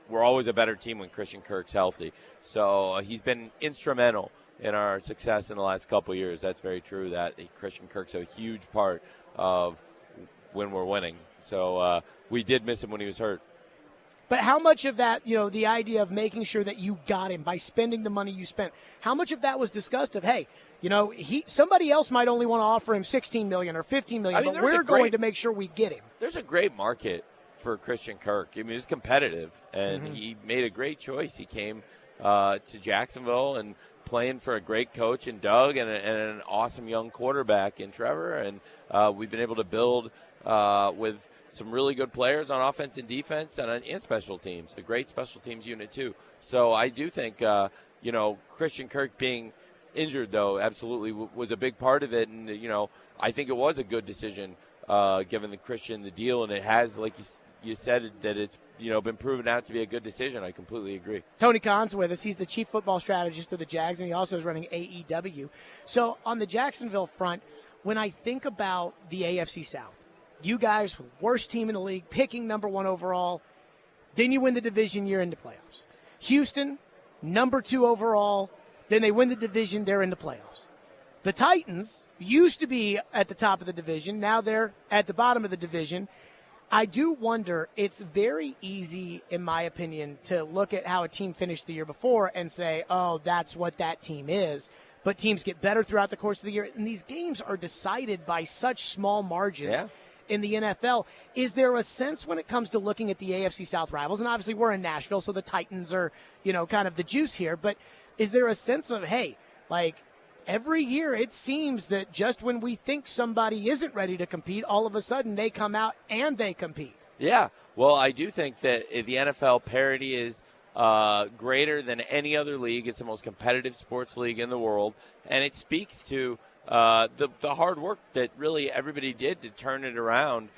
we're always a better team when Christian Kirk's healthy. So he's been instrumental in our success in the last couple of years. That's very true, that Christian Kirk's a huge part of when we're winning. So we did miss him when he was hurt. But how much of that, the idea of making sure that you got him by spending the money you spent, how much of that was discussed of, hey, somebody else might only want to offer him $16 million or $15 million, but we're going to make sure we get him. There's a great market for Christian Kirk. It's competitive, and he made a great choice. He came to Jacksonville and playing for a great coach in Doug and an awesome young quarterback in Trevor, and we've been able to build with some really good players on offense and defense and special teams, a great special teams unit too. So I do think, Christian Kirk being injured, though, absolutely was a big part of it. And, I think it was a good decision given the Christian the deal. And it has, like you said, that it's, been proven out to be a good decision. I completely agree. Tony Khan's with us. He's the chief football strategist of the Jags, and he also is running AEW. So on the Jacksonville front, when I think about the AFC South, you guys were the worst team in the league, picking number 1 overall. Then you win the division, you're into playoffs. Houston, number 2 overall. Then they win the division, they're in the playoffs. The Titans used to be at the top of the division. Now they're at the bottom of the division. I do wonder, it's very easy, in my opinion, to look at how a team finished the year before and say, oh, that's what that team is. But teams get better throughout the course of the year, and these games are decided by such small margins. Yeah. In the NFL, is there a sense when it comes to looking at the AFC South rivals, and obviously we're in Nashville, so the Titans are, kind of the juice here, but is there a sense of, hey, every year it seems that just when we think somebody isn't ready to compete, all of a sudden they come out and they compete? Yeah, well, I do think that the NFL parity is greater than any other league. It's the most competitive sports league in the world, and it speaks to the hard work that really everybody did to turn it around,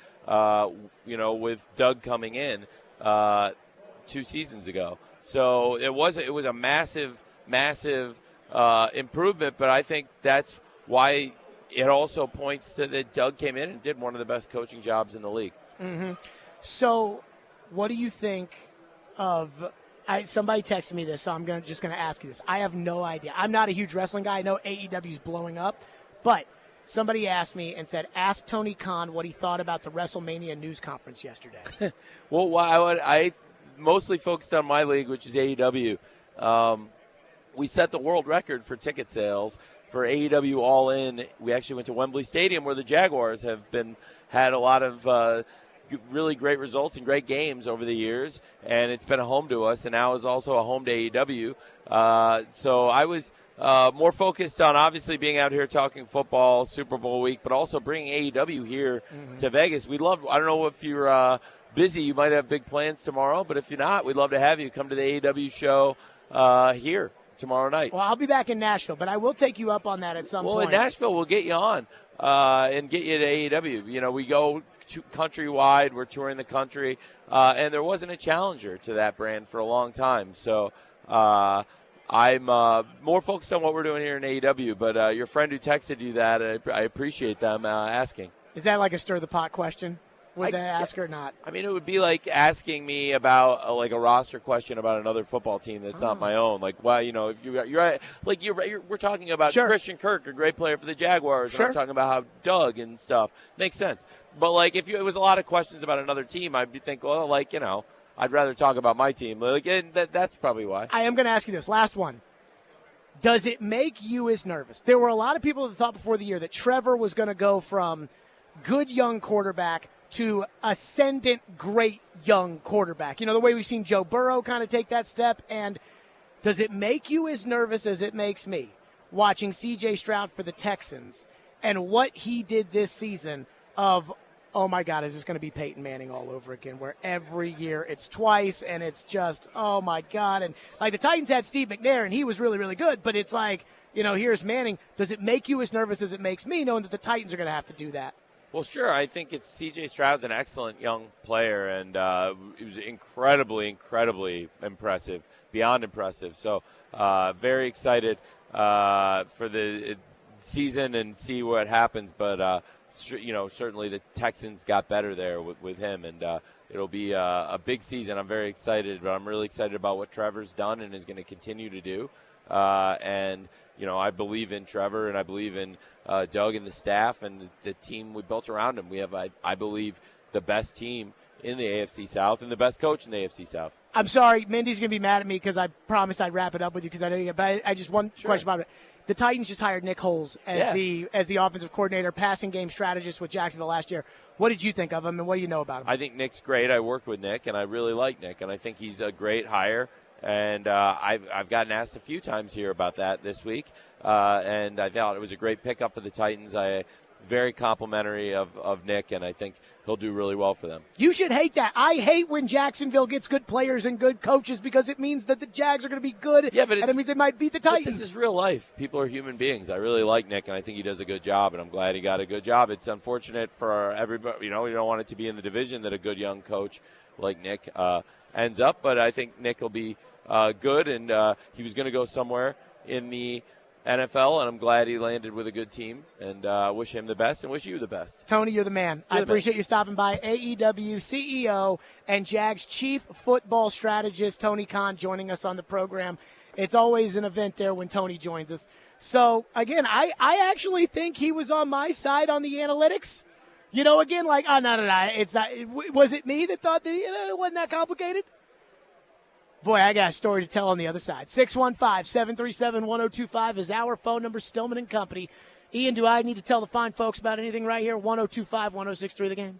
with Doug coming in 2 seasons ago. So it was a massive improvement, but I think that's why it also points to that Doug came in and did one of the best coaching jobs in the league. Mm-hmm. So what do you think of somebody texted me this, so I'm just going to ask you this. I have no idea. I'm not a huge wrestling guy. I know AEW is blowing up. But somebody asked me and said, ask Tony Khan what he thought about the WrestleMania news conference yesterday. Well, I mostly focused on my league, which is AEW. We set the world record for ticket sales for AEW All In. We actually went to Wembley Stadium, where the Jaguars have had a lot of really great results and great games over the years, and it's been a home to us, and now is also a home to AEW. So I was more focused on obviously being out here talking football, Super Bowl week, but also bringing AEW here to Vegas. I don't know if you're busy, you might have big plans tomorrow, but if you're not, we'd love to have you come to the AEW show here tomorrow night. Well, I'll be back in Nashville, but I will take you up on that at some point. Well, in Nashville, we'll get you on and get you to AEW. You know, we go countrywide. We're touring the country, and there wasn't a challenger to that brand for a long time. So I'm more focused on what we're doing here in AEW. But your friend who texted you that, I appreciate them asking. Is that like a stir the pot question? Would they ask or not? I mean, it would be like asking me about a roster question about another football team that's not my own. Like, well, you know, if we're talking about Christian Kirk, a great player for the Jaguars, and I'm talking about how Doug and stuff makes sense. But like, if it was a lot of questions about another team, I'd think, well, like, you know, I'd rather talk about my team. Like, that's probably why. I am going to ask you this last one. Does it make you as nervous? There were a lot of people that thought before the year that Trevor was going to go from good young quarterback to ascendant great young quarterback. You know, the way we've seen Joe Burrow kind of take that step. And does it make you as nervous as it makes me watching C.J. Stroud for the Texans and what he did this season of, oh, my God, is this going to be Peyton Manning all over again, where every year it's twice and it's just, oh, my God. And, like, the Titans had Steve McNair, and he was really, really good. But it's like, you know, here's Manning. Does it make you as nervous as it makes me knowing that the Titans are going to have to do that? Well, sure. I think it's C.J. Stroud's an excellent young player, and it was incredibly, incredibly impressive, beyond impressive. So very excited for the season and see what happens. But, you know, certainly the Texans got better there with him, and it'll be a big season. I'm very excited, but I'm really excited about what Trevor's done and is going to continue to do. And, you know, I believe in Trevor, and I believe in Doug and the staff and the team we built around him. We have, I believe, the best team in the AFC South and the best coach in the AFC South. I'm sorry, Mindy's going to be mad at me because I promised I'd wrap it up with you because I know you. But I just one question about it. The Titans just hired Nick Holes as the offensive coordinator, passing game strategist with Jacksonville last year. What did you think of him, and what do you know about him? I think Nick's great. I worked with Nick, and I really like Nick, and I think he's a great hire. And I've gotten asked a few times here about that this week, and I thought it was a great pickup for the Titans. Very complimentary of Nick, and I think he'll do really well for them. You should hate that. I hate when Jacksonville gets good players and good coaches because it means that the Jags are going to be good, and it means they might beat the Titans. But this is real life. People are human beings. I really like Nick, and I think he does a good job, and I'm glad he got a good job. It's unfortunate for everybody. You know, we don't want it to be in the division that a good young coach like Nick ends up, but I think Nick will be good, and he was going to go somewhere in the NFL, and I'm glad he landed with a good team, and wish him the best and wish you the best. Tony, you're the man. I appreciate you stopping by. AEW CEO and Jags Chief Football Strategist Tony Khan joining us on the program. It's always an event there when Tony joins us. So, again, I actually think he was on my side on the analytics. You know, again, like, oh, no, it's not. Was it me that thought that it wasn't that complicated? Boy, I got a story to tell on the other side. 615-737-1025 is our phone number, Stillman and Company. Ian, do I need to tell the fine folks about anything right here? 1025-1063 The Game.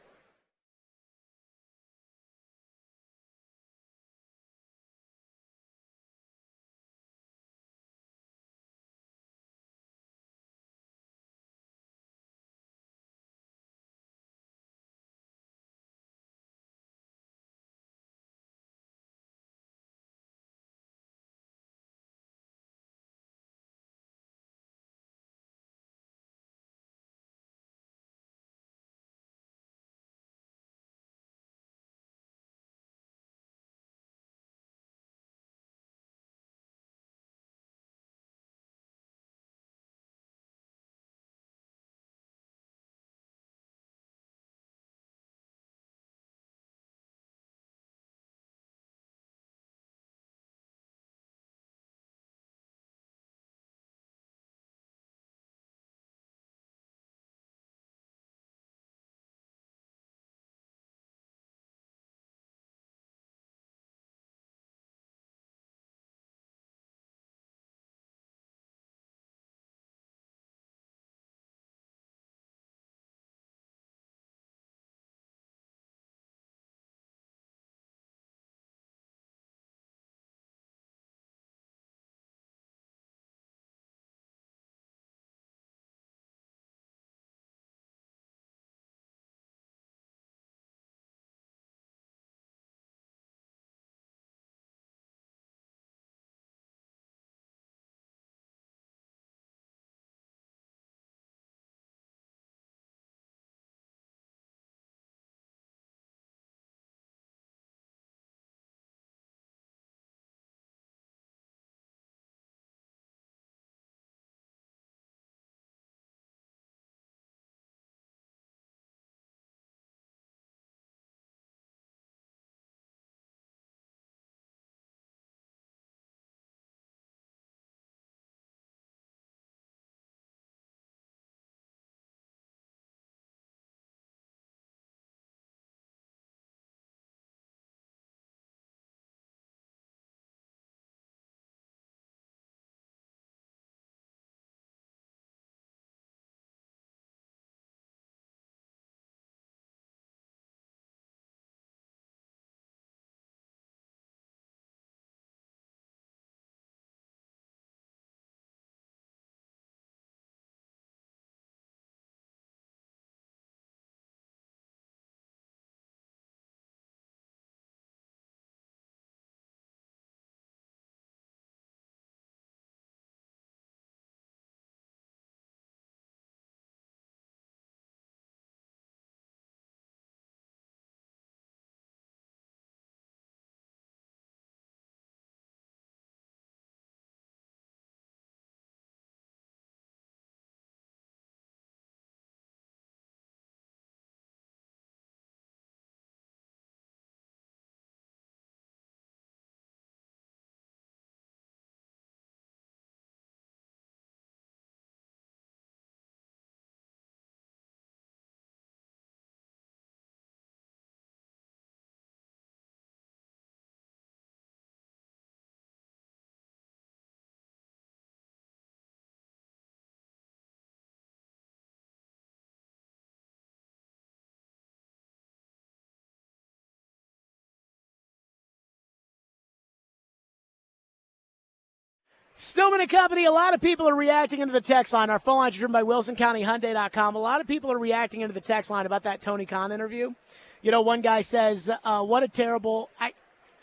Stillman and Company, a lot of people are reacting into the text line. Our phone lines are driven by WilsonCountyHyundai.com. A lot of people are reacting into the text line about that Tony Khan interview. You know, one guy says, what a terrible, I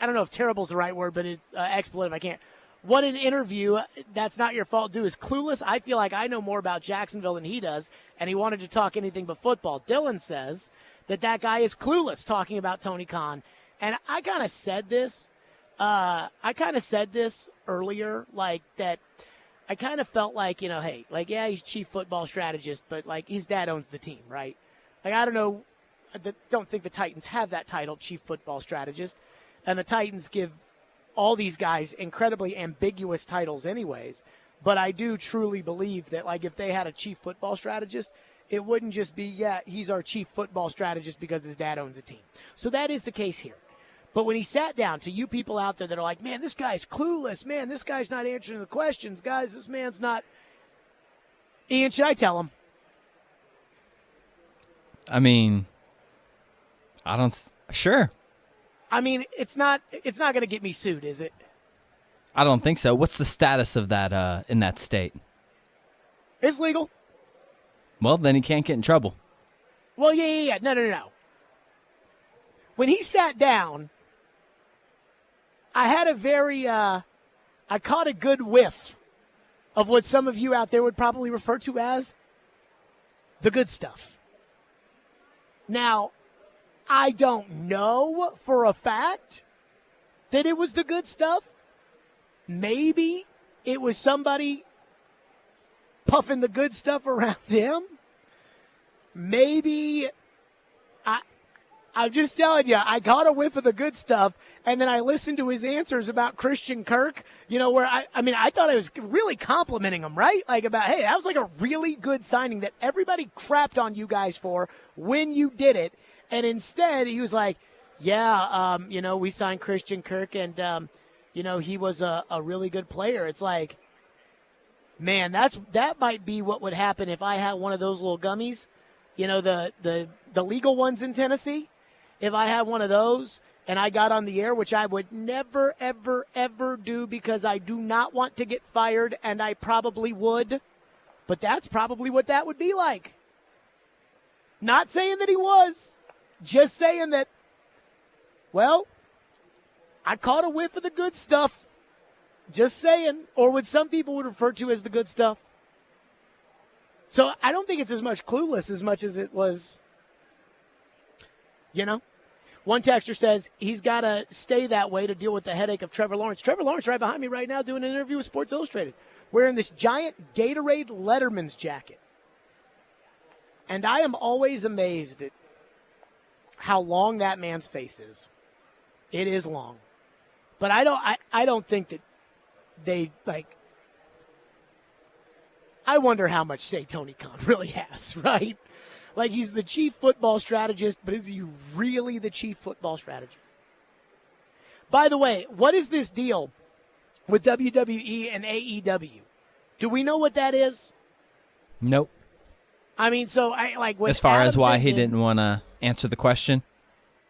don't know if terrible is the right word, but it's expletive. I can't. What an interview. That's not your fault. Dude is clueless. I feel like I know more about Jacksonville than he does, and he wanted to talk anything but football. Dylan says that guy is clueless talking about Tony Khan. And I kind of said this. Earlier, like that I kind of felt like, you know, hey, like, yeah, he's chief football strategist, but like his dad owns the team, right? Like, I don't know. I don't think the Titans have that title, chief football strategist. And the Titans give all these guys incredibly ambiguous titles anyways. But I do truly believe that, like, if they had a chief football strategist, it wouldn't just be, yeah, he's our chief football strategist because his dad owns a team. So that is the case here. But when he sat down, to you people out there that are like, man, this guy's clueless. Man, this guy's not answering the questions. Guys, this man's not. Ian, should I tell him? I mean, sure. I mean, it's not going to get me sued, is it? I don't think so. What's the status of that in that state? It's legal. Well, then he can't get in trouble. Well, yeah. No. When he sat down, I had I caught a good whiff of what some of you out there would probably refer to as the good stuff. Now, I don't know for a fact that it was the good stuff. Maybe it was somebody puffing the good stuff around him. Maybe I'm just telling you, I caught a whiff of the good stuff, and then I listened to his answers about Christian Kirk, you know, where I thought I was really complimenting him, right? Like about, hey, that was like a really good signing that everybody crapped on you guys for when you did it. And instead, he was like, yeah, you know, we signed Christian Kirk, and, you know, he was a really good player. It's like, man, that might be what would happen if I had one of those little gummies, you know, the legal ones in Tennessee. If I had one of those and I got on the air, which I would never, ever, ever do because I do not want to get fired, and I probably would, but that's probably what that would be like. Not saying that he was, just saying that, well, I caught a whiff of the good stuff. Just saying, or what some people would refer to as the good stuff. So I don't think it's as much clueless as much as it was, you know. One texter says he's got to stay that way to deal with the headache of Trevor Lawrence. Trevor Lawrence right behind me right now doing an interview with Sports Illustrated, wearing this giant Gatorade Letterman's jacket. And I am always amazed at how long that man's face is. It is long. But I don't think that they, like, I wonder how much say Tony Khan really has, right? Like, he's the chief football strategist, but is he really the chief football strategist? By the way, what is this deal with WWE and AEW? Do we know what that is? Nope. I mean, so as far as why he didn't want to answer the question?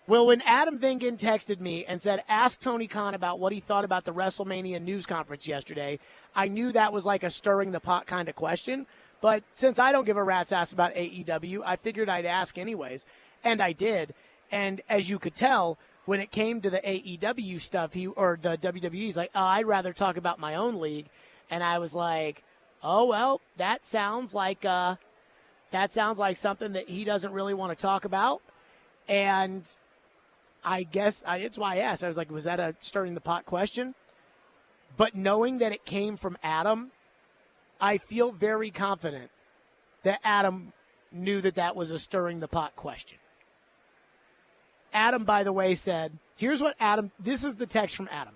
Well, when Adam Vingan texted me and said, ask Tony Khan about what he thought about the WrestleMania news conference yesterday, I knew that was like a stirring the pot kind of question. But since I don't give a rat's ass about AEW, I figured I'd ask anyways. And I did. And as you could tell, when it came to the AEW stuff, or the WWE, he's like, oh, I'd rather talk about my own league. And I was like, oh, well, that sounds like something that he doesn't really want to talk about. And I guess it's why I asked. I was like, was that a stirring the pot question? But knowing that it came from Adam, I feel very confident that Adam knew that was a stirring the pot question. Adam, by the way, said, here's what Adam, this is the text from Adam.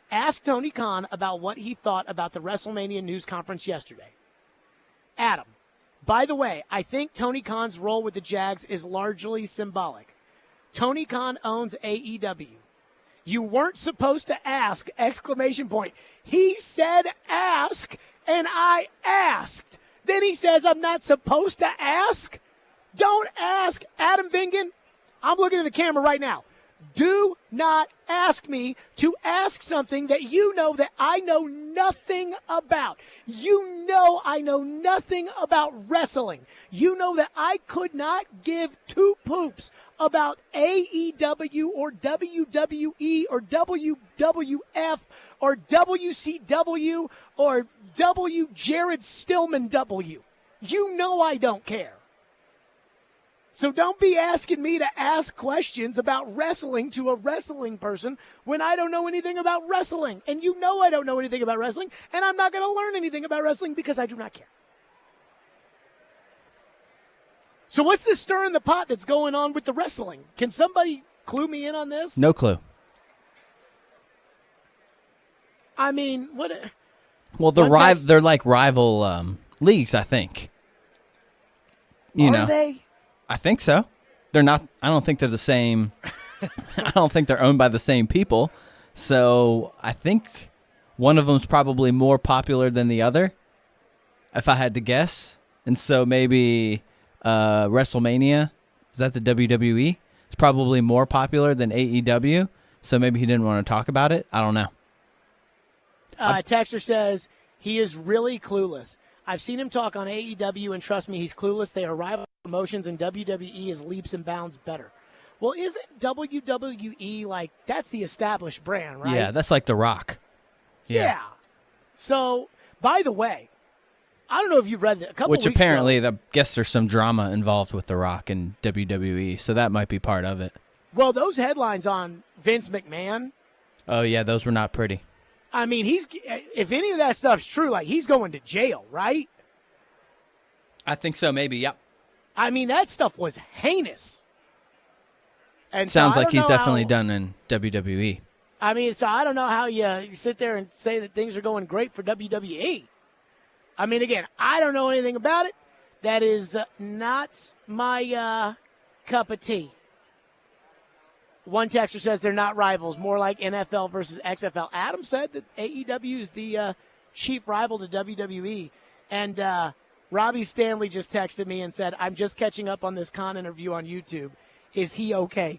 Ask Tony Khan about what he thought about the WrestleMania news conference yesterday. Adam, by the way, I think Tony Khan's role with the Jags is largely symbolic. Tony Khan owns AEW. You weren't supposed to ask, ! He said ask, and I asked. Then he says I'm not supposed to ask? Don't ask. Adam Vingan, I'm looking at the camera right now. Do not ask me to ask something that you know that I know nothing about. You know I know nothing about wrestling. You know that I could not give two poops about AEW or WWE or WWF or WCW or W. Jared Stillman W. You know I don't care. So don't be asking me to ask questions about wrestling to a wrestling person when I don't know anything about wrestling. And you know I don't know anything about wrestling, and I'm not going to learn anything about wrestling because I do not care. So what's this stir in the pot that's going on with the wrestling? Can somebody clue me in on this? No clue. I mean, what? Well, they're like rival leagues, I think. Are they? I think so. They're not. I don't think they're the same. I don't think they're owned by the same people. So I think one of them's probably more popular than the other, if I had to guess. And so maybe WrestleMania, is that the WWE? It's probably more popular than AEW. So maybe he didn't want to talk about it. I don't know. Texter says he is really clueless. I've seen him talk on AEW, and trust me, he's clueless. They are rival promotions, and WWE is leaps and bounds better. Well, isn't WWE like, that's the established brand, right? Yeah, that's like The Rock. Yeah. So, by the way, I don't know if you've read that a couple Which weeks apparently, ago. I guess there's some drama involved with The Rock and WWE, so that might be part of it. Well, those headlines on Vince McMahon. Oh, yeah, those were not pretty. I mean, if any of that stuff's true, like, he's going to jail, right? I think so, maybe, yep. I mean, that stuff was heinous. And Sounds so like he's definitely done in WWE. I mean, so I don't know how you sit there and say that things are going great for WWE. I mean, again, I don't know anything about it. That is not my cup of tea. One texter says they're not rivals, more like NFL versus XFL. Adam said that AEW is the chief rival to WWE. And Robbie Stanley just texted me and said, I'm just catching up on this Khan interview on YouTube. Is he okay? ?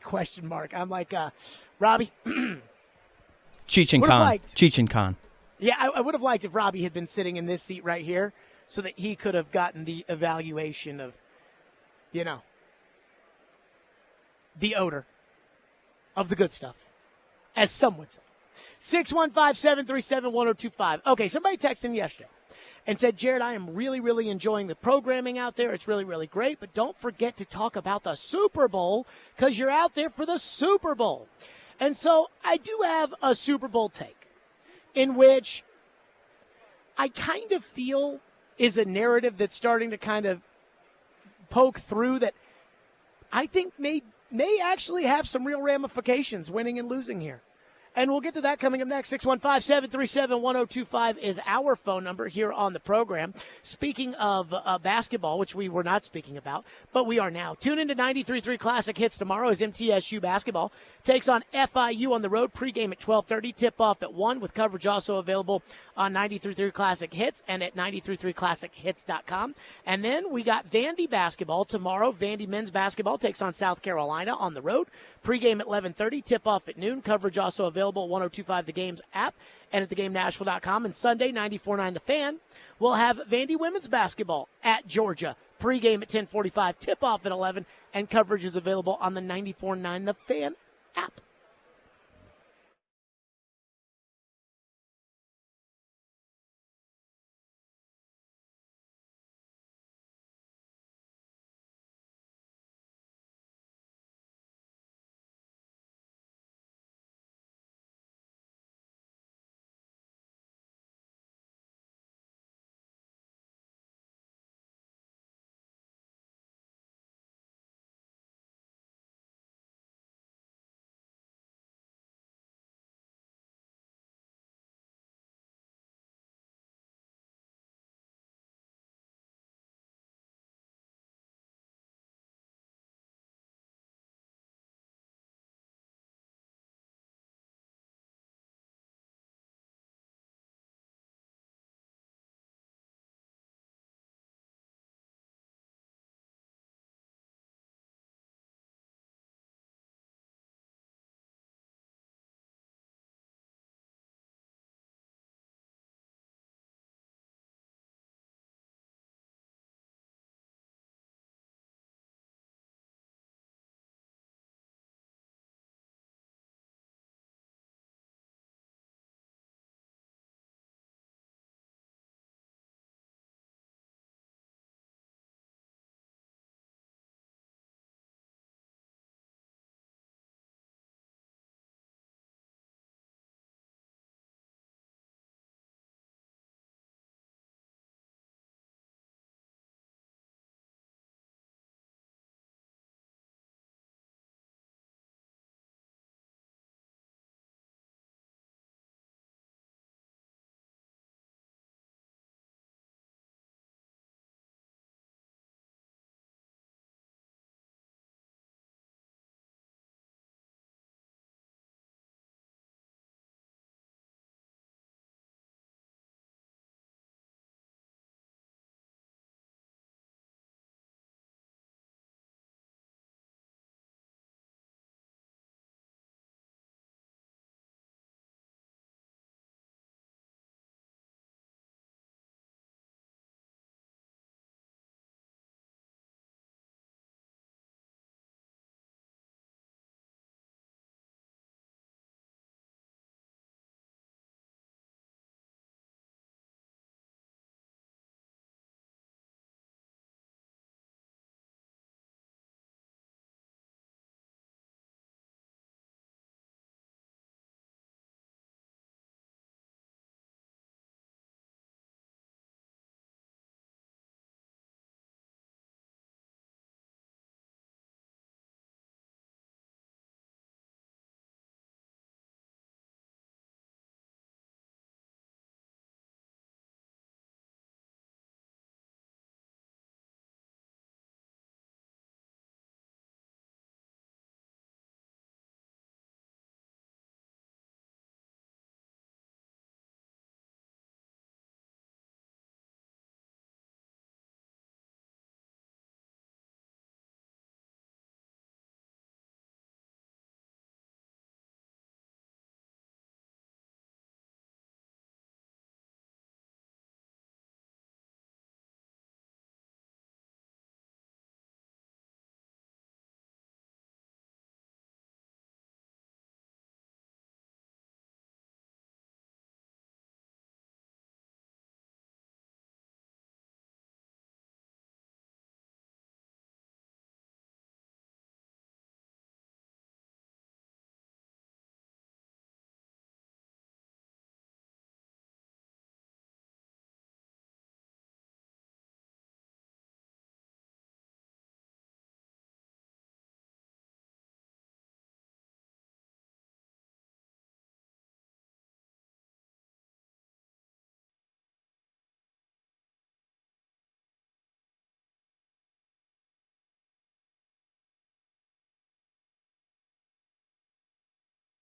I'm like, Robbie. Cheech and Khan. Cheech and Khan. Yeah, I would have liked if Robbie had been sitting in this seat right here so that he could have gotten the evaluation of, the odor of the good stuff, as some would say. 615-737-1025. Okay, somebody texted in yesterday and said, Jared, I am really, really enjoying the programming out there. It's really, really great, but don't forget to talk about the Super Bowl because you're out there for the Super Bowl. And so I do have a Super Bowl take in which I kind of feel is a narrative that's starting to kind of poke through that I think may actually have some real ramifications, winning and losing here. And we'll get to that coming up next. 615-737-1025 is our phone number here on the program. Speaking of basketball, which we were not speaking about, but we are now. Tune into 93.3 Classic Hits tomorrow as MTSU basketball takes on FIU on the road. Pregame at 12:30, tip-off at 1, with coverage also available on 93.3 Classic Hits and at 93.3classichits.com. And then we got Vandy basketball tomorrow. Vandy men's basketball takes on South Carolina on the road. Pregame at 11:30, tip-off at noon. Coverage also available at 102.5 The Game's app and at theGameNashville.com. And Sunday, 94.9 The Fan, we'll have Vandy women's basketball at Georgia. Pregame at 10:45, tip-off at 11, and coverage is available on the 94.9 The Fan app.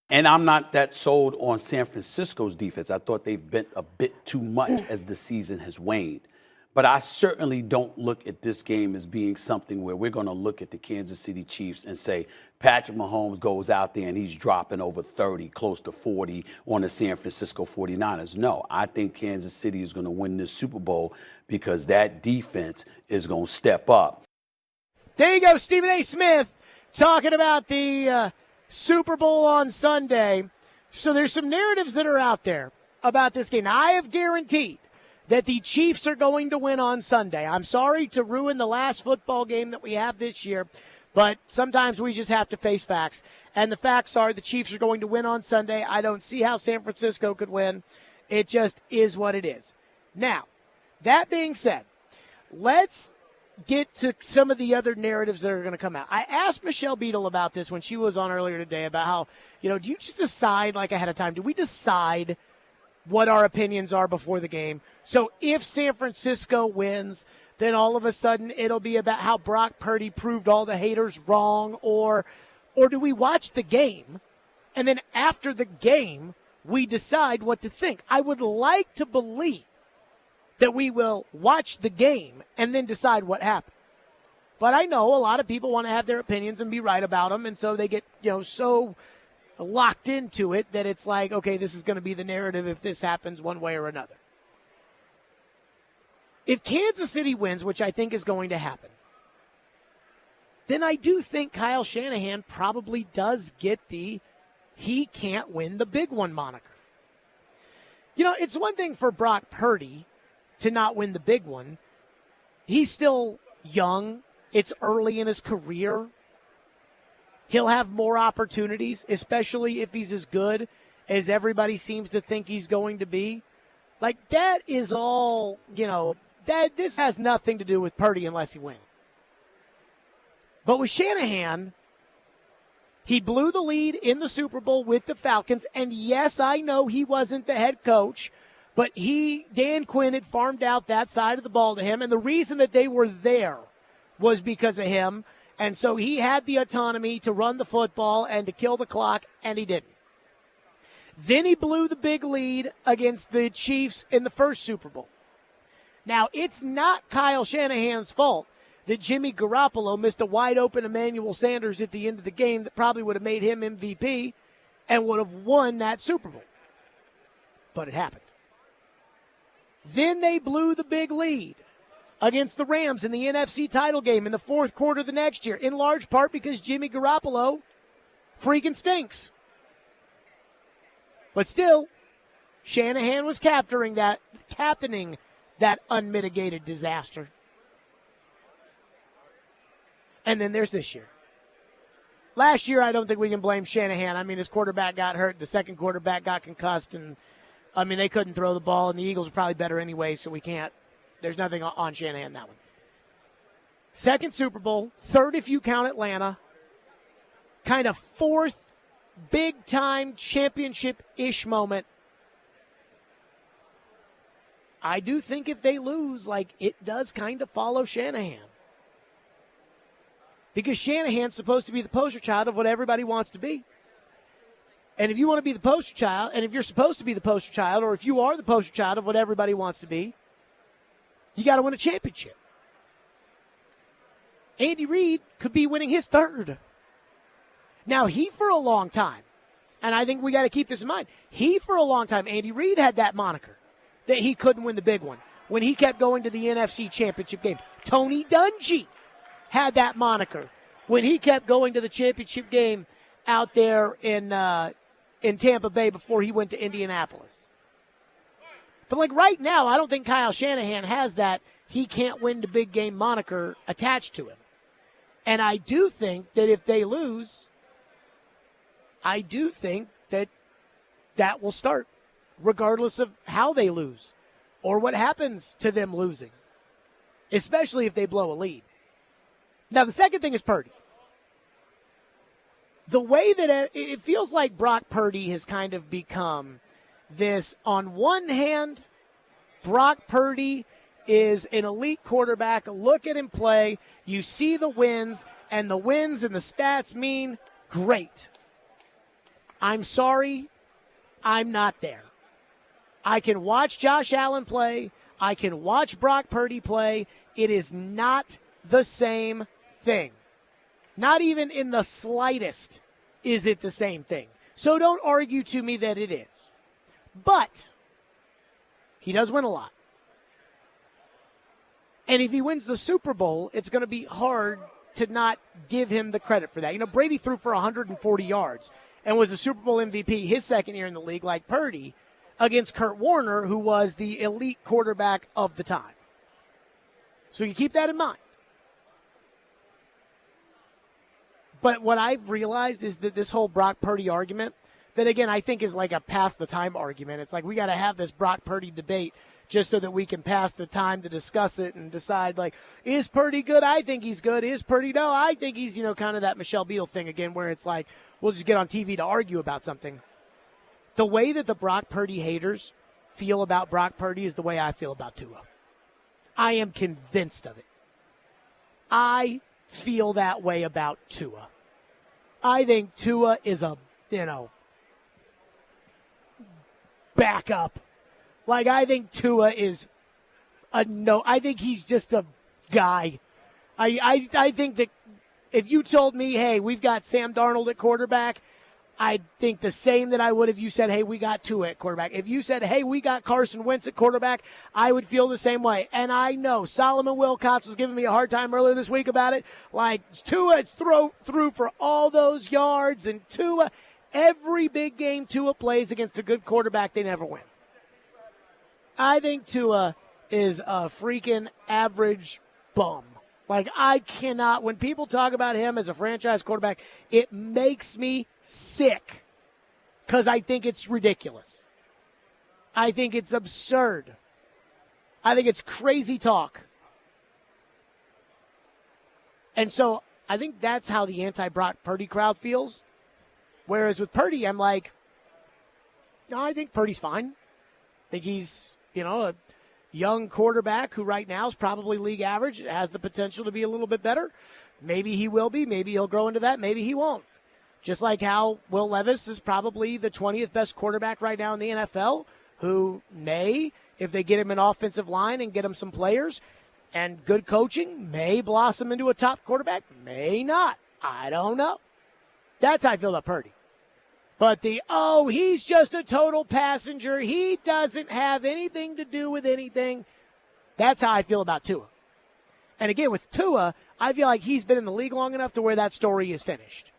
And I'm not that sold on San Francisco's defense. I thought they've been a bit too much as the season has waned. But I certainly don't look at this game as being something where we're going to look at the Kansas City Chiefs and say Patrick Mahomes goes out there and he's dropping over 30, close to 40 on the San Francisco 49ers. No, I think Kansas City is going to win this Super Bowl because that defense is going to step up. There you go, Stephen A. Smith talking about the Super Bowl on Sunday. So there's some narratives that are out there about this game. Now, I have guaranteed that the Chiefs are going to win on Sunday. I'm sorry to ruin the last football game that we have this year, but sometimes we just have to face facts. And the facts are the Chiefs are going to win on Sunday. I don't see how San Francisco could win. It just is what it is. Now, that being said, let's get to some of the other narratives that are going to come out. I asked Michelle Beadle about this when she was on earlier today about how, do you just decide like ahead of time? Do we decide what our opinions are before the game? So if San Francisco wins, then all of a sudden it'll be about how Brock Purdy proved all the haters wrong, or do we watch the game and then after the game we decide what to think? I would like to believe that we will watch the game and then decide what happens. But I know a lot of people want to have their opinions and be right about them, and so they get, so locked into it that it's like, okay, this is going to be the narrative if this happens one way or another. If Kansas City wins, which I think is going to happen, then I do think Kyle Shanahan probably does get the he can't win the big one moniker. It's one thing for Brock Purdy to not win the big one. He's still young. It's early in his career. He'll have more opportunities, especially if he's as good as everybody seems to think he's going to be. Like, that is all, this has nothing to do with Purdy unless he wins. But with Shanahan, he blew the lead in the Super Bowl with the Falcons. And yes, I know he wasn't the head coach, but Dan Quinn had farmed out that side of the ball to him. And the reason that they were there was because of him. And so he had the autonomy to run the football and to kill the clock, and he didn't. Then he blew the big lead against the Chiefs in the first Super Bowl. Now, it's not Kyle Shanahan's fault that Jimmy Garoppolo missed a wide-open Emmanuel Sanders at the end of the game that probably would have made him MVP and would have won that Super Bowl. But it happened. Then they blew the big lead against the Rams in the NFC title game in the fourth quarter the next year, in large part because Jimmy Garoppolo freaking stinks. But still, Shanahan was captaining that unmitigated disaster. And then there's this year. Last year, I don't think we can blame Shanahan. I mean, his quarterback got hurt. The second quarterback got concussed. And, they couldn't throw the ball. And the Eagles are probably better anyway, so we can't. There's nothing on Shanahan that one. Second Super Bowl, third if you count Atlanta. Kind of fourth big-time championship-ish moment. I do think if they lose, it does kind of follow Shanahan. Because Shanahan's supposed to be the poster child of what everybody wants to be. And if you want to be the poster child, and if you're supposed to be the poster child, or if you are the poster child of what everybody wants to be, you got to win a championship. Andy Reid could be winning his third. Now, for a long time, and I think we got to keep this in mind, for a long time, Andy Reid had that moniker that he couldn't win the big one when he kept going to the NFC championship game. Tony Dungy had that moniker when he kept going to the championship game out there in Tampa Bay before he went to Indianapolis. But right now, I don't think Kyle Shanahan has that he can't win the big game moniker attached to him. And I do think that if they lose, I do think that will start, regardless of how they lose or what happens to them losing, especially if they blow a lead. Now, the second thing is Purdy. The way that it feels like Brock Purdy has kind of become this, on one hand, Brock Purdy is an elite quarterback. Look at him play. You see the wins, and the wins and the stats mean great. I'm sorry, I'm not there. I can watch Josh Allen play. I can watch Brock Purdy play. It is not the same thing. Not even in the slightest is it the same thing. So don't argue to me that it is. But he does win a lot. And if he wins the Super Bowl, it's going to be hard to not give him the credit for that. You know, Brady threw for 140 yards and was a Super Bowl MVP his second year in the league, like Purdy, against Kurt Warner, who was the elite quarterback of the time. So you keep that in mind. But what I've realized is that this whole Brock Purdy argument, that again I think is like a pass the time argument. It's like we got to have this Brock Purdy debate just so that we can pass the time to discuss it and decide, like, is Purdy good? I think he's good. Is Purdy? No, I think he's, kind of that Michelle Beadle thing again where it's like we'll just get on TV to argue about something. The way that the Brock Purdy haters feel about Brock Purdy is the way I feel about Tua. I am convinced of it. I feel that way about Tua. I think Tua is a, backup. Like, I think Tua is I think he's just a guy. I think that if you told me, hey, we've got Sam Darnold at quarterback, I'd think the same that I would if you said, hey, we got Tua at quarterback. If you said, hey, we got Carson Wentz at quarterback, I would feel the same way. And I know Solomon Wilcots was giving me a hard time earlier this week about it. Like, Tua is through for all those yards, and Tua, every big game Tua plays against a good quarterback, they never win. I think Tua is a freaking average bum. Like, I cannot, when people talk about him as a franchise quarterback, it makes me sick because I think it's ridiculous. I think it's absurd. I think it's crazy talk. And so I think that's how the anti-Brock Purdy crowd feels. Whereas with Purdy, I'm like, no, I think Purdy's fine. I think he's, a young quarterback who right now is probably league average, has the potential to be a little bit better. Maybe he will be. Maybe he'll grow into that. Maybe he won't. Just like how Will Levis is probably the 20th best quarterback right now in the NFL, who may, if they get him an offensive line and get him some players and good coaching, may blossom into a top quarterback, may not. I don't know. That's how I feel about Purdy. But he's just a total passenger. He doesn't have anything to do with anything. That's how I feel about Tua. And again, with Tua, I feel like he's been in the league long enough to where that story is finished.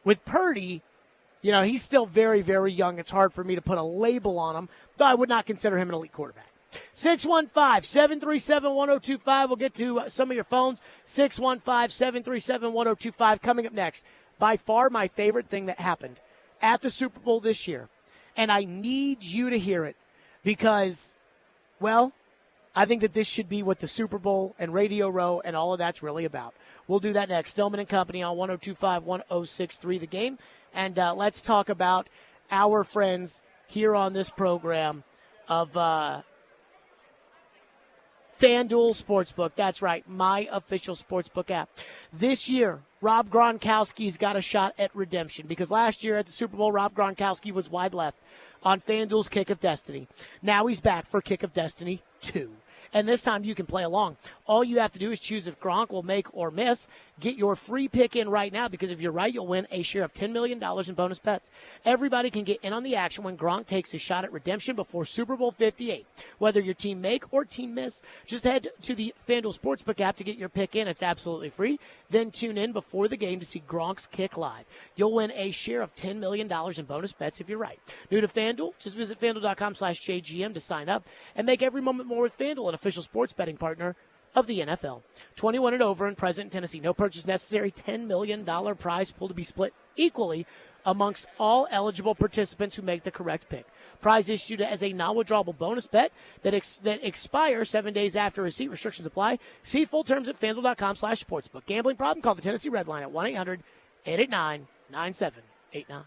With Purdy, he's still very, very young. It's hard for me to put a label on him, though I would not consider him an elite quarterback. 615-737-1025. We'll get to some of your phones. 615-737-1025 coming up next. By far my favorite thing that happened at the Super Bowl this year, and I need you to hear it because, well, I think that this should be what the Super Bowl and Radio Row and all of that's really about. We'll do that next. Stillman and Company on 102.5, 106.3 The Game, and let's talk about our friends here on this program of FanDuel Sportsbook. That's right, my official sportsbook app. This year, Rob Gronkowski's got a shot at redemption because last year at the Super Bowl, Rob Gronkowski was wide left on FanDuel's Kick of Destiny. Now he's back for Kick of Destiny 2. And this time you can play along. All you have to do is choose if Gronk will make or miss. Get your free pick in right now because if you're right, you'll win a share of $10 million in bonus bets. Everybody can get in on the action when Gronk takes his shot at redemption before Super Bowl 58. Whether your team make or team miss, just head to the FanDuel Sportsbook app to get your pick in. It's absolutely free. Then tune in before the game to see Gronk's kick live. You'll win a share of $10 million in bonus bets if you're right. New to FanDuel? Just visit FanDuel.com/JGM to sign up and make every moment more with FanDuel, an official sports betting partner of the NFL. 21 and over and present in Tennessee. No purchase necessary. $10 million prize pool to be split equally amongst all eligible participants who make the correct pick. Prize issued as a non-withdrawable bonus bet that expires 7 days after receipt. Restrictions apply. See full terms at FanDuel.com/sportsbook. Gambling problem? Call the Tennessee Red Line at 1-800-889-9789.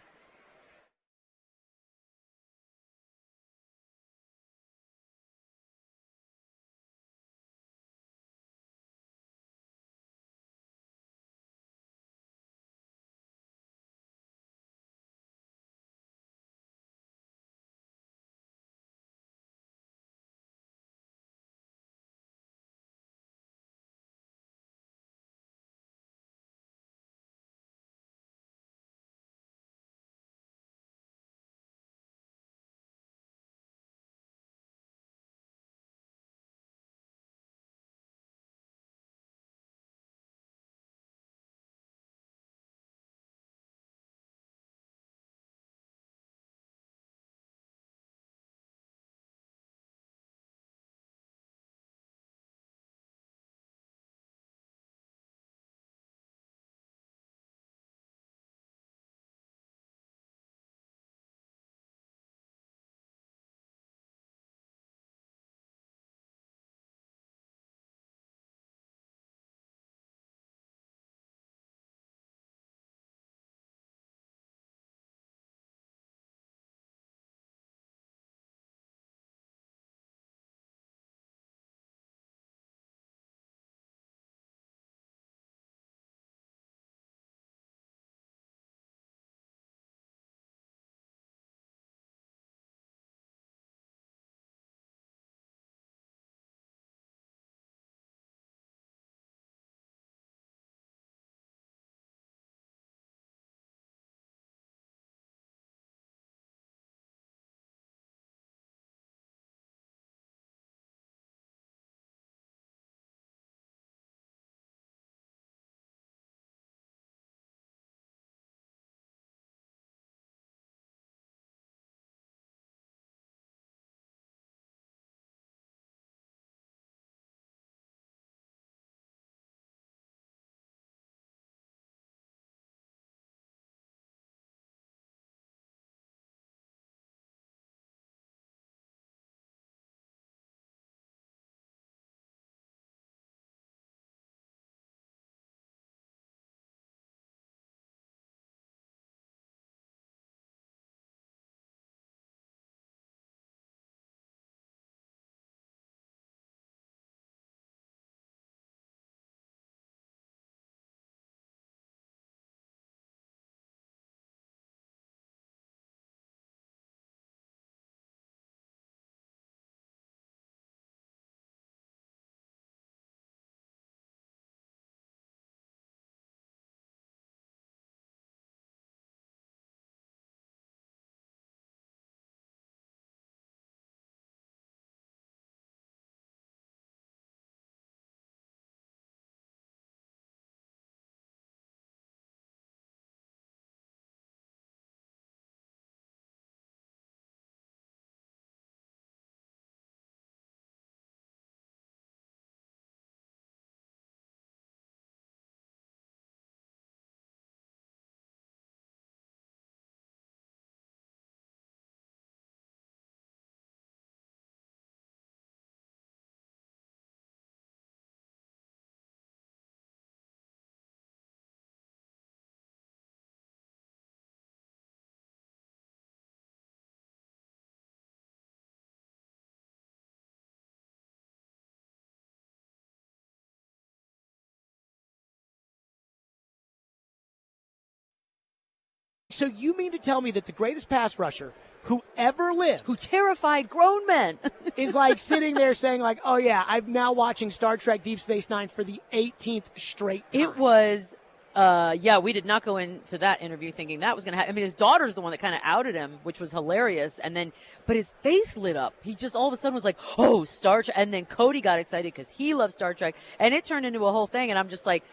so you mean to tell me that the greatest pass rusher who ever lived, who terrified grown men, is like sitting there saying like, oh yeah, I'm now watching Star Trek Deep Space Nine for the 18th straight time. It was, we did not go into that interview thinking that was going to happen. I mean, his daughter's the one that kind of outed him, which was hilarious. And then, but his face lit up. He just all of a sudden was like, oh, Star Trek. And then Cody got excited because he loves Star Trek. And it turned into a whole thing. And I'm just like,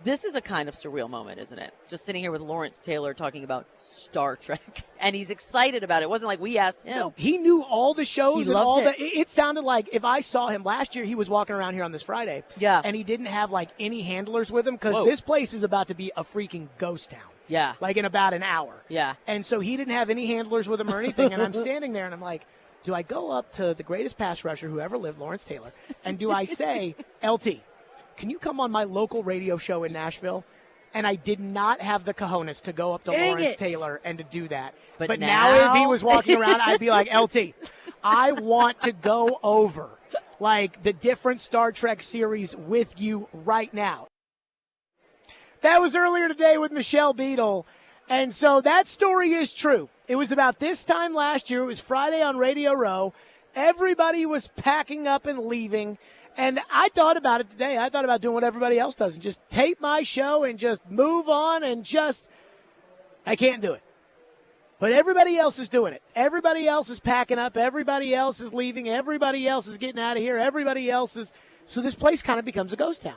this is a kind of surreal moment, isn't it? Just sitting here with Lawrence Taylor talking about Star Trek. And he's excited about it. It wasn't like we asked him. No, he knew all the shows and all it. It sounded like if I saw him last year, he was walking around here on this Friday. Yeah. And he didn't have like any handlers with him because this place is about to be a freaking ghost town. Yeah. Like in about an hour. Yeah. And so he didn't have any handlers with him or anything. And I'm standing there and I'm like, do I go up to the greatest pass rusher who ever lived, Lawrence Taylor, and do I say, LT, can you come on my local radio show in Nashville? And I did not have the cojones to go up to Lawrence Taylor and to do that. But now if he was walking around, I'd be like, LT, I want to go over like the different Star Trek series with you right now. That was earlier today with Michelle Beadle. And so that story is true. It was about this time last year. It was Friday on Radio Row. Everybody was packing up and leaving. And I thought about it today. I thought about doing what everybody else does and just tape my show and just move on and I can't do it. But everybody else is doing it. Everybody else is packing up. Everybody else is leaving. Everybody else is getting out of here. Everybody else is. So this place kind of becomes a ghost town.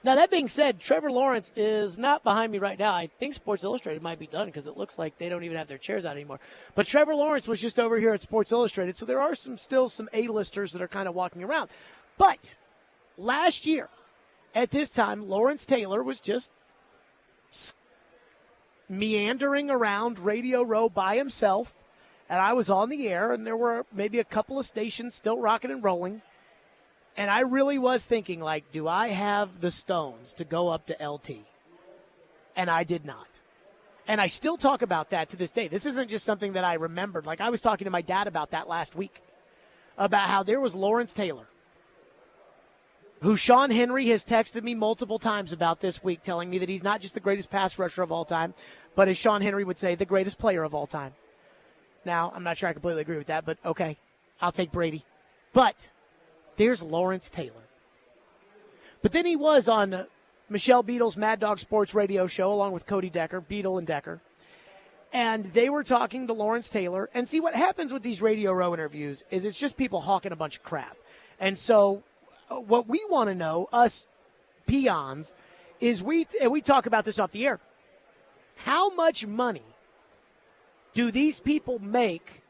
Now, that being said, Trevor Lawrence is not behind me right now. I think Sports Illustrated might be done because it looks like they don't even have their chairs out anymore. But Trevor Lawrence was just over here at Sports Illustrated. So there are still some A-listers that are kind of walking around. But last year, at this time, Lawrence Taylor was just meandering around Radio Row by himself, and I was on the air, and there were maybe a couple of stations still rocking and rolling, and I really was thinking, like, do I have the stones to go up to LT? And I did not. And I still talk about that to this day. This isn't just something that I remembered. Like, I was talking to my dad about that last week, about how there was Lawrence Taylor, who Sean Henry has texted me multiple times about this week, telling me that he's not just the greatest pass rusher of all time, but as Sean Henry would say, the greatest player of all time. Now, I'm not sure I completely agree with that, but okay, I'll take Brady. But there's Lawrence Taylor. But then he was on Michelle Beadle's Mad Dog Sports Radio show along with Cody Decker, Beadle and Decker. And they were talking to Lawrence Taylor. And see, what happens with these Radio Row interviews is it's just people hawking a bunch of crap. And so what we want to know, us peons, is we talk about this off the air. How much money do these people make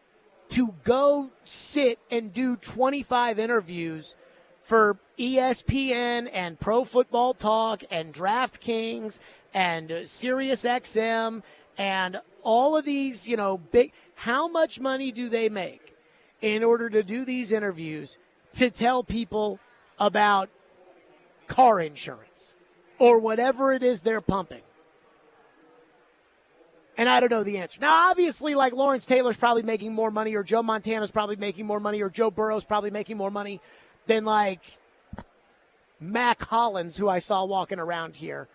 to go sit and do 25 interviews for ESPN and Pro Football Talk and DraftKings and SiriusXM and all of these, big? How much money do they make in order to do these interviews to tell people about car insurance or whatever it is they're pumping? And I don't know the answer. Now, obviously, like Lawrence Taylor's probably making more money, or Joe Montana's probably making more money, or Joe Burrow's probably making more money than like Mac Hollins, who I saw walking around here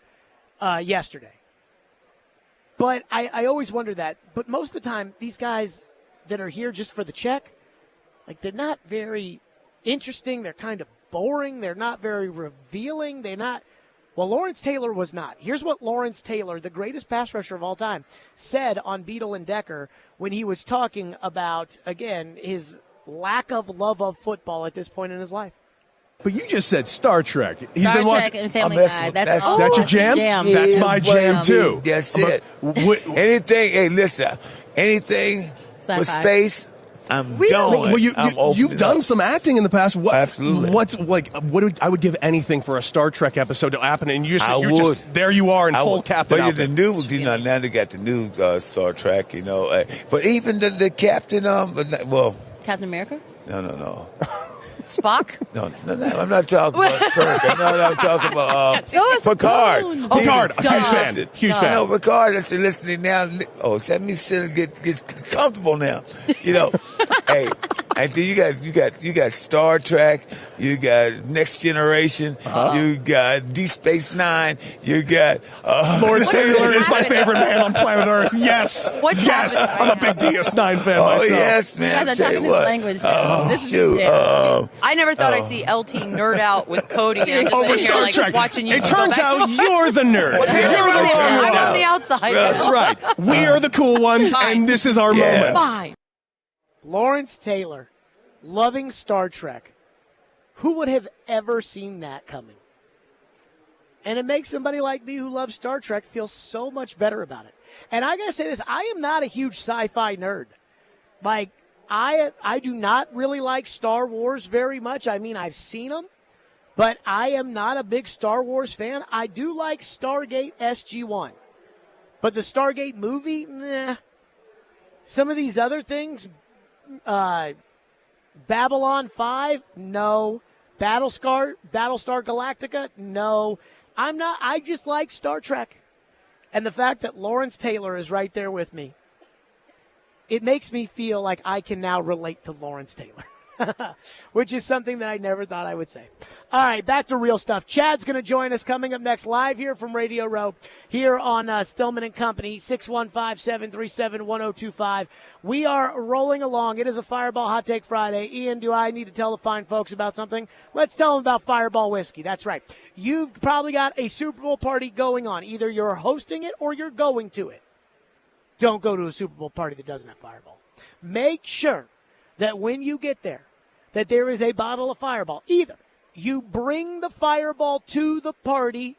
yesterday. But I always wonder that. But most of the time, these guys that are here just for the check, like, they're not very interesting. They're kind of boring. They're not very revealing. They're not. Well, Lawrence Taylor was not. Here's what Lawrence Taylor, the greatest pass rusher of all time, said on Beadle and Decker when he was talking about, again, his lack of love of football at this point in his life. But you just said Star Trek. He's Star been Trek watching. and Family Guy. That's your jam? That's my jam, too. That's it. Anything, hey, listen, anything Sci-fi. with space, I'm going. Well, you've done up. some acting in the past. Absolutely. I would give anything for a Star Trek episode to happen, and you're would. just there. You are in full captain But outfit. in the new, now they got the new Star Trek, But even the captain, Captain America? No. Spock? No, I'm not talking about Kirk. No, I'm talking about Picard. Picard, a huge fan. No, Picard, that's listening now. Oh, let me sit and get comfortable now. Hey, And then you got Star Trek, you got Next Generation, you got Deep Space Nine, you got Lawrence Taylor is my favorite man on planet Earth. Yes. What's yes. happening I'm a big DS9 fan Oh myself. yes, man. You guys are Tell talking you this what. language. Oh, This is shoot. terrible. I never thought I'd see LT nerd out with Cody. And I'm just Over sitting here Star like Trek. watching you. It go turns back out and forth. you're the nerd. I'm on the outside. That's right. We are the cool ones, and this is our moment. Fine. Lawrence Taylor, loving Star Trek. Who would have ever seen that coming? And it makes somebody like me who loves Star Trek feel so much better about it. And I gotta say this, I am not a huge sci-fi nerd. Like, I do not really like Star Wars very much. I mean, I've seen them, but I am not a big Star Wars fan. I do like Stargate SG-1. But the Stargate movie, nah. Some of these other things, Babylon 5, no. Battlestar Galactica, no. I just like Star Trek. And the fact that Lawrence Taylor is right there with me, it makes me feel like I can now relate to Lawrence Taylor, which is something that I never thought I would say. All right, back to real stuff. Chad's going to join us coming up next live here from Radio Row here on Stillman and Company, 615-737-1025. We are rolling along. It is a Fireball Hot Take Friday. Ian, do I need to tell the fine folks about something? Let's tell them about Fireball Whiskey. That's right. You've probably got a Super Bowl party going on. Either you're hosting it or you're going to it. Don't go to a Super Bowl party that doesn't have Fireball. Make sure that when you get there, that there is a bottle of Fireball. Either you bring the Fireball to the party,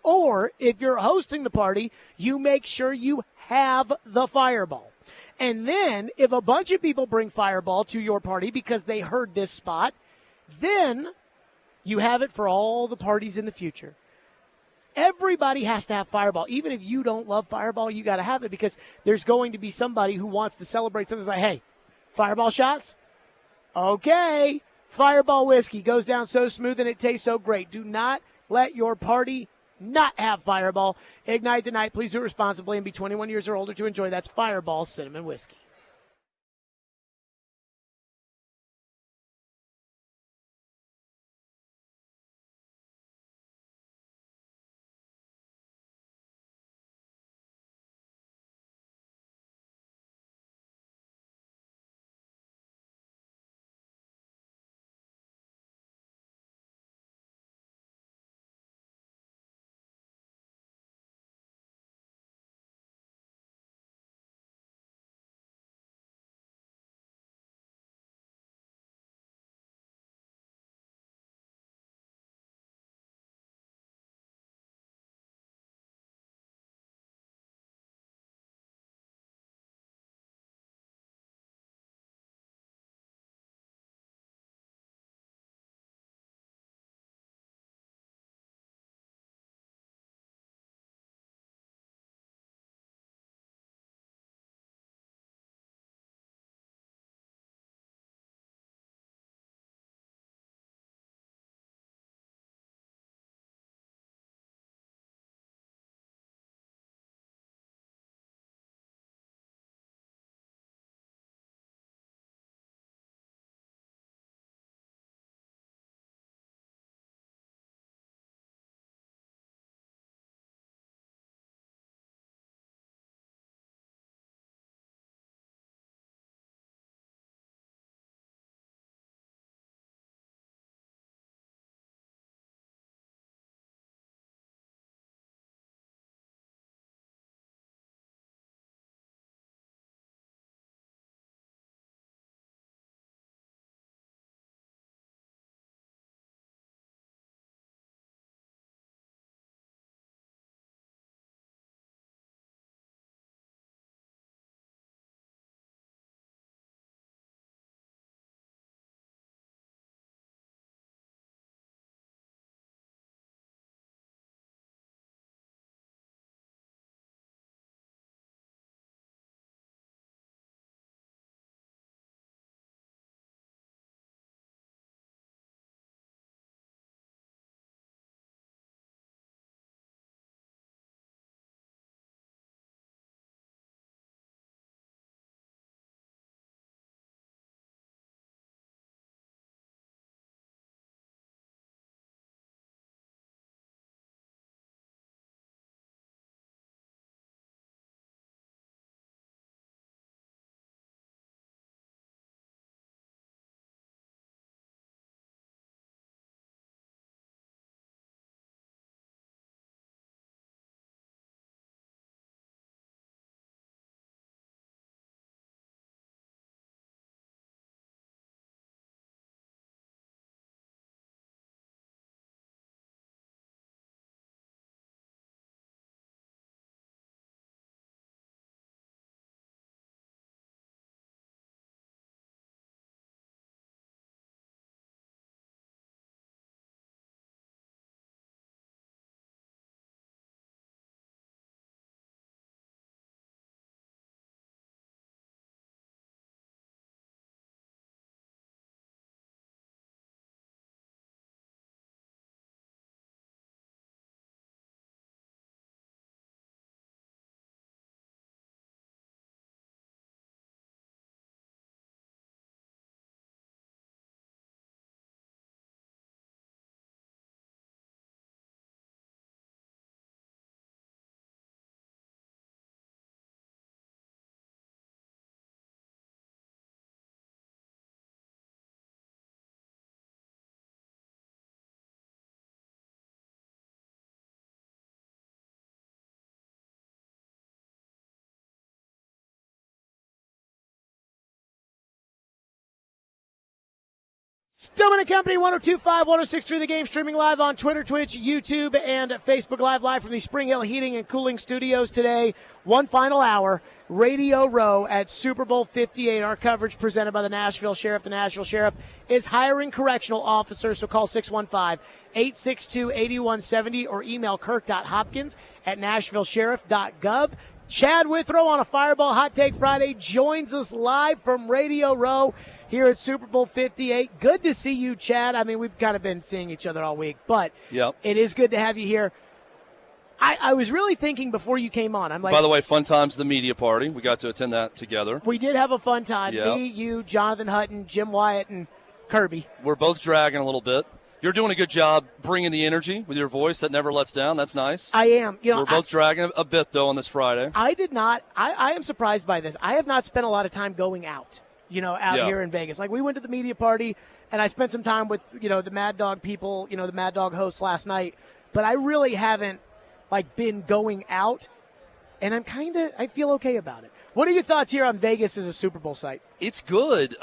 or if you're hosting the party, you make sure you have the Fireball. And then if a bunch of people bring Fireball to your party because they heard this spot, then you have it for all the parties in the future. Everybody has to have Fireball. Even if you don't love Fireball, you got to have it because there's going to be somebody who wants to celebrate something like, hey, Fireball shots? Okay. Fireball whiskey goes down so smooth and it tastes so great. Do not let your party not have Fireball. Ignite the night. Please do it responsibly and be 21 years or older to enjoy. That's Fireball Cinnamon Whiskey. Stillman and Company, 102.5, 106.3 The Game, streaming live on Twitter, Twitch, YouTube, and Facebook live from the Spring Hill Heating and Cooling Studios today. One final hour, Radio Row at Super Bowl 58. Our coverage presented by the Nashville Sheriff. The Nashville Sheriff is hiring correctional officers, so call 615-862-8170 or email kirk.hopkins@nashvillesheriff.gov. Chad Withrow on a Fireball Hot Take Friday joins us live from Radio Row here at Super Bowl 58. Good to see you, Chad. I mean, we've kind of been seeing each other all week, but It is good to have you here. I was really thinking before you came on. I'm like, by the way, fun times, the media party. We got to attend that together. We did have a fun time. Yep. Me, you, Jonathan Hutton, Jim Wyatt, and Kirby. We're both dragging a little bit. You're doing a good job bringing the energy with your voice that never lets down. That's nice. I am. We're both dragging a bit, though, on this Friday. I did not. I am surprised by this. I have not spent a lot of time going out, here in Vegas. Like, we went to the media party, and I spent some time with, the Mad Dog people, the Mad Dog hosts last night. But I really haven't, been going out, and I feel okay about it. What are your thoughts here on Vegas as a Super Bowl site? It's good.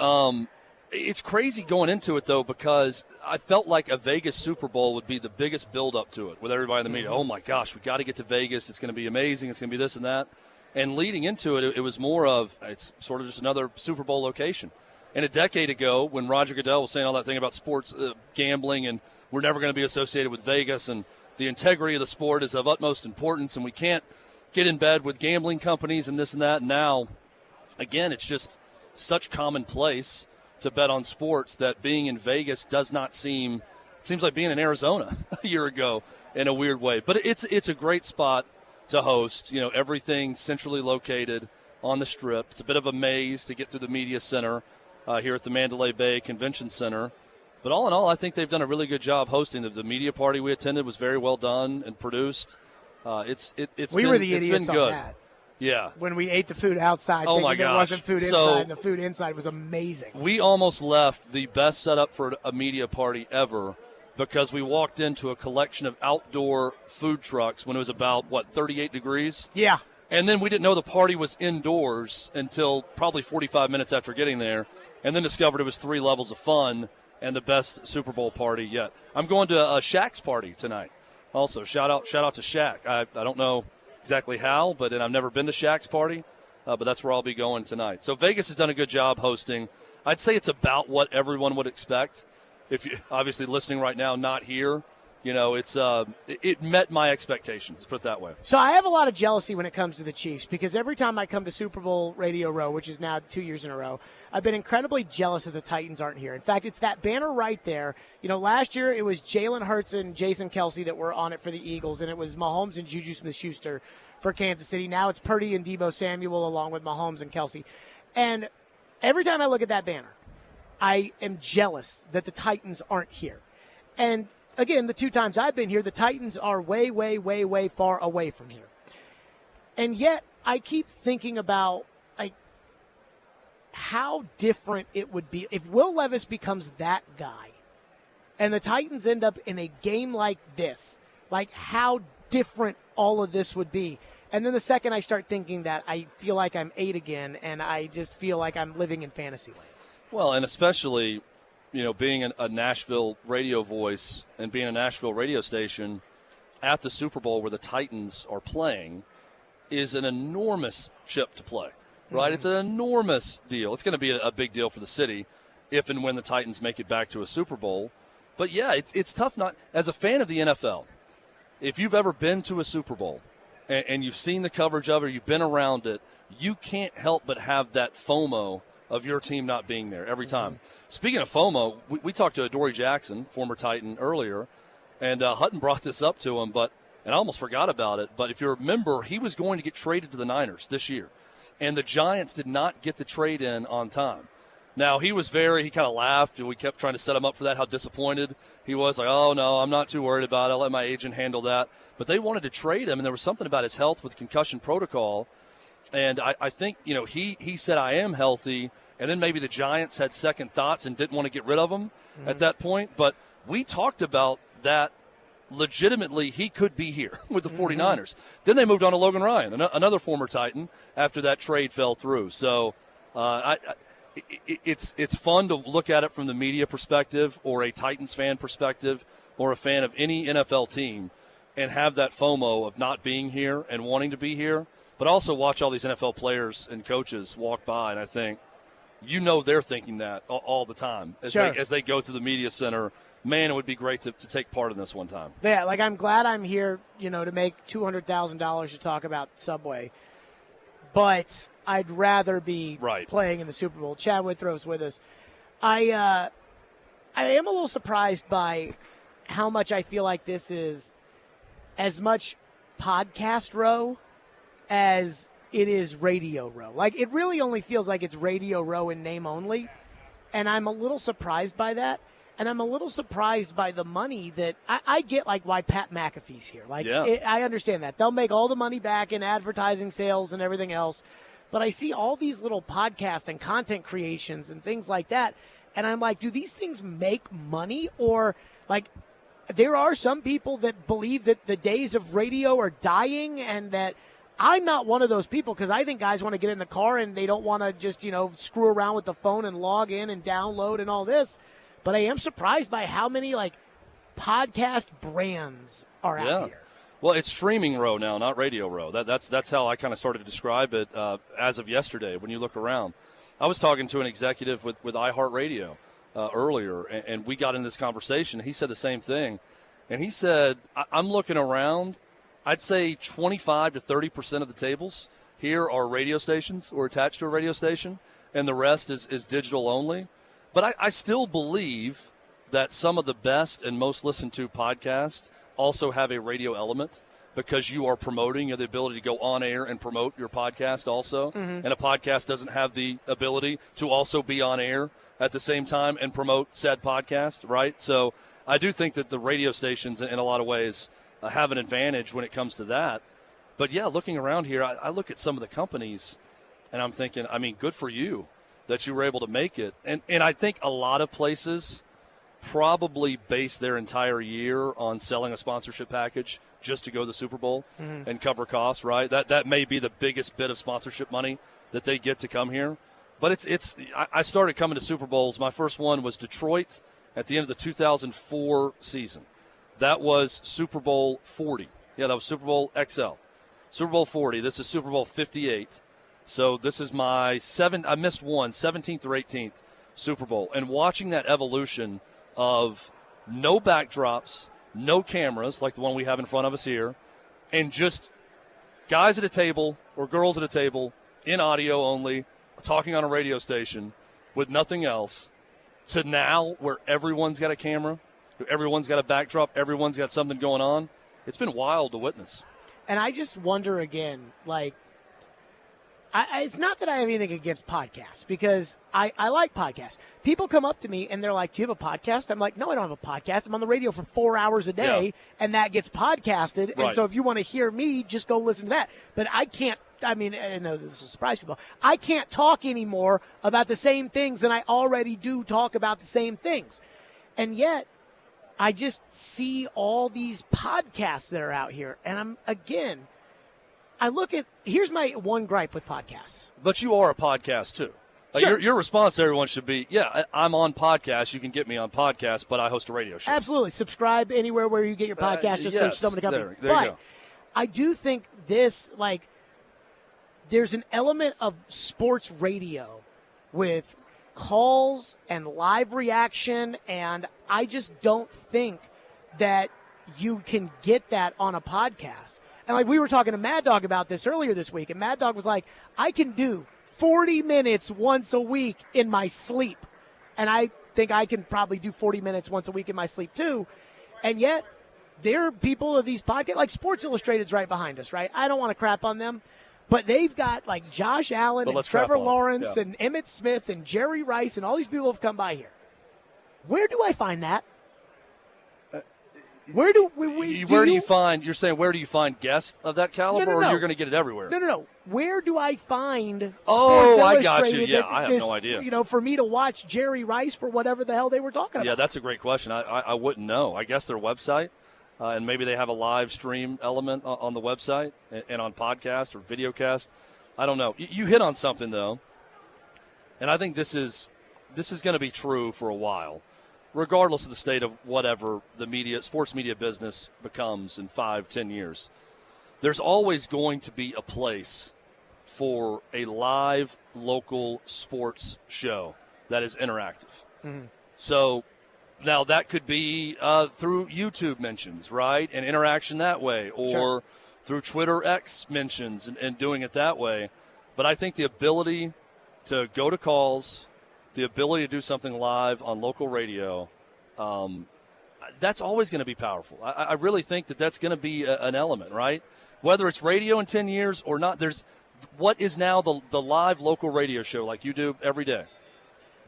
It's crazy going into it, though, because I felt like a Vegas Super Bowl would be the biggest build-up to it with everybody in the media. Oh, my gosh, we got to get to Vegas. It's going to be amazing. It's going to be this and that. And leading into it, it was more of it's sort of just another Super Bowl location. And a decade ago, when Roger Goodell was saying all that thing about sports gambling and we're never going to be associated with Vegas and the integrity of the sport is of utmost importance and we can't get in bed with gambling companies and this and that. And now, again, it's just such commonplace to bet on sports that being in Vegas does not seem – it seems like being in Arizona a year ago in a weird way. But it's a great spot to host. Everything centrally located on the Strip. It's a bit of a maze to get through the media center here at the Mandalay Bay Convention Center. But all in all, I think they've done a really good job hosting. The media party we attended was very well done and produced. It's were the idiots been good. On that. Yeah. When we ate the food outside, oh my gosh. There wasn't food inside, and the food inside was amazing. We almost left the best setup for a media party ever because we walked into a collection of outdoor food trucks when it was about, 38 degrees? Yeah. And then we didn't know the party was indoors until probably 45 minutes after getting there, and then discovered it was 3 levels of fun and the best Super Bowl party yet. I'm going to a Shaq's party tonight. Also, shout out to Shaq. I don't know exactly how, but I've never been to Shaq's party, but that's where I'll be going tonight. So Vegas has done a good job hosting. I'd say it's about what everyone would expect. If you obviously listening right now, not here, it met my expectations. Let's put it that way. So I have a lot of jealousy when it comes to the Chiefs because every time I come to Super Bowl Radio Row, which is now 2 years in a row, I've been incredibly jealous that the Titans aren't here. In fact, it's that banner right there. Last year it was Jalen Hurts and Jason Kelsey that were on it for the Eagles, and it was Mahomes and Juju Smith-Schuster for Kansas City. Now it's Purdy and Deebo Samuel along with Mahomes and Kelsey. And every time I look at that banner, I am jealous that the Titans aren't here. And again, the 2 times I've been here, the Titans are way, way, way, way far away from here. And yet I keep thinking about how different it would be if Will Levis becomes that guy and the Titans end up in a game like this, how different all of this would be. And then the second I start thinking that, I feel like I'm 8 again, and I just feel like I'm living in fantasy land. Well, and especially, being a Nashville radio voice and being a Nashville radio station at the Super Bowl where the Titans are playing is an enormous chip to play. Right, It's an enormous deal. It's going to be a big deal for the city if and when the Titans make it back to a Super Bowl. But, yeah, it's tough not – as a fan of the NFL, if you've ever been to a Super Bowl and you've seen the coverage of it, you've been around it, you can't help but have that FOMO of your team not being there every time. Speaking of FOMO, we talked to Adoree Jackson, former Titan, earlier, and Hutton brought this up to him, and I almost forgot about it. But if you remember, he was going to get traded to the Niners this year. And the Giants did not get the trade in on time. Now, he kind of laughed, and we kept trying to set him up for that, how disappointed he was. Like, oh, no, I'm not too worried about it. I'll let my agent handle that. But they wanted to trade him, and there was something about his health with concussion protocol. And I think, he said, I am healthy. And then maybe the Giants had second thoughts and didn't want to get rid of him at that point. But we talked about that. Legitimately, he could be here with the 49ers. Then they moved on to Logan Ryan, another former Titan, after that trade fell through. So it's fun to look at it from the media perspective or a Titans fan perspective or a fan of any NFL team and have that FOMO of not being here and wanting to be here, but also watch all these NFL players and coaches walk by, and I think, they're thinking that all the time as they go through the media center. Man, it would be great to take part in this one time. Yeah, like I'm glad I'm here, to make $200,000 to talk about Subway, but I'd rather be playing in the Super Bowl. Chad Withrow's with us. I am a little surprised by how much I feel like this is as much podcast row as it is radio row. Like, it really only feels like it's radio row in name only, and I'm a little surprised by that. And I'm a little surprised by the money that I get, like, why Pat McAfee's here. Like, I understand that. They'll make all the money back in advertising sales and everything else. But I see all these little podcast and content creations and things like that, and I'm like, do these things make money? Or, like, there are some people that believe that the days of radio are dying, and that I'm not one of those people, because I think guys want to get in the car and they don't want to just, screw around with the phone and log in and download and all this. But I am surprised by how many, like, podcast brands are out here. Well, it's streaming row now, not radio row. That's how I kind of started to describe it as of yesterday when you look around. I was talking to an executive with iHeartRadio earlier, and we got into this conversation. He said the same thing. And he said, I'm looking around, I'd say 25 to 30% of the tables here are radio stations or attached to a radio station, and the rest is digital only. But I still believe that some of the best and most listened to podcasts also have a radio element, because you are promoting, you have the ability to go on air and promote your podcast also. Mm-hmm. And a podcast doesn't have the ability to also be on air at the same time and promote said podcast, right? So I do think that the radio stations in a lot of ways have an advantage when it comes to that. But, yeah, looking around here, I look at some of the companies and I'm thinking, good for you that you were able to make it. And I think a lot of places probably base their entire year on selling a sponsorship package just to go to the Super Bowl and cover costs, right? That may be the biggest bit of sponsorship money that they get to come here. But I started coming to Super Bowls. My first one was Detroit at the end of the 2004 season. That was Super Bowl 40. Yeah, that was Super Bowl XL. Super Bowl 40. This is Super Bowl 58. So this is my I missed one, 17th or 18th Super Bowl. And watching that evolution of no backdrops, no cameras like the one we have in front of us here, and just guys at a table or girls at a table in audio only, talking on a radio station with nothing else, to now where everyone's got a camera, everyone's got a backdrop, everyone's got something going on. It's been wild to witness. And I just wonder again, like, it's not that I have anything against podcasts, because I like podcasts. People come up to me and they're like, do you have a podcast? I'm like, no, I don't have a podcast. I'm on the radio for 4 hours a day, and that gets podcasted. Right. And so if you want to hear me, just go listen to that. But I can't. I know this will surprise people. I can't talk anymore about the same things, and I already do talk about the same things. And yet, I just see all these podcasts that are out here, and here's my one gripe with podcasts. But you are a podcast, too. Sure. Your response to everyone should be, I'm on podcasts. You can get me on podcasts, but I host a radio show. Absolutely. Subscribe anywhere where you get your podcast. Just search Stillman Company. There you go. I do think there's an element of sports radio with calls and live reaction, and I just don't think that you can get that on a podcast. And we were talking to Mad Dog about this earlier this week, and Mad Dog was like, I can do 40 minutes once a week in my sleep. And I think I can probably do 40 minutes once a week in my sleep too. And yet there are people of these podcasts, like Sports Illustrated's right behind us, right? I don't want to crap on them, but they've got like Josh Allen and Trevor Lawrence and Emmitt Smith and Jerry Rice, and all these people have come by here. Where do I find that? Where do you find guests of that caliber, or you're going to get it everywhere? No. Where do I find Sports I got you. Yeah, I have no idea. For me to watch Jerry Rice for whatever the hell they were talking about. Yeah, that's a great question. I wouldn't know. I guess their website, and maybe they have a live stream element on the website and on podcast or videocast. I don't know. You hit on something, though. and I think this is going to be true for a while, regardless of the state of whatever the sports media business becomes in 5-10 years. There's always going to be a place for a live local sports show that is interactive. Mhm. So now that could be through YouTube mentions, right, and interaction that way, or Sure. through Twitter X mentions and doing it that way. But I think the ability to go to calls, the ability to do something live on local radio, that's always going to be powerful. I really think that's going to be an element, right? Whether it's radio in 10 years or not, there's what is now the live local radio show like you do every day.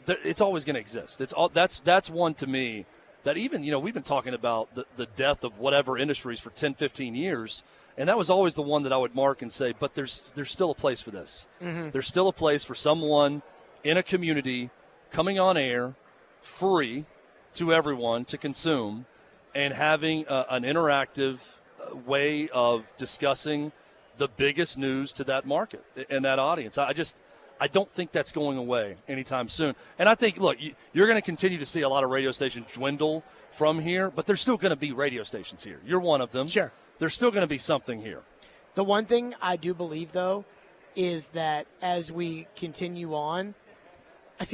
It's always going to exist. That's one to me that even, we've been talking about the death of whatever industries for 10, 15 years, and that was always the one that I would mark and say, but there's still a place for this. Mm-hmm. There's still a place for someone in a community coming on air free to everyone to consume and having an interactive way of discussing the biggest news to that market and that audience. I don't think that's going away anytime soon. And I think, look, you're going to continue to see a lot of radio stations dwindle from here, but there's still going to be radio stations here. You're one of them. Sure. There's still going to be something here. The one thing I do believe, though, is that as we continue on,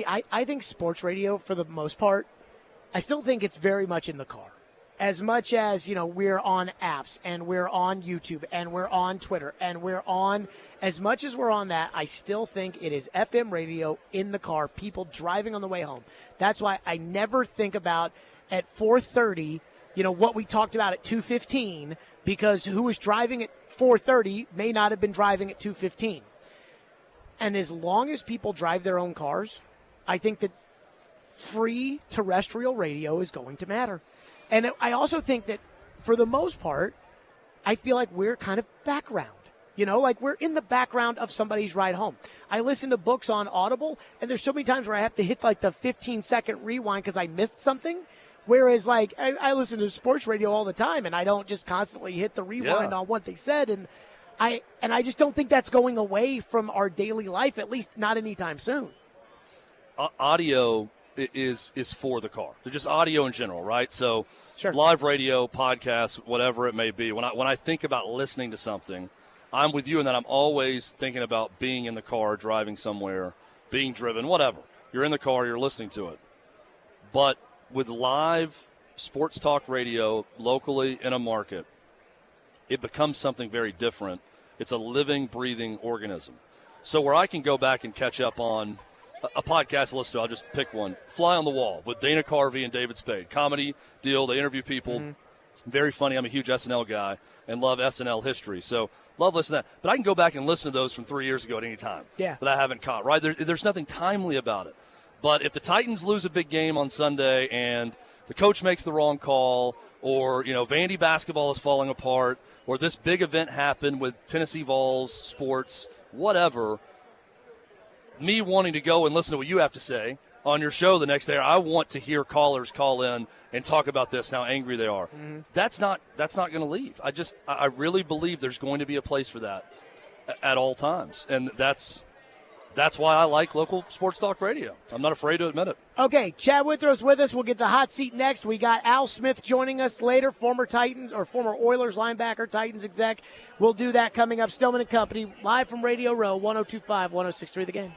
I think sports radio, for the most part, I still think it's very much in the car. As much as, we're on apps and we're on YouTube and we're on Twitter and as much as we're on that, I still think it is FM radio in the car, people driving on the way home. That's why I never think about at 4:30, what we talked about at 2:15, because who was driving at 4:30 may not have been driving at 2:15. And as long as people drive their own cars, I think that free terrestrial radio is going to matter. And I also think that, for the most part, I feel like we're kind of background. Like we're in the background of somebody's ride home. I listen to books on Audible, and there's so many times where I have to hit like the 15-second rewind because I missed something. Whereas, like, I listen to sports radio all the time, and I don't just constantly hit the rewind on what they said. And I just don't think that's going away from our daily life, at least not anytime soon. Audio is for the car. They're just audio in general, right? So sure. Live radio, podcasts, whatever it may be. When I think about listening to something, I'm with you in that I'm always thinking about being in the car, driving somewhere, being driven, whatever. You're in the car, you're listening to it. But with live sports talk radio locally in a market, it becomes something very different. It's a living, breathing organism. So where I can go back and catch up on a podcast to listen to, I'll just pick one. Fly on the Wall with Dana Carvey and David Spade. Comedy deal. They interview people. Mm-hmm. Very funny. I'm a huge SNL guy and love SNL history. So love listening to that. But I can go back and listen to those from 3 years ago at any time that I haven't caught, right? There's nothing timely about it. But if the Titans lose a big game on Sunday and the coach makes the wrong call, or, Vandy basketball is falling apart, or this big event happened with Tennessee Vols sports, whatever, me wanting to go and listen to what you have to say on your show the next day, I want to hear callers call in and talk about this and how angry they are. Mm-hmm. That's not going to leave. I really believe there's going to be a place for that at all times. And that's why I like local sports talk radio. I'm not afraid to admit it. Okay, Chad Withrow's with us. We'll get the hot seat next. We got Al Smith joining us later, former Oilers linebacker, Titans exec. We'll do that coming up. Stillman and Company, live from Radio Row, 102.5, 106.3 The Game.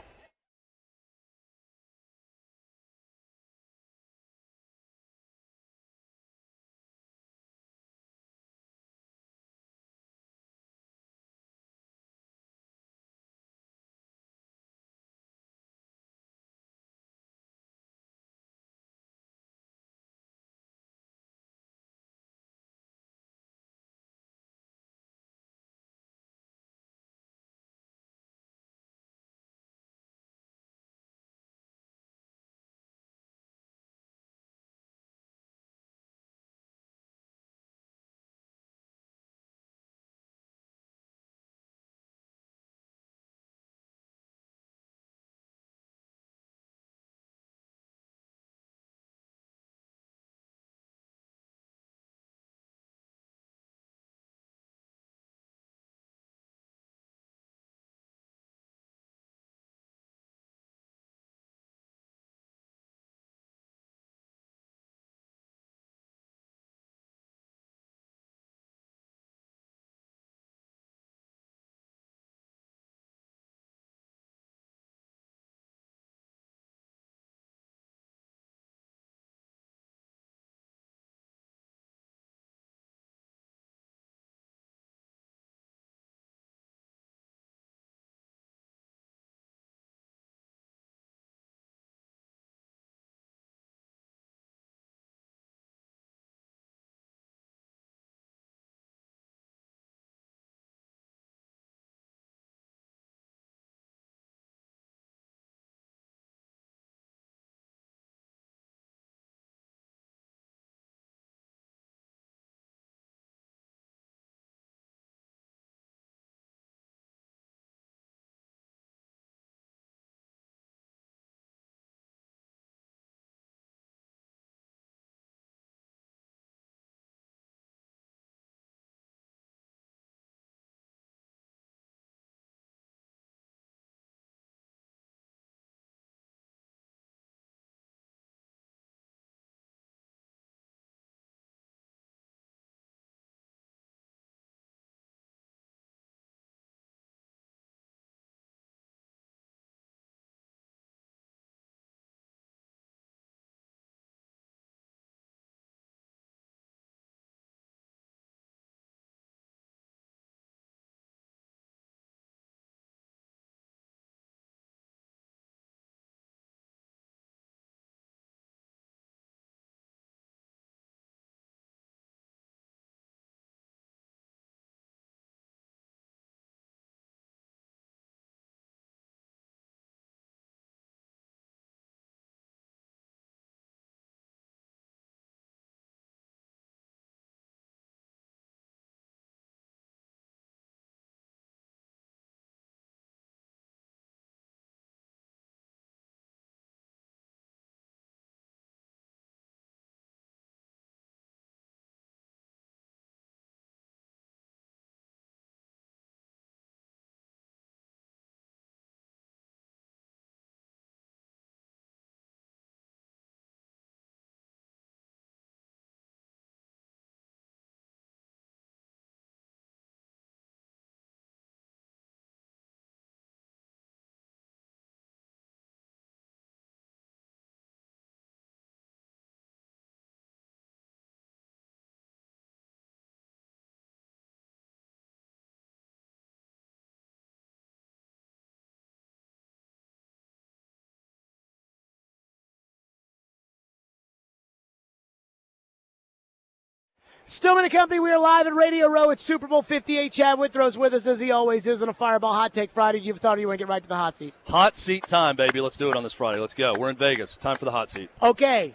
Stillman and Company, we are live at Radio Row at Super Bowl 58. Chad Withrow's with us as he always is on a Fireball Hot Take Friday. You've thought you want to get right to the hot seat. Hot seat time, baby. Let's do it on this Friday. Let's go. We're in Vegas. Time for the hot seat. Okay.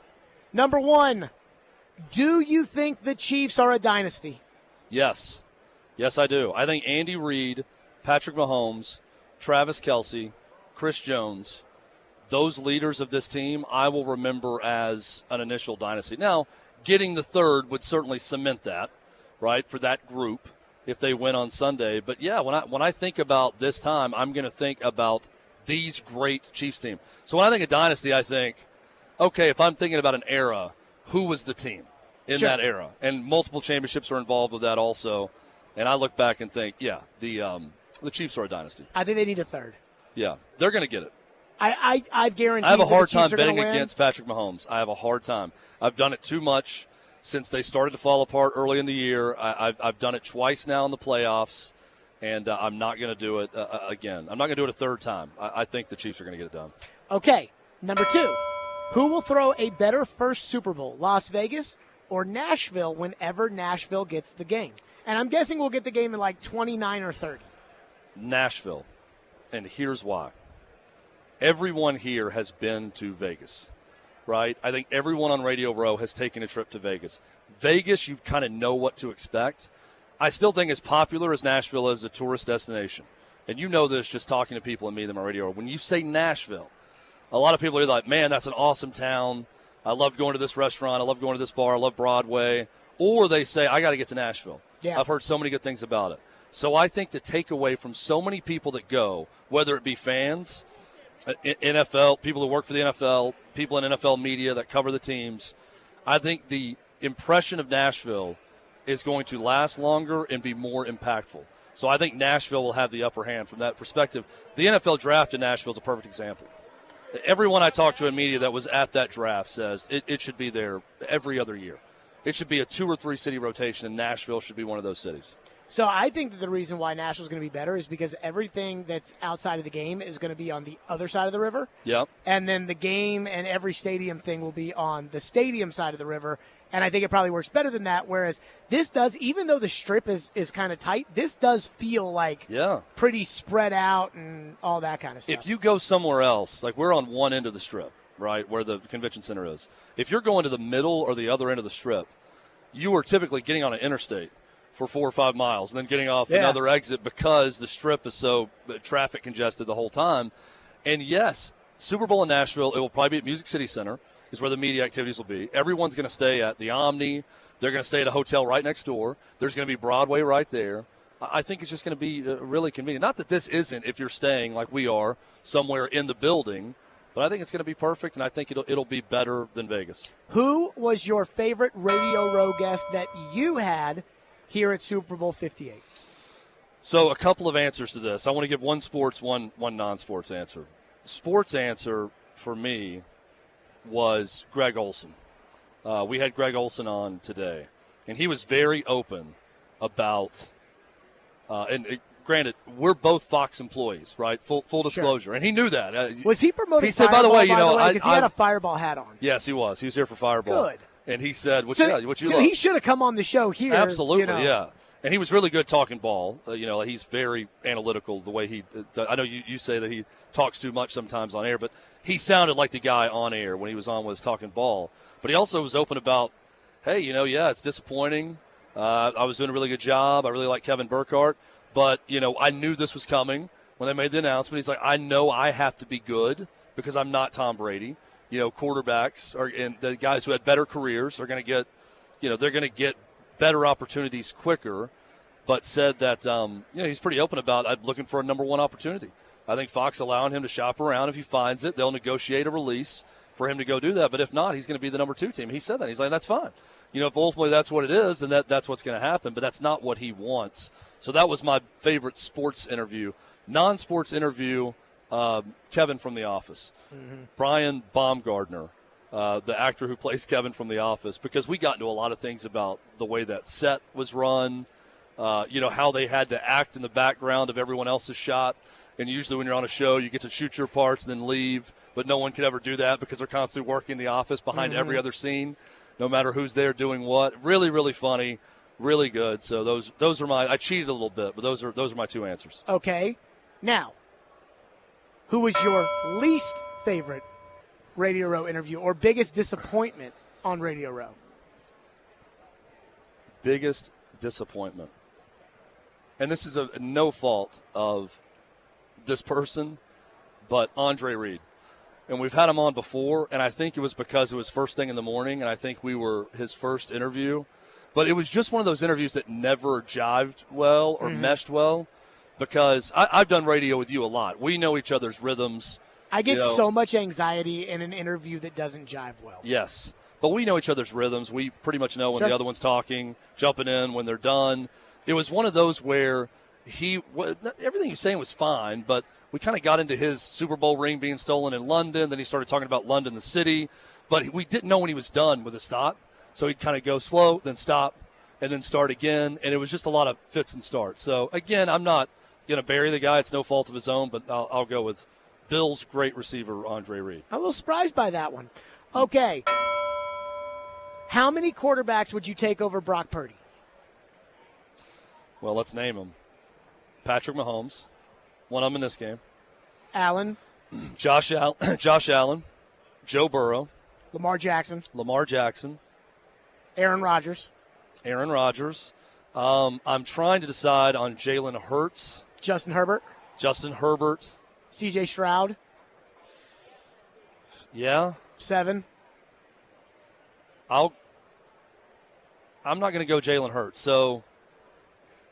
Number one, do you think the Chiefs are a dynasty? Yes. Yes, I do. I think Andy Reid, Patrick Mahomes, Travis Kelce, Chris Jones, those leaders of this team, I will remember as an initial dynasty. Now, getting the third would certainly cement that, right, for that group if they win on Sunday. But, yeah, when I think about this time, I'm going to think about these great Chiefs team. So when I think of dynasty, I think, okay, if I'm thinking about an era, who was the team in that era? And multiple championships are involved with that also. And I look back and think, yeah, the Chiefs are a dynasty. I think they need a third. Yeah, they're going to get it. I've guaranteed. I have a hard time betting betting against Patrick Mahomes. I have a hard time. I've done it too much since they started to fall apart early in the year. I've done it twice now in the playoffs, and I'm not going to do it again. I'm not going to do it a third time. I think the Chiefs are going to get it done. Okay, number two. Who will throw a better first Super Bowl, Las Vegas or Nashville whenever Nashville gets the game? And I'm guessing we'll get the game in like 29 or 30. Nashville, and here's why. Everyone here has been to Vegas, right? I think everyone on Radio Row has taken a trip to Vegas. Vegas, you kind of know what to expect. I still think as popular as Nashville is as a tourist destination, and you know this just talking to people and meeting them on Radio Row, when you say Nashville, a lot of people are like, man, that's an awesome town. I love going to this restaurant. I love going to this bar. I love Broadway. Or they say, I got to get to Nashville. Yeah. I've heard so many good things about it. So I think the takeaway from so many people that go, whether it be fans, NFL, people who work for the NFL, people in NFL media that cover the teams, I think the impression of Nashville is going to last longer and be more impactful. So I think Nashville will have the upper hand from that perspective. The NFL draft in Nashville is a perfect example. Everyone I talked to in media that was at that draft says it should be there every other year. It should be a 2 or 3 city rotation, and Nashville should be one of those cities. So I think that the reason why Nashville's going to be better is because everything that's outside of the game is going to be on the other side of the river. Yep. And then the game and every stadium thing will be on the stadium side of the river. And I think it probably works better than that, whereas this does, even though the strip is kind of tight, this does feel like pretty spread out and all that kind of stuff. If you go somewhere else, like we're on one end of the strip, right, where the convention center is. If you're going to the middle or the other end of the strip, you are typically getting on an interstate for 4 or 5 miles and then getting off another exit because the strip is so traffic congested the whole time. And, yes, Super Bowl in Nashville, it will probably be at Music City Center is where the media activities will be. Everyone's going to stay at the Omni. They're going to stay at a hotel right next door. There's going to be Broadway right there. I think it's just going to be really convenient. Not that this isn't, if you're staying like we are, somewhere in the building, but I think it's going to be perfect, and I think it'll be better than Vegas. Who was your favorite Radio Row guest that you had here at Super Bowl 58? So a couple of answers to this. I want to give one sports, one non-sports answer. Sports answer for me was Greg Olson. We had Greg Olson on today, and he was very open about granted, we're both Fox employees, right? Full disclosure, and he knew that. Was he promoting? He said, by the way, because he had a Fireball hat on. Yes, he was. He was here for Fireball. Good. And he said, "What you?" So he should have come on the show here. Absolutely, yeah. And he was really good talking ball. He's very analytical. The way he, I know you say that he talks too much sometimes on air, but he sounded like the guy on air when he was on was talking ball. But he also was open about, hey, it's disappointing. I was doing a really good job. I really like Kevin Burkhardt. But, I knew this was coming when they made the announcement. He's like, I know I have to be good because I'm not Tom Brady. Quarterbacks and the guys who had better careers are going to get, they're going to get better opportunities quicker. But said that, he's pretty open about I'm looking for a number one opportunity. I think Fox allowing him to shop around. If he finds it, they'll negotiate a release for him to go do that. But if not, he's going to be the number 2 team. He said that. He's like, that's fine. If ultimately that's what it is, then that's what's going to happen. But that's not what he wants. So that was my favorite sports interview. Non-sports interview, Kevin from The Office. Mm-hmm. Brian Baumgartner, the actor who plays Kevin from The Office, because we got into a lot of things about the way that set was run, how they had to act in the background of everyone else's shot. And usually when you're on a show, you get to shoot your parts and then leave, but no one could ever do that because they're constantly working the office behind every other scene. no matter who's there doing what. Really, really funny, really good. So those are I cheated a little bit, but those are my two answers. Okay. Now, who was your least favorite Radio Row interview or biggest disappointment on Radio Row? Biggest disappointment. And this is no fault of this person, but Andre Reed. And we've had him on before, and I think it was because it was first thing in the morning, and I think we were his first interview. But it was just one of those interviews that never jived well or meshed well, because I've done radio with you a lot. We know each other's rhythms. I get so much anxiety in an interview that doesn't jive well. Yes. But we know each other's rhythms. We pretty much know when the other one's talking, jumping in when they're done. It was one of those where everything he was saying was fine, but we kind of got into his Super Bowl ring being stolen in London. Then he started talking about London, the city. But we didn't know when he was done with his thought. So he'd kind of go slow, then stop, and then start again. And it was just a lot of fits and starts. So, again, I'm not going to bury the guy. It's no fault of his own, but I'll go with Bill's great receiver, Andre Reed. I'm a little surprised by that one. Okay. How many quarterbacks would you take over Brock Purdy? Well, let's name them. Patrick Mahomes, one of them in this game. Allen. Josh Allen. Joe Burrow. Lamar Jackson. Aaron Rodgers. I'm trying to decide on Jalen Hurts. Justin Herbert. C.J. Stroud. Yeah. 7. I'm not going to go Jalen Hurts, so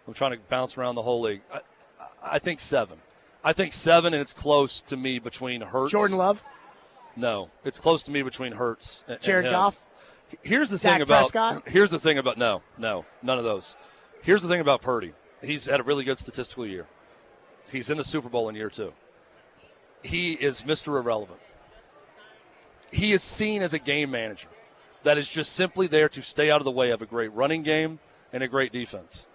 I'm trying to bounce around the whole league. I think 7. And it's close to me between Hurts. Jordan Love? No, it's close to me between Hurts and Jared him. Goff? Here's the Dak thing about Prescott? no, none of those. Here's the thing about Purdy. He's had a really good statistical year. He's in the Super Bowl in year 2. He is Mr. Irrelevant. He is seen as a game manager that is just simply there to stay out of the way of a great running game and a great defense.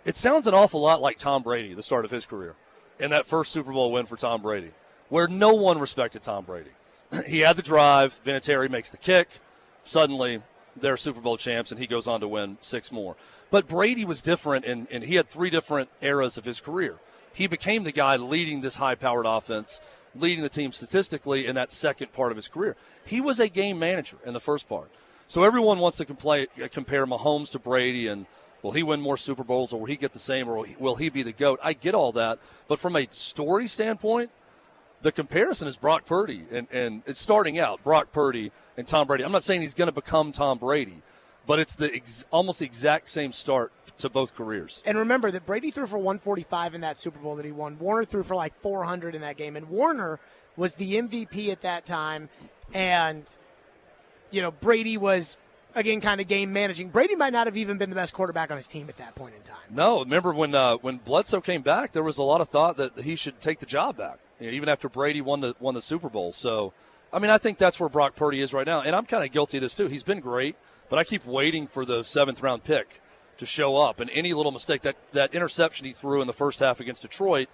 It sounds an awful lot like Tom Brady, the start of his career, in that first Super Bowl win for Tom Brady, where no one respected Tom Brady. He had the drive, Vinatieri makes the kick, suddenly they're Super Bowl champs, and he goes on to win 6 more. But Brady was different, and he had 3 different eras of his career. He became the guy leading this high-powered offense, leading the team statistically in that second part of his career. He was a game manager in the first part. So everyone wants to compare Mahomes to Brady and will he win more Super Bowls or will he get the same or will he be the GOAT? I get all that. But from a story standpoint, the comparison is Brock Purdy. And it's starting out, Brock Purdy and Tom Brady. I'm not saying he's going to become Tom Brady, but it's almost the exact same start to both careers. And remember that Brady threw for 145 in that Super Bowl that he won. Warner threw for like 400 in that game. And Warner was the MVP at that time. And, Brady was, again, kind of game managing. Brady might not have even been the best quarterback on his team at that point in time. No, remember when Bledsoe came back, there was a lot of thought that he should take the job back, even after Brady won the Super Bowl. So, I think that's where Brock Purdy is right now. And I'm kind of guilty of this too. He's been great, but I keep waiting for the 7th-round pick to show up. And any little mistake, that interception he threw in the first half against Detroit,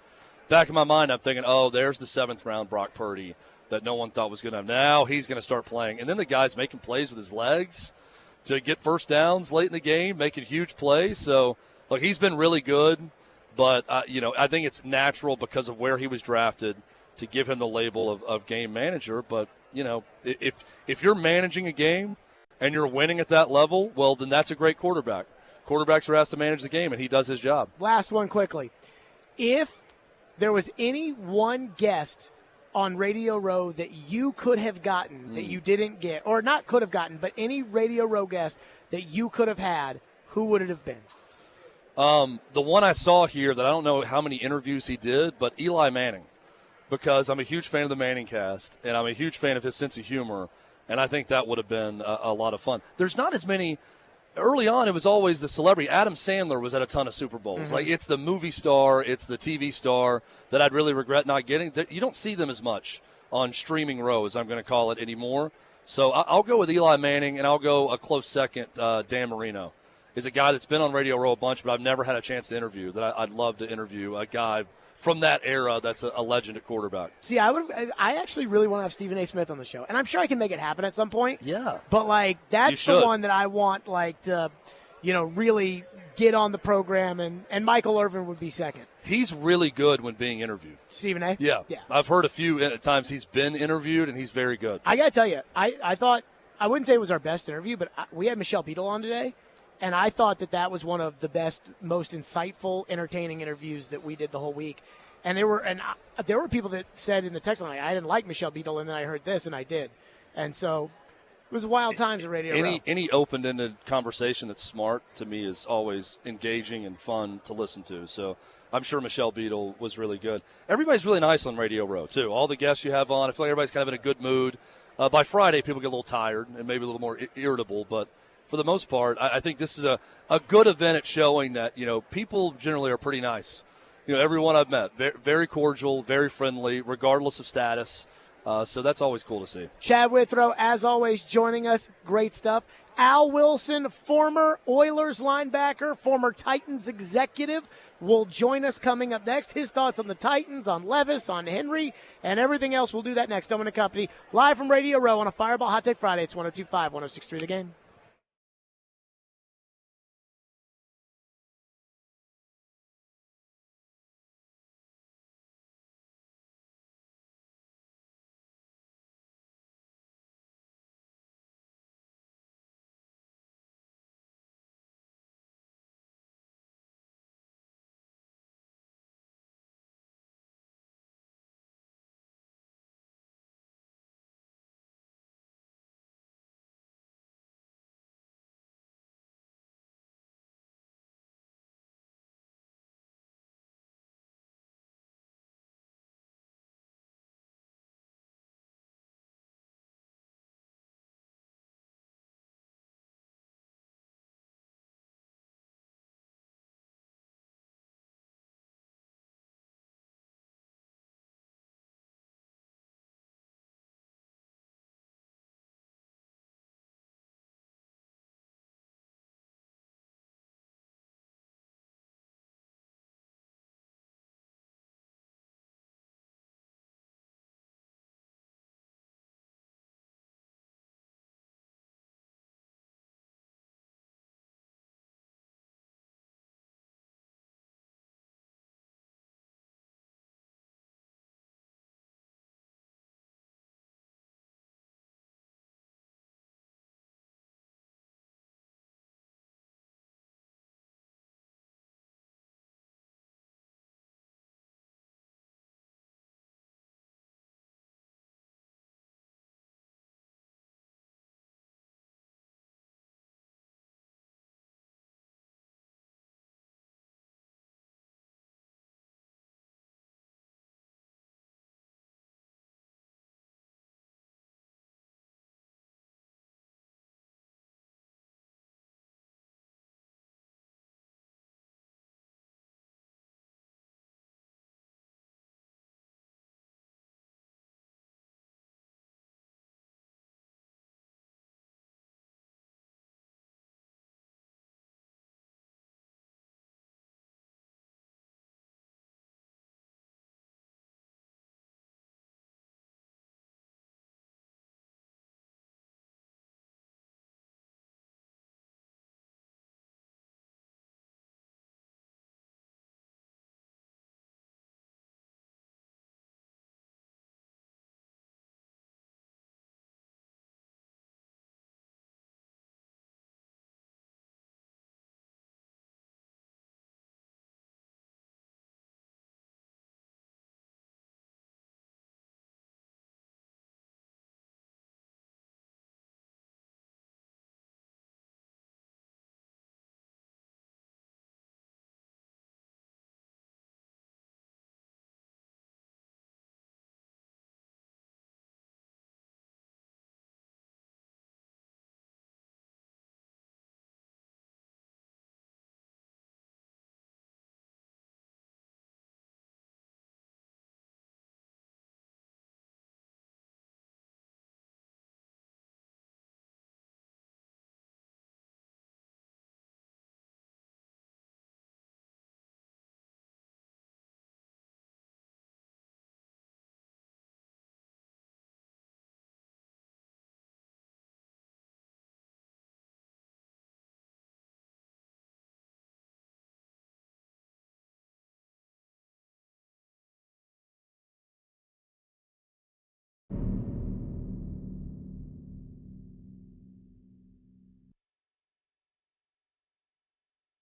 back in my mind I'm thinking, oh, there's the 7th-round Brock Purdy that no one thought was going to have. Now he's going to start playing. And then the guy's making plays with his legs to get first downs late in the game, making huge plays. So, look, he's been really good. But, I think it's natural because of where he was drafted to give him the label of game manager. But, if you're managing a game and you're winning at that level, well, then that's a great quarterback. Quarterbacks are asked to manage the game, and he does his job. Last one quickly. If there was any one guest on Radio Row that you could have gotten that you didn't get, or not could have gotten, but any Radio Row guest that you could have had, who would it have been? The one I saw here that I don't know how many interviews he did, but Eli Manning, because I'm a huge fan of the Manning cast, and I'm a huge fan of his sense of humor, and I think that would have been a lot of fun. There's not as many. Early on, it was always the celebrity. Adam Sandler was at a ton of Super Bowls. Like, it's the movie star, it's the TV star that I'd really regret not getting. You don't see them as much on streaming rows, I'm going to call it, anymore. So I'll go with Eli Manning, and I'll go a close second, Dan Marino. Is a guy that's been on Radio Row a bunch, but I've never had a chance to interview, that I'd love to interview, a guy from that era that's a legend at quarterback. See, I actually really want to have Stephen A. Smith on the show, and I'm sure I can make it happen at some point. Yeah. But like that's the one that I want to, really get on the program, and Michael Irvin would be second. He's really good when being interviewed. Stephen A? Yeah. I've heard a few times he's been interviewed, and he's very good. I got to tell you, I thought, I wouldn't say it was our best interview, but we had Michelle Beadle on today, and I thought that was one of the best, most insightful, entertaining interviews that we did the whole week. And there were people that said in the text line, I didn't like Michelle Beadle, and then I heard this, and I did. And so it was wild times at Radio Row. Any open-ended conversation that's smart, to me, is always engaging and fun to listen to. So I'm sure Michelle Beadle was really good. Everybody's really nice on Radio Row, too. All the guests you have on, I feel like everybody's kind of in a good mood. By Friday, people get a little tired and maybe a little more irritable, but for the most part, I think this is a good event at showing that, people generally are pretty nice. Everyone I've met, very cordial, very friendly, regardless of status. So that's always cool to see. Chad Withrow, as always, joining us. Great stuff. Al Wilson, former Oilers linebacker, former Titans executive, will join us coming up next. His thoughts on the Titans, on Levis, on Henry, and everything else. We'll do that next. Stillman and Company, live from Radio Row on a Fireball Hot Take Friday. It's 102.5, 106.3 The Game.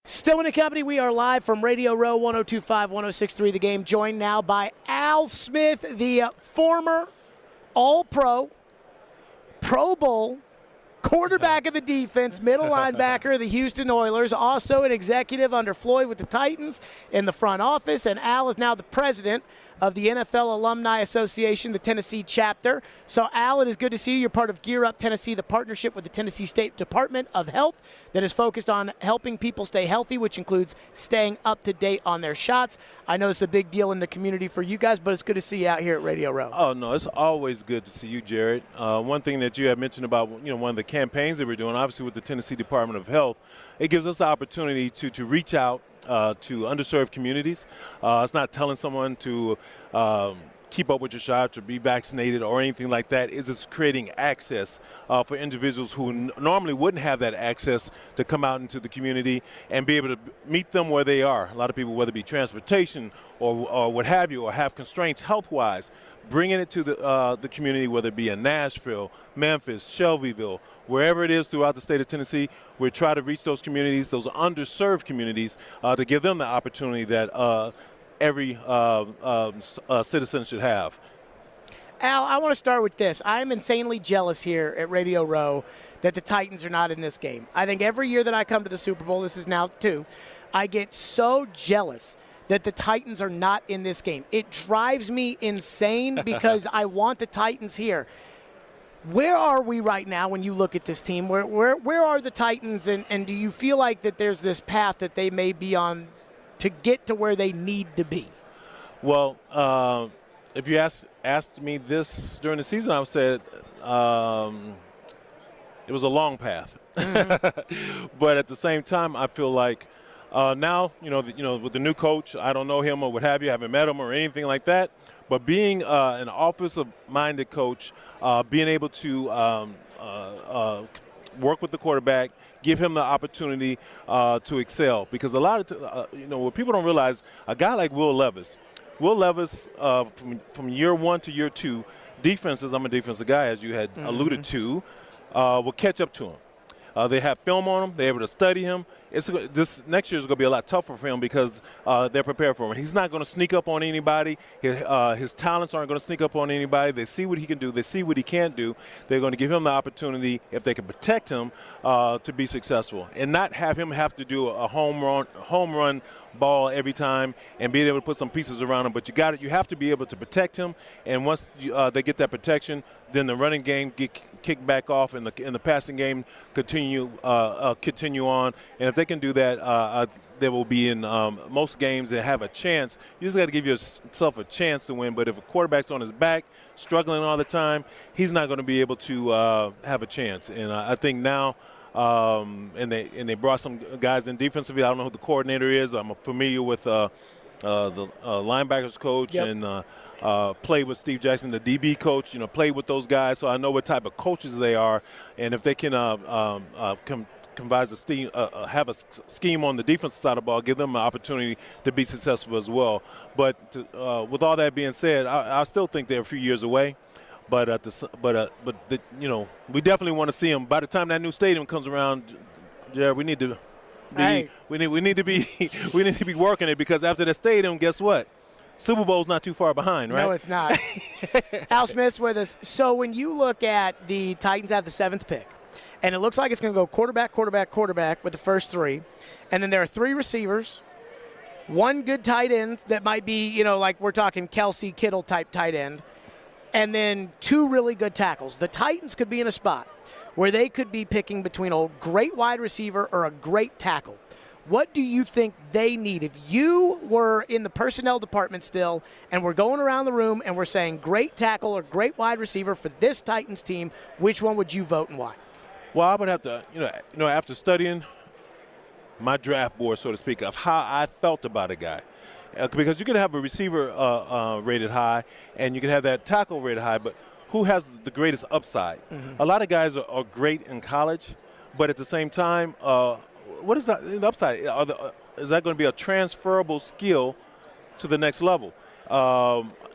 Stillman and Company, we are live from Radio Row 102.5, 106.3 The Game, joined now by Al Smith, the former All-Pro, Pro Bowl, quarterback of the defense, middle linebacker of the Houston Oilers, also an executive under Floyd with the Titans in the front office, and Al is now the president of the NFL Alumni Association, the Tennessee chapter. So, Al, it is good to see you. You're part of Gear Up Tennessee, the partnership with the Tennessee State Department of Health that is focused on helping people stay healthy, which includes staying up to date on their shots. I know it's a big deal in the community for you guys, but it's good to see you out here at Radio Row. Oh, no, it's always good to see you, Jared. One thing that you had mentioned about, one of the campaigns that we're doing, obviously with the Tennessee Department of Health, it gives us the opportunity to reach out to underserved communities. It's not telling someone to keep up with your shots or be vaccinated or anything like that. It's just creating access for individuals who normally wouldn't have that access to come out into the community and be able to meet them where they are. A lot of people, whether it be transportation or what have you, or have constraints health-wise, bringing it to the community, whether it be in Nashville, Memphis, Shelbyville, wherever it is throughout the state of Tennessee, we try to reach those communities, those underserved communities, to give them the opportunity that every citizen should have. Al, I want to start with this. I'm insanely jealous here at Radio Row that the Titans are not in this game. I think every year that I come to the Super Bowl, this is now 2, I get so jealous that the Titans are not in this game. It drives me insane because I want the Titans here. Where are we right now when you look at this team? Where are the Titans, and do you feel like that there's this path that they may be on to get to where they need to be? Well, if you asked me this during the season, I would say it was a long path. Mm-hmm. But at the same time, I feel like now, with the new coach, I don't know him or what have you, I haven't met him or anything like that. But being an offensive-minded coach, being able to work with the quarterback, give him the opportunity to excel. Because a lot of, what people don't realize, a guy like Will Levis, from year 1 to year 2, defenses, I'm a defensive guy, as you had alluded to, will catch up to him. They have film on him. They're able to study him. This next year is going to be a lot tougher for him because they're prepared for him. He's not going to sneak up on anybody. His talents aren't going to sneak up on anybody. They see what he can do. They see what he can't do. They're going to give him the opportunity, if they can protect him, to be successful and not have him have to do a home run ball every time and being able to put some pieces around him. But you have to be able to protect him. And once they get that protection, then the running game get kicked back off and the passing game continue on. And if they can do that, they will be in most games that have a chance. You just got to give yourself a chance to win. But if a quarterback's on his back, struggling all the time, he's not going to be able to have a chance. And I think now, and they brought some guys in defensively. I don't know who the coordinator is. I'm familiar with the linebackers coach. Yep. And played with Steve Jackson, the DB coach. Played with those guys, so I know what type of coaches they are. And if they can have a scheme on the defensive side of the ball, give them an opportunity to be successful as well. But with all that being said, I still think they're a few years away. But we definitely want to see them. By the time that new stadium comes around, Jared, we need to be working it, because after the stadium, guess what? Super Bowl's not too far behind, right? No, it's not. Al Smith's with us. So when you look at the Titans have the 7th pick, and it looks like it's going to go quarterback with the first 3, and then there are 3 receivers, 1 good tight end that might be, like we're talking Kelsey Kittle type tight end, and then 2 really good tackles. The Titans could be in a spot where they could be picking between a great wide receiver or a great tackle. What do you think they need? If you were in the personnel department still and we're going around the room and we're saying great tackle or great wide receiver for this Titans team, which one would you vote and why? Well, I would have to, after studying my draft board, so to speak, of how I felt about a guy. Because you could have a receiver rated high and you could have that tackle rated high, but who has the greatest upside? Mm-hmm. A lot of guys are great in college, but at the same time, what is the upside? Is that going to be a transferable skill to the next level?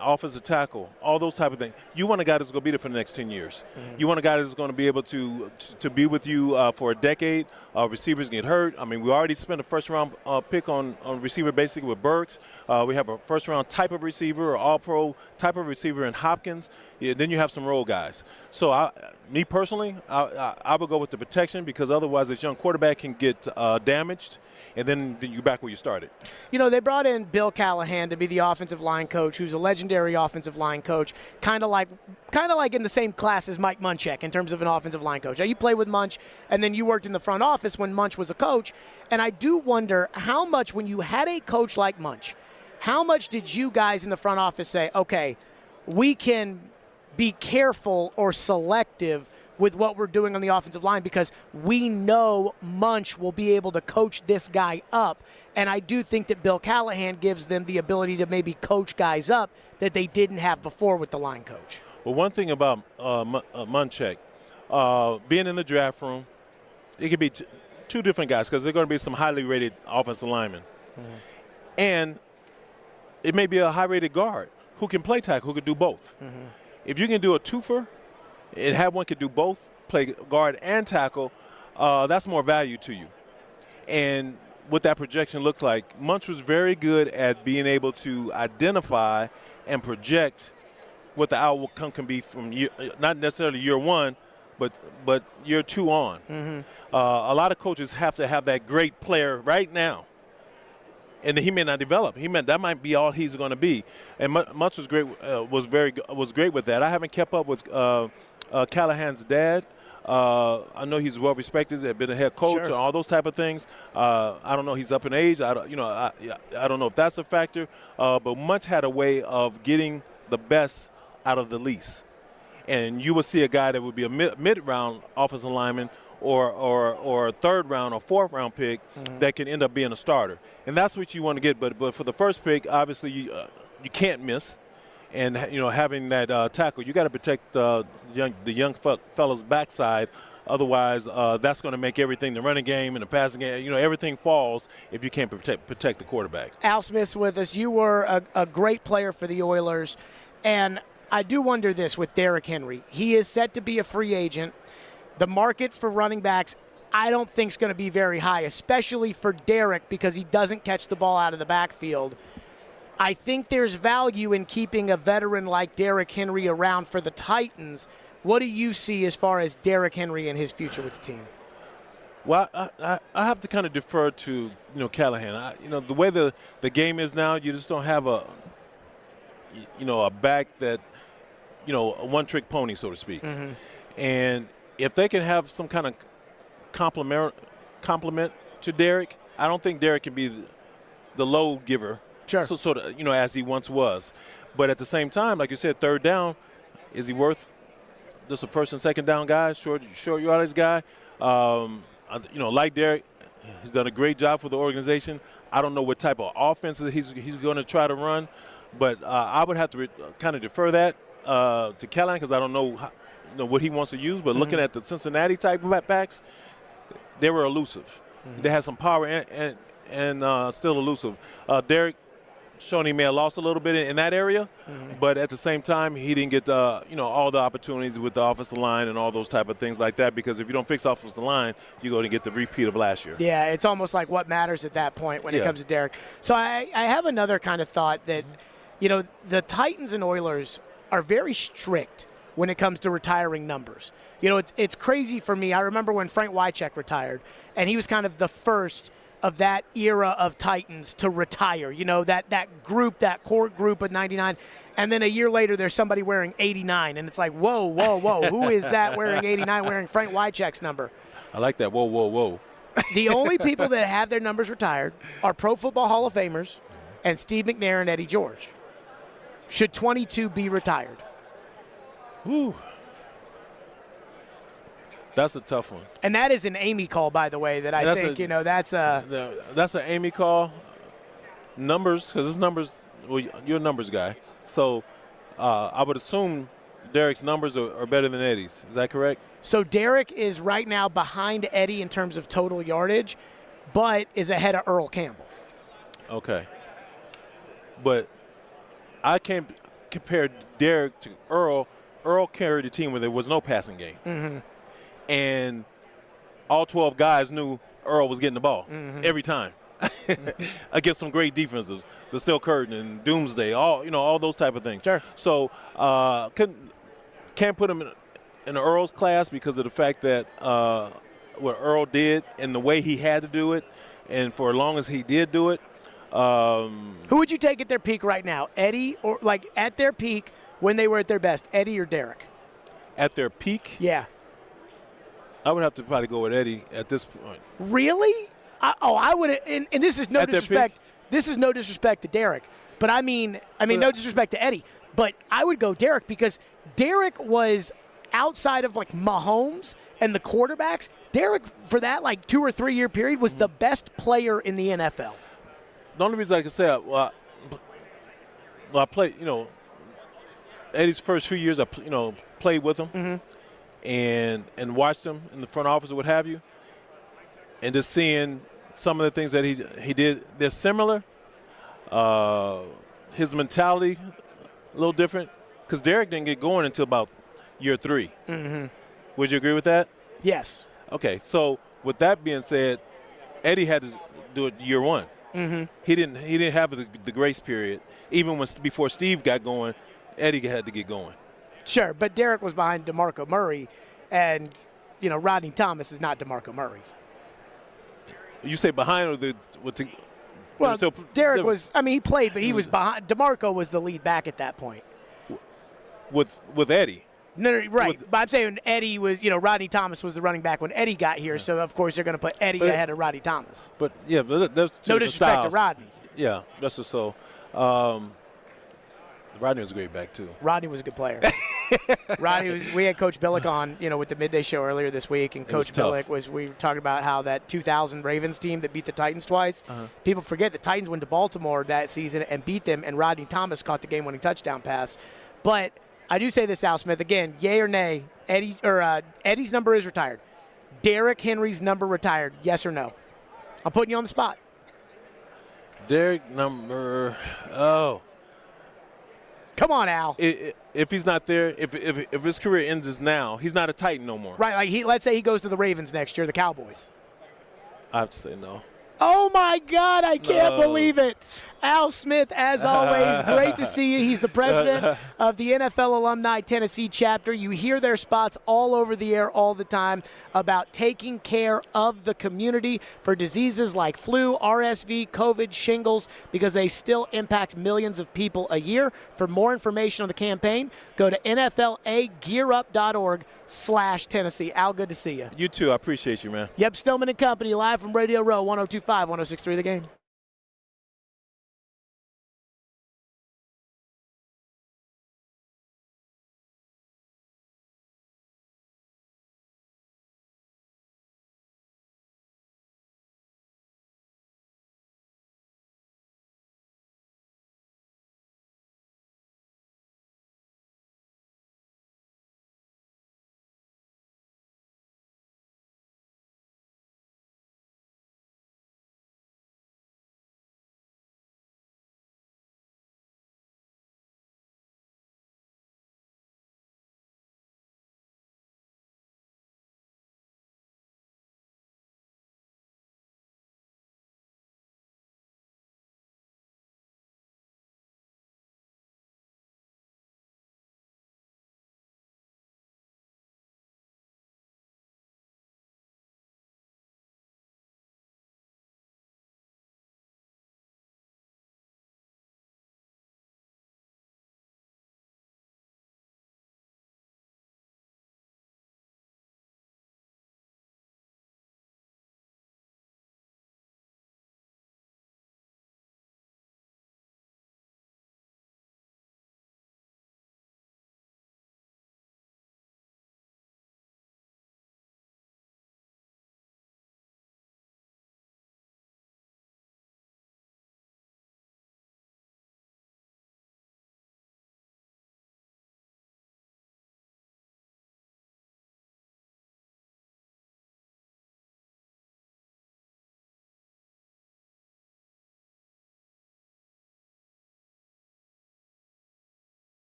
offensive tackle, all those type of things. You want a guy that's going to be there for the next 10 years. You want a guy that's going to be able to be with you for a decade. Receivers get hurt. I mean, we already spent a first-round pick on receiver basically with Burks. We have a first-round type of receiver or all-pro type of receiver in Hopkins. Yeah, then you have some role guys. So, me personally, I would go with the protection because otherwise this young quarterback can get damaged, and then you're back where you started. You know, they brought in Bill Callahan to be the offensive line coach, who's a legendary offensive line coach, kind of like in the same class as Mike Munchak in terms of an offensive line coach. Now, you played with Munch, and then you worked in the front office when Munch was a coach, and I do wonder how much, when you had a coach like Munch, how much did you guys in the front office say, okay, we can be careful or selective with what we're doing on the offensive line because we know Munch will be able to coach this guy up. And I do think that Bill Callahan gives them the ability to maybe coach guys up that they didn't have before with the line coach. Well, one thing about Munchak, being in the draft room, it could be two different guys because they're going to be some highly rated offensive linemen. And it may be a high-rated guard who can play tackle, who can do both. If you can do a twofer and have one can do both, play guard and tackle, that's more value to you. And what that projection looks like, Munch was very good at being able to identify and project what the outcome can be from not necessarily year one, but year two on. A lot of coaches have to have that great player right now. And he may not develop. That might be all he's going to be. And Munch was great. Was great with that. I haven't kept up with Callahan's dad. I know he's well respected. He's been a head coach and all those type of things. I don't know. He's up in age. I don't know if that's a factor. But Munch had a way of getting the best out of the least. And you will see a guy that would be a mid-round offensive lineman or a third-round or fourth-round pick that can end up being a starter. And that's what you want to get. But for the first pick, obviously you can't miss. And, having that tackle, you got to protect the young fella's backside. Otherwise, that's going to make everything, the running game and the passing game, everything falls if you can't protect the quarterback. Al Smith's with us. You were a great player for the Oilers. And I do wonder this with Derrick Henry. He is set to be a free agent. The market for running backs, I don't think is going to be very high, especially for Derrick because he doesn't catch the ball out of the backfield. I think there's value in keeping a veteran like Derrick Henry around for the Titans. What do you see as far as Derrick Henry and his future with the team? Well, I have to kind of defer to Callahan. The way the game is now, you just don't have a back that a one-trick pony, so to speak. And if they can have some kind of compliment to Derrick, I don't think Derrick can be the load giver. Sure. So sort of, as he once was. But at the same time, like you said, third down, is he worth just a first and second down guy, short yardage guy? Like Derrick, he's done a great job for the organization. I don't know what type of offense that he's going to try to run, but I would have to kind of defer that to Callahan because I don't know what he wants to use. But looking at the Cincinnati type of backs, they were elusive. They had some power and still elusive. Derrick, shown he may have lost a little bit in that area, but at the same time, he didn't get all the opportunities with the offensive line and all those type of things like that because if you don't fix offensive line, you're going to get the repeat of last year. Yeah, it's almost like what matters at that point when it comes to Derrick. So I have another kind of thought that, the Titans and Oilers are very strict when it comes to retiring numbers. It's crazy for me. I remember when Frank Wycheck retired, and he was kind of the first of that era of Titans to retire, that group, that core group of 99. And then a year later, there's somebody wearing 89. And it's like, whoa. Who is that wearing 89, wearing Frank Wycheck's number? I like that, whoa. The only people that have their numbers retired are Pro Football Hall of Famers and Steve McNair and Eddie George. Should 22 be retired? Ooh. That's a tough one. And that is an Amy call, by the way, that I think, that's a... That's an Amy call. Numbers, because it's numbers, well, you're a numbers guy. So I would assume Derrick's numbers are better than Eddie's. Is that correct? So Derrick is right now behind Eddie in terms of total yardage, but is ahead of Earl Campbell. Okay. But I can't compare Derek to Earl, Earl carried a team where there was no passing game. Mm-hmm. And all 12 guys knew Earl was getting the ball every time against some great defenses, the Steel Curtain and Doomsday, all those type of things. Sure. So can't put him in Earl's class because of the fact that what Earl did and the way he had to do it, and for as long as he did do it. Who would you take at their peak right now, Eddie, or like at their peak when they were at their best, Eddie or Derek? At their peak? Yeah. I would have to probably go with Eddie at this point. Really? I would. And this is no disrespect. This is no disrespect to Derek, but I mean, no disrespect to Eddie, but I would go Derek because Derek was outside of like Mahomes and the quarterbacks. Derek, for that like 2 or 3 year period, was the best player in the NFL. The only reason I can say, I played, Eddie's first few years, I played with him and watched him in the front office or what have you, and just seeing some of the things that he did, they're similar. His mentality a little different because Derek didn't get going until about year 3. Mm-hmm. Would you agree with that? Yes. Okay, so with that being said, Eddie had to do it year 1. Mm-hmm. He didn't have the grace period. Even before Steve got going, Eddie had to get going. Sure, but Derek was behind DeMarco Murray, and Rodney Thomas is not DeMarco Murray. You say behind or well, Derek was. I mean, he played, but he was behind. DeMarco was the lead back at that point. With Eddie. No, right. But I'm saying Eddie was, Rodney Thomas was the running back when Eddie got here, so of course they're going to put Eddie ahead of Rodney Thomas. But yeah, there's no disrespect to Rodney. Yeah, that's just so. Rodney was a great back too. Rodney was a good player. We had Coach Billick on, with the midday show earlier this week, and Coach Billick we were talking about how that 2000 Ravens team that beat the Titans twice. People forget the Titans went to Baltimore that season and beat them, and Rodney Thomas caught the game-winning touchdown pass. But I do say this, Al Smith, again, yay or nay, Eddie's number is retired. Derrick Henry's number retired, yes or no? I'm putting you on the spot. Derrick number, Come on, Al. If he's not there, if his career ends now, he's not a Titan no more. Right, let's say he goes to the Ravens next year, the Cowboys. I have to say no. Oh, my God, I can't believe it. Al Smith, as always, great to see you. He's the president of the NFL Alumni Tennessee chapter. You hear their spots all over the air all the time about taking care of the community for diseases like flu, RSV, COVID, shingles, because they still impact millions of people a year. For more information on the campaign, go to NFLAgearUp.org/Tennessee. Al, good to see you. You too. I appreciate you, man. Yep, Stillman and Company, live from Radio Row, 102.5, 106.3 The Game.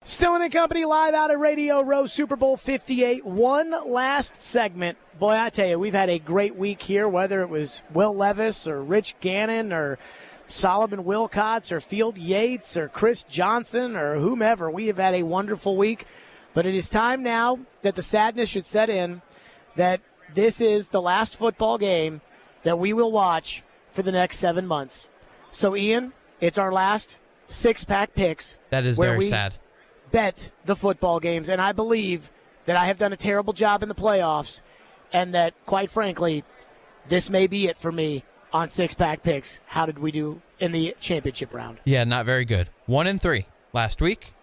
Stillman and Company live out at Radio Row, Super Bowl 58. One last segment. Boy, I tell you, we've had a great week here, whether it was Will Levis or Rich Gannon or Solomon Wilcots or Field Yates or Chris Johnson or whomever. We have had a wonderful week. But it is time now that the sadness should set in that this is the last football game that we will watch for the next 7 months. So, Ian, it's our last six-pack picks. That is very sad. Bet the football games, and I believe that I have done a terrible job in the playoffs, and that, quite frankly, this may be it for me on six-pack picks. How did we do in the championship round? Yeah, not very good. 1-3 last week.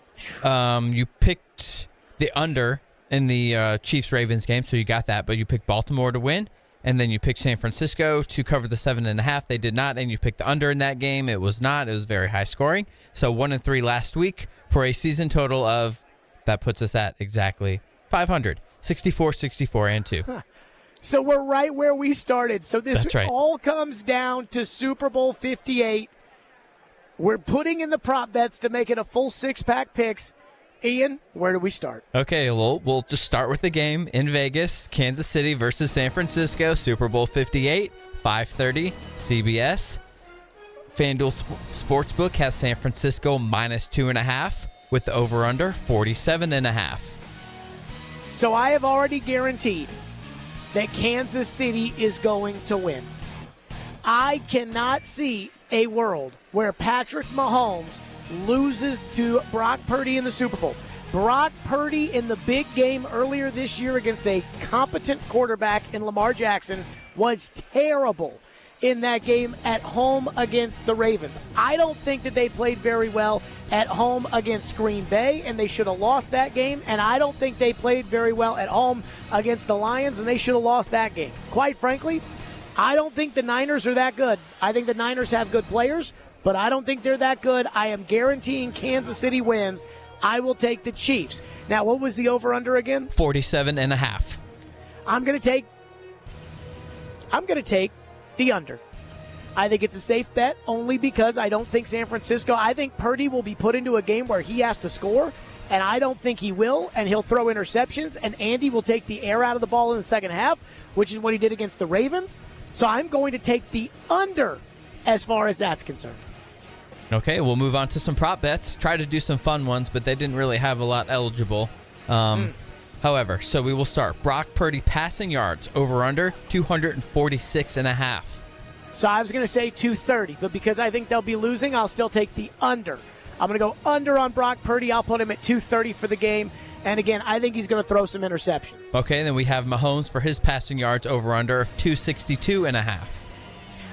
You picked the under in the Chiefs-Ravens game, so you got that, but you picked Baltimore to win, and then you picked San Francisco to cover the 7.5. They did not, and you picked the under in that game. It was not. It was very high scoring. So 1-3 last week. For a season total of, that puts us at exactly 500, 64, 64, and 2. So we're right where we started. So this That's right. all comes down to Super Bowl 58. We're putting in the prop bets to make it a full six-pack picks. Ian, where do we start? Okay, we'll just start with the game in Vegas, Kansas City versus San Francisco, Super Bowl 58, 5:30, CBS. FanDuel Sportsbook has San Francisco -2.5 with the over-under 47.5. So I have already guaranteed that Kansas City is going to win. I cannot see a world where Patrick Mahomes loses to Brock Purdy in the Super Bowl. Brock Purdy in the big game earlier this year against a competent quarterback in Lamar Jackson was terrible in that game at home against the Ravens. I don't think that they played very well at home against Green Bay, and they should have lost that game. And I don't think they played very well at home against the Lions, and they should have lost that game. Quite frankly, I don't think the Niners are that good. I think the Niners have good players, but I don't think they're that good. I am guaranteeing Kansas City wins. I will take the Chiefs. Now, what was the over-under again? 47.5. I'm going to take the under. I think it's a safe bet only because I don't think San Francisco, I think Purdy will be put into a game where he has to score, and I don't think he will, and he'll throw interceptions, and Andy will take the air out of the ball in the second half, which is what he did against the Ravens. So I'm going to take the under as far as that's concerned. Okay, we'll move on to some prop bets. Try to do some fun ones, but they didn't really have a lot eligible. However, so we will start. Brock Purdy passing yards over-under 246.5. So I was going to say 230, but because I think they'll be losing, I'll still take the under. I'm going to go under on Brock Purdy. I'll put him at 230 for the game. And again, I think he's going to throw some interceptions. Okay, then we have Mahomes for his passing yards over-under of 262.5.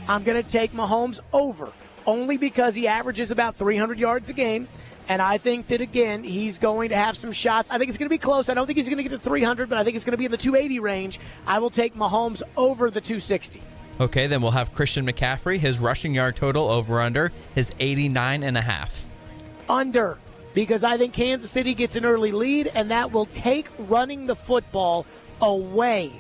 I'm going to take Mahomes over, only because he averages about 300 yards a game. And I think that, again, he's going to have some shots. I think it's going to be close. I don't think he's going to get to 300, but I think it's going to be in the 280 range. I will take Mahomes over the 260. Okay, then we'll have Christian McCaffrey, his rushing yard total over-under, his 89.5. Under, because I think Kansas City gets an early lead, and that will take running the football away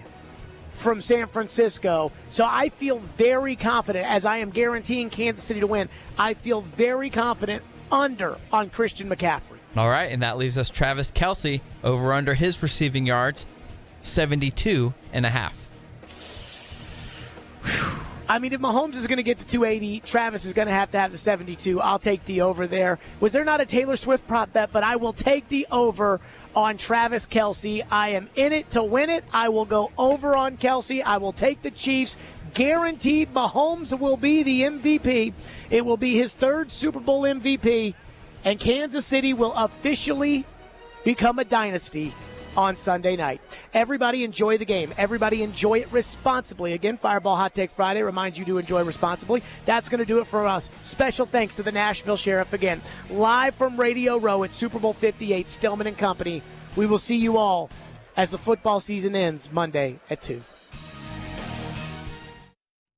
from San Francisco. So I feel very confident, as I am guaranteeing Kansas City to win, I feel very confident under on Christian McCaffrey. All right, and that leaves us Travis Kelce over under his receiving yards, 72.5. I mean, if Mahomes is going to get to 280, Travis is going to have the 72. I'll take the over there. Was there not a Taylor Swift prop bet? But I will take the over on Travis Kelce. I am in it to win it. I will go over on Kelce. I will take the Chiefs. Guaranteed Mahomes will be the MVP. It will be his third Super Bowl MVP. And Kansas City will officially become a dynasty on Sunday night. Everybody enjoy the game. Everybody enjoy it responsibly. Again, Fireball Hot Take Friday reminds you to enjoy responsibly. That's going to do it for us. Special thanks to the Nashville Sheriff again. Live from Radio Row at Super Bowl 58, Stillman and Company. We will see you all as the football season ends Monday at 2.